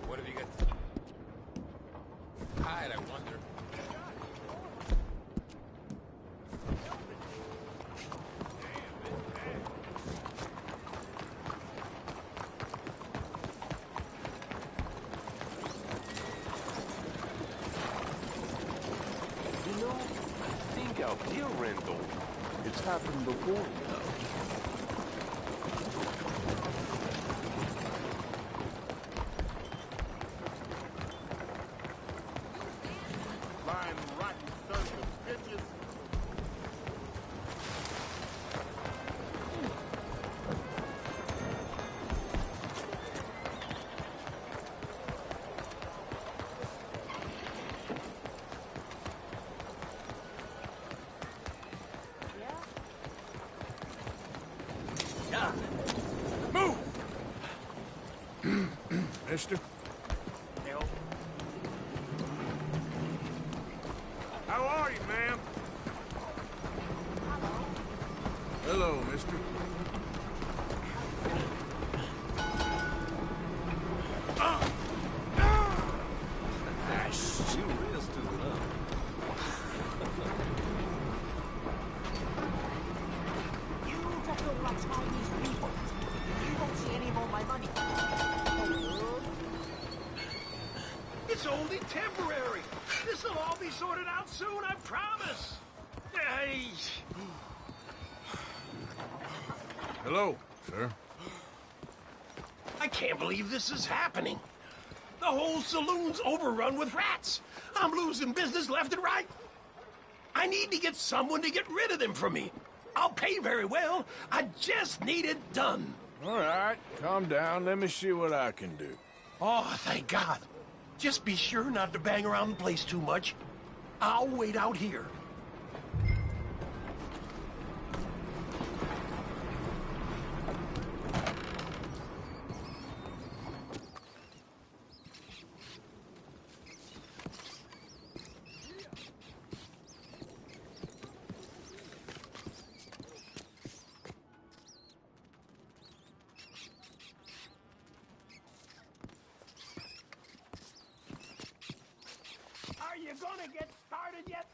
What have you got? Hide, I wonder. You know, I think out here, Randall, it's happened before, you know. Lying right in front of the bitches. Yeah. Move! Mister? Help. How are you, ma'am? Hello, mister. She real stupid, huh? You just don't want Chinese people. You won't see any more of my money. It's only temporary. This'll all be sorted out soon, I promise. Hey. Hello, sir. I can't believe this is happening. The whole saloon's overrun with rats. I'm losing business left and right. I need to get someone to get rid of them from me. I'll pay very well. I just need it done. All right, calm down. Let me see what I can do. Oh, thank God. Just be sure not to bang around the place too much. I'll wait out here. Are you gonna get started yet?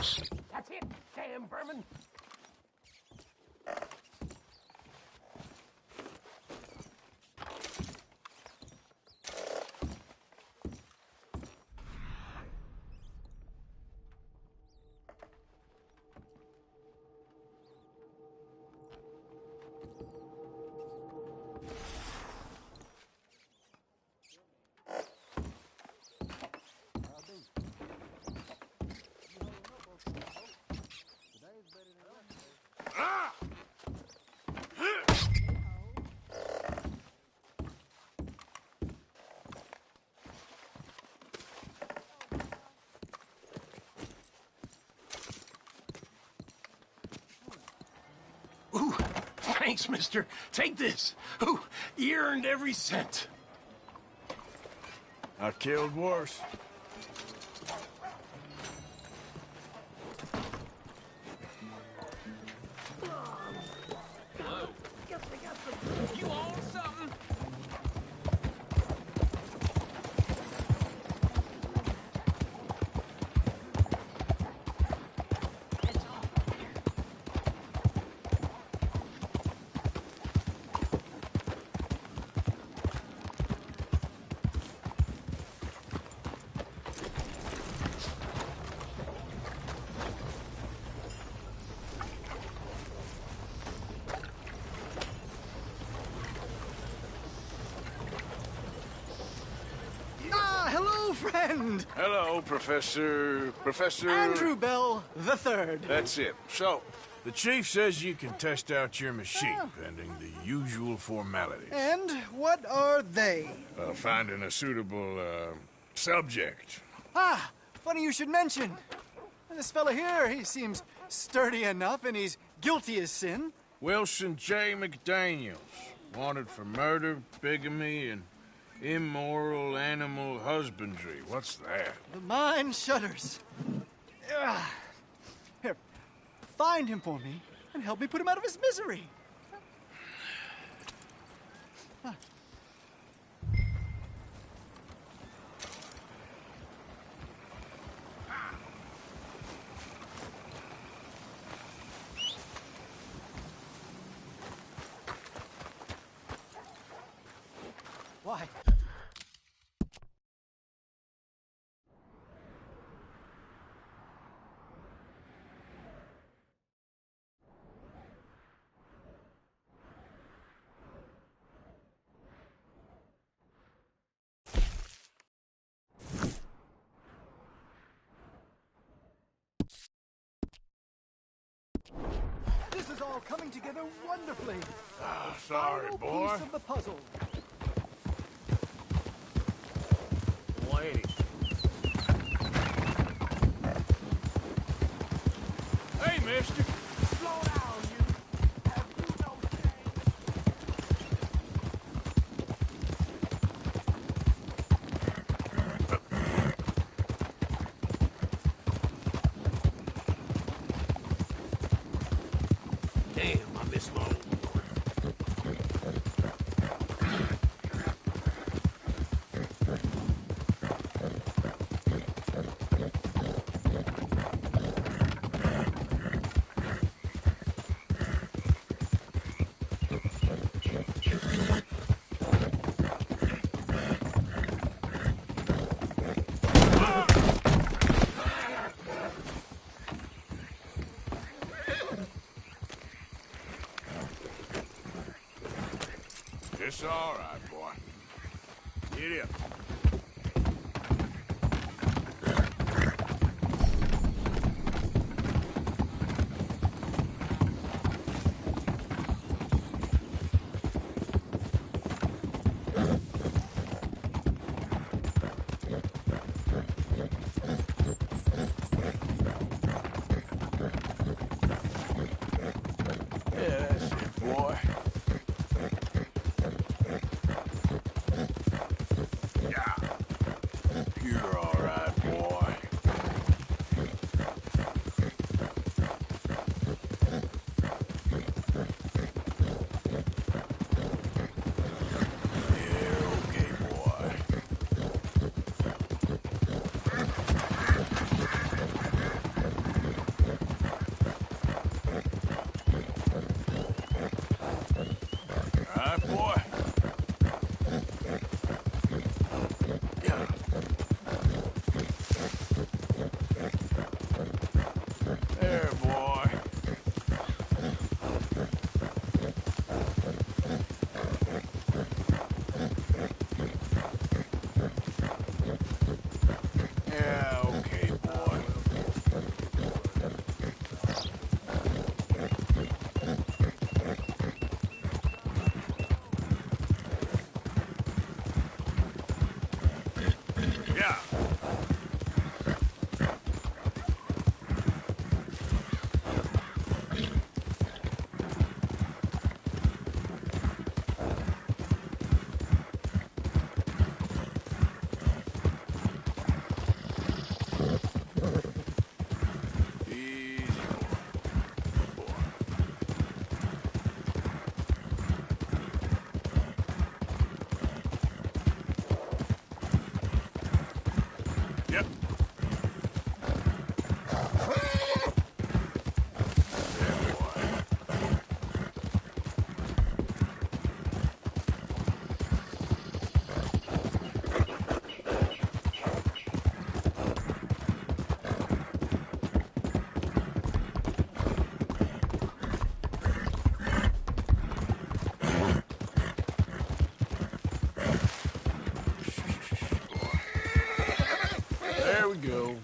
That's it, damn vermin. Ooh, thanks, mister. Take this. Ooh, you earned every cent. I killed worse. You own something? Hello, friend! Hello, Professor... Andrew Bell the Third. That's it. So, the chief says you can test out your machine, pending the usual formalities. And what are they? Finding a suitable, subject. Ah, funny you should mention. This fella here, he seems sturdy enough, and he's guilty as sin. Wilson J. McDaniels. Wanted for murder, bigamy, and immoral animal husbandry. What's that? The mind shudders. Here, find him for me and help me put him out of his misery. Huh. Why? This is all coming together wonderfully. Sorry, Final boy. piece of the puzzle. Lady. Hey, mister. Slow down, you. Have you no Damn, I miss my old boy. It's all right, boy. Get up. Yeah, that's it, boy. Yeah. we go.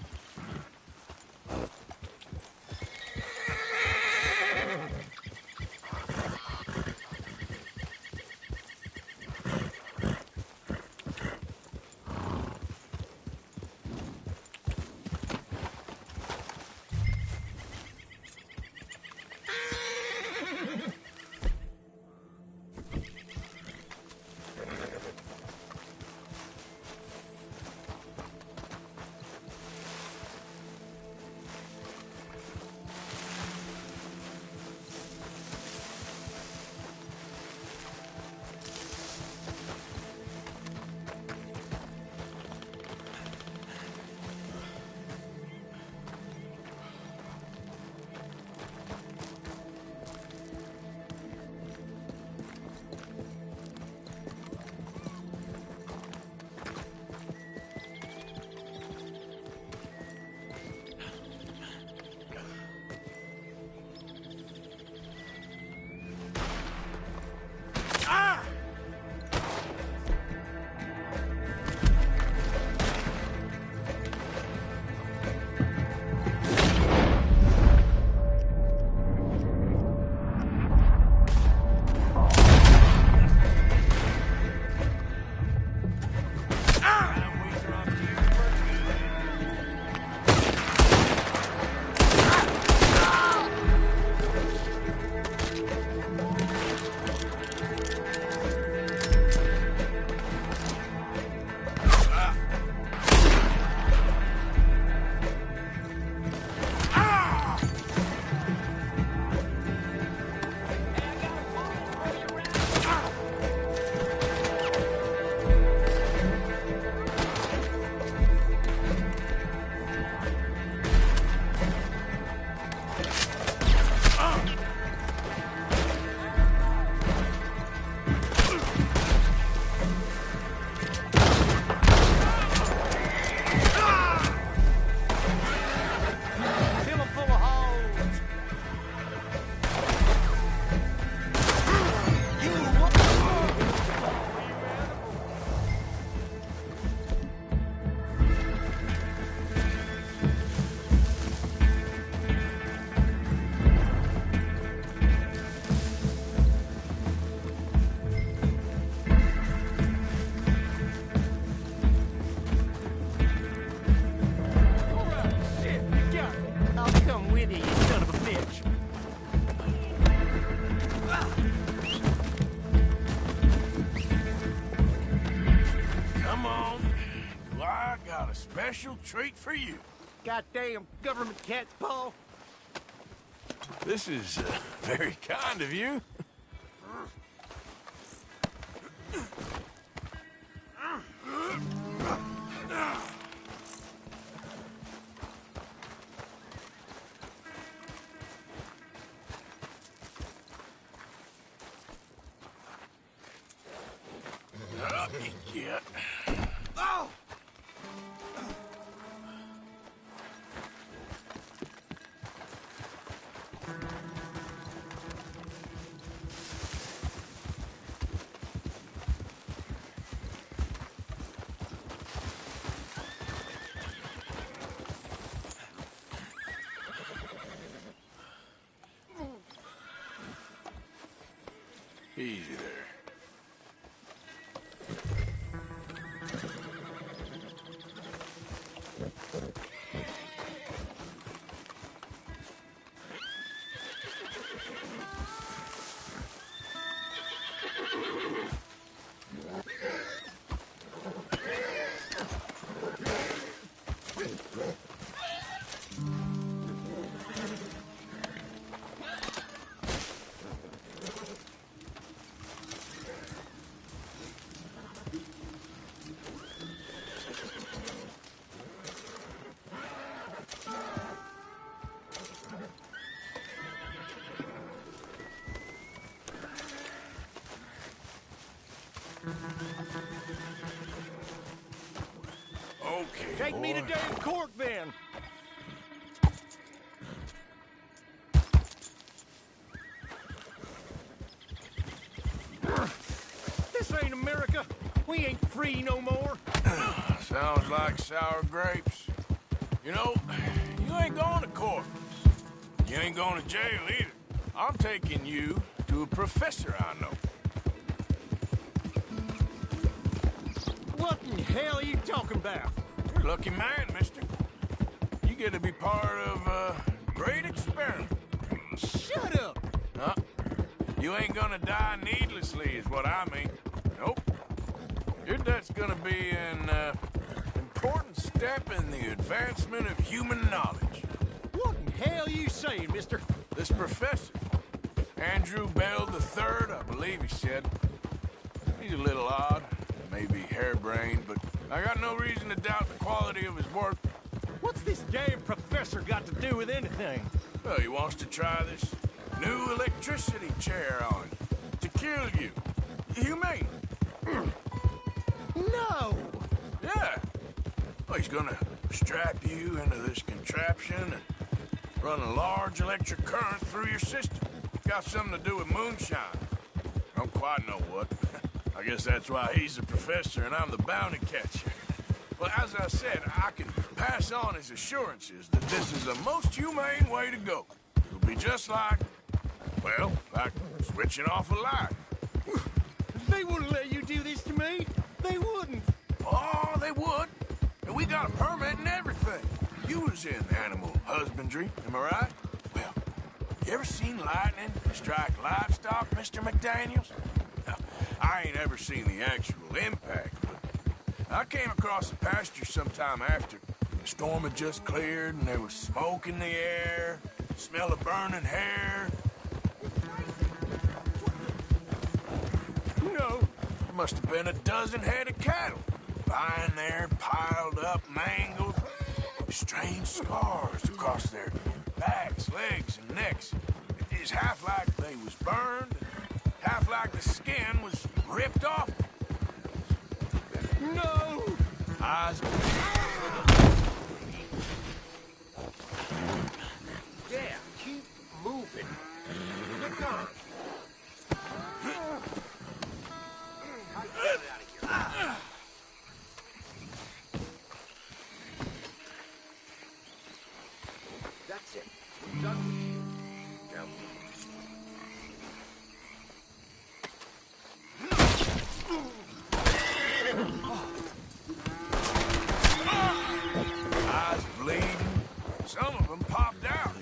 Special treat for you. Goddamn government cat paw. This is very kind of you. Get. Oh! Easy there. Okay, take me to damn court, then. This ain't America. We ain't free no more. Sounds like sour grapes. You know, you ain't going to court. You ain't going to jail either. I'm taking you to a professor I know. What in hell are you talking about? You're a lucky man, mister. You get to be part of a great experiment. Shut up! Huh? You ain't gonna die needlessly is what I mean. Nope. Your death's gonna be an important step in the advancement of human knowledge. What in hell are you saying, mister? This professor, Andrew Bell III, I believe he said. He's a little odd, maybe harebrained, but I got no reason to doubt the quality of his work. What's this damn professor got to do with anything? Well, he wants to try this new electricity chair on you to kill you. Humane. No! Yeah. Well, he's gonna strap you into this contraption and run a large electric current through your system. Got something to do with moonshine. Don't quite know what. I guess that's why he's a professor and I'm the bounty catcher. Well, as I said, I can pass on his assurances that this is the most humane way to go. It'll be just like, well, like switching off a light. They wouldn't let you do this to me. They wouldn't. Oh, they would. And we got a permit and everything. You was in animal husbandry, am I right? Well, you ever seen lightning strike livestock, Mr. McDaniels? Now, I ain't ever seen the actual impact, but I came across the pasture sometime after. The storm had just cleared and there was smoke in the air, smell of burning hair. No. There must have been a dozen head of cattle lying there, piled up, mangled, with strange scars across their backs, legs, and necks. It's half like they was burned, half like the skin was ripped off. No! Eyes. Yeah, keep moving. Get gone. That's it. We're done with you. Now. Eyes bleeding. Some of them popped out.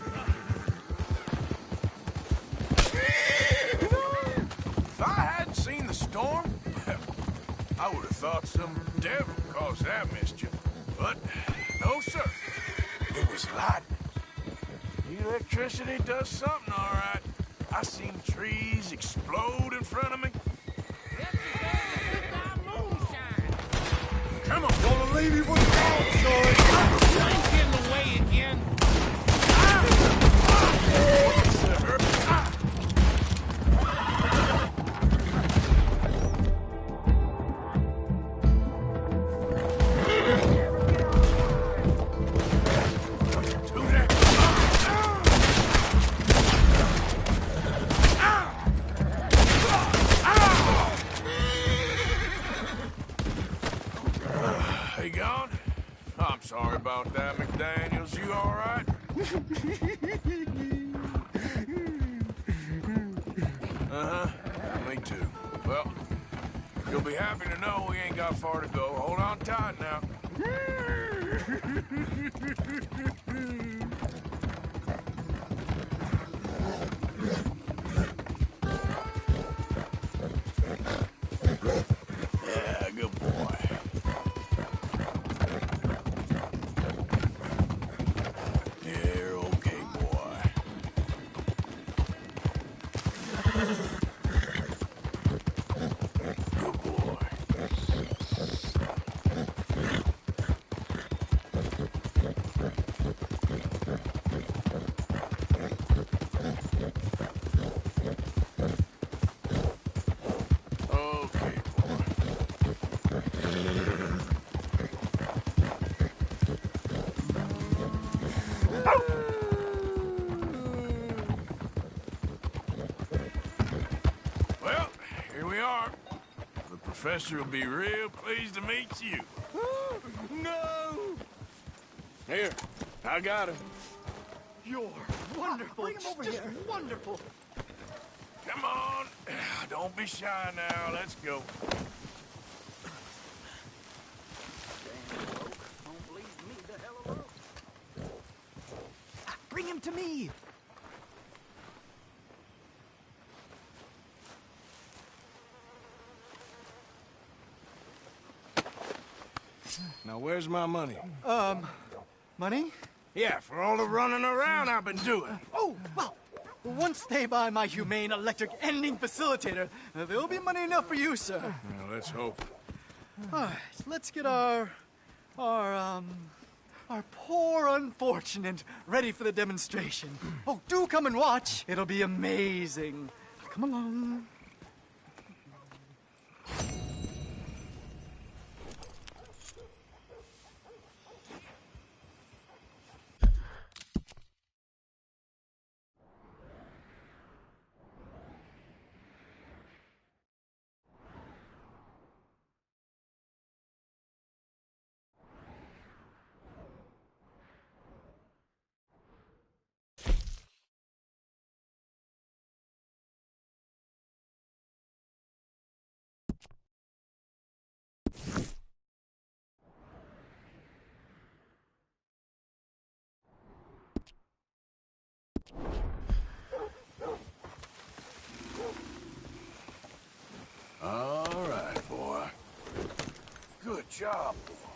If I hadn't seen the storm, I would have thought some devil caused that mischief. But no, sir. It was lightning. Electricity does something, all right. I seen trees explode in front of me. Come on, gonna leave you with the dog, Joey. Don't get in the way again. He gone? I'm sorry about that, McDaniels. You all right? Uh-huh. Me too. Well, you'll be happy to know we ain't got far to go. Hold on tight now. Yeah, good boy. You're okay, boy. Good boy. Okay, well, here we are. The professor will be real pleased to meet you. No! Here, I got him. You're wonderful. Bring him over Just here. wonderful. Come on. Don't be shy now. Let's go. Don't leave me the hell alone. Bring him to me. Now, where's my money? Money? Yeah, for all the running around I've been doing. Oh, well, once they buy my humane electric ending facilitator, there'll be money enough for you, sir. Well, let's hope. All right, let's get our poor unfortunate ready for the demonstration. Oh, do come and watch. It'll be amazing. Come along. All right, boy. Good job, boy.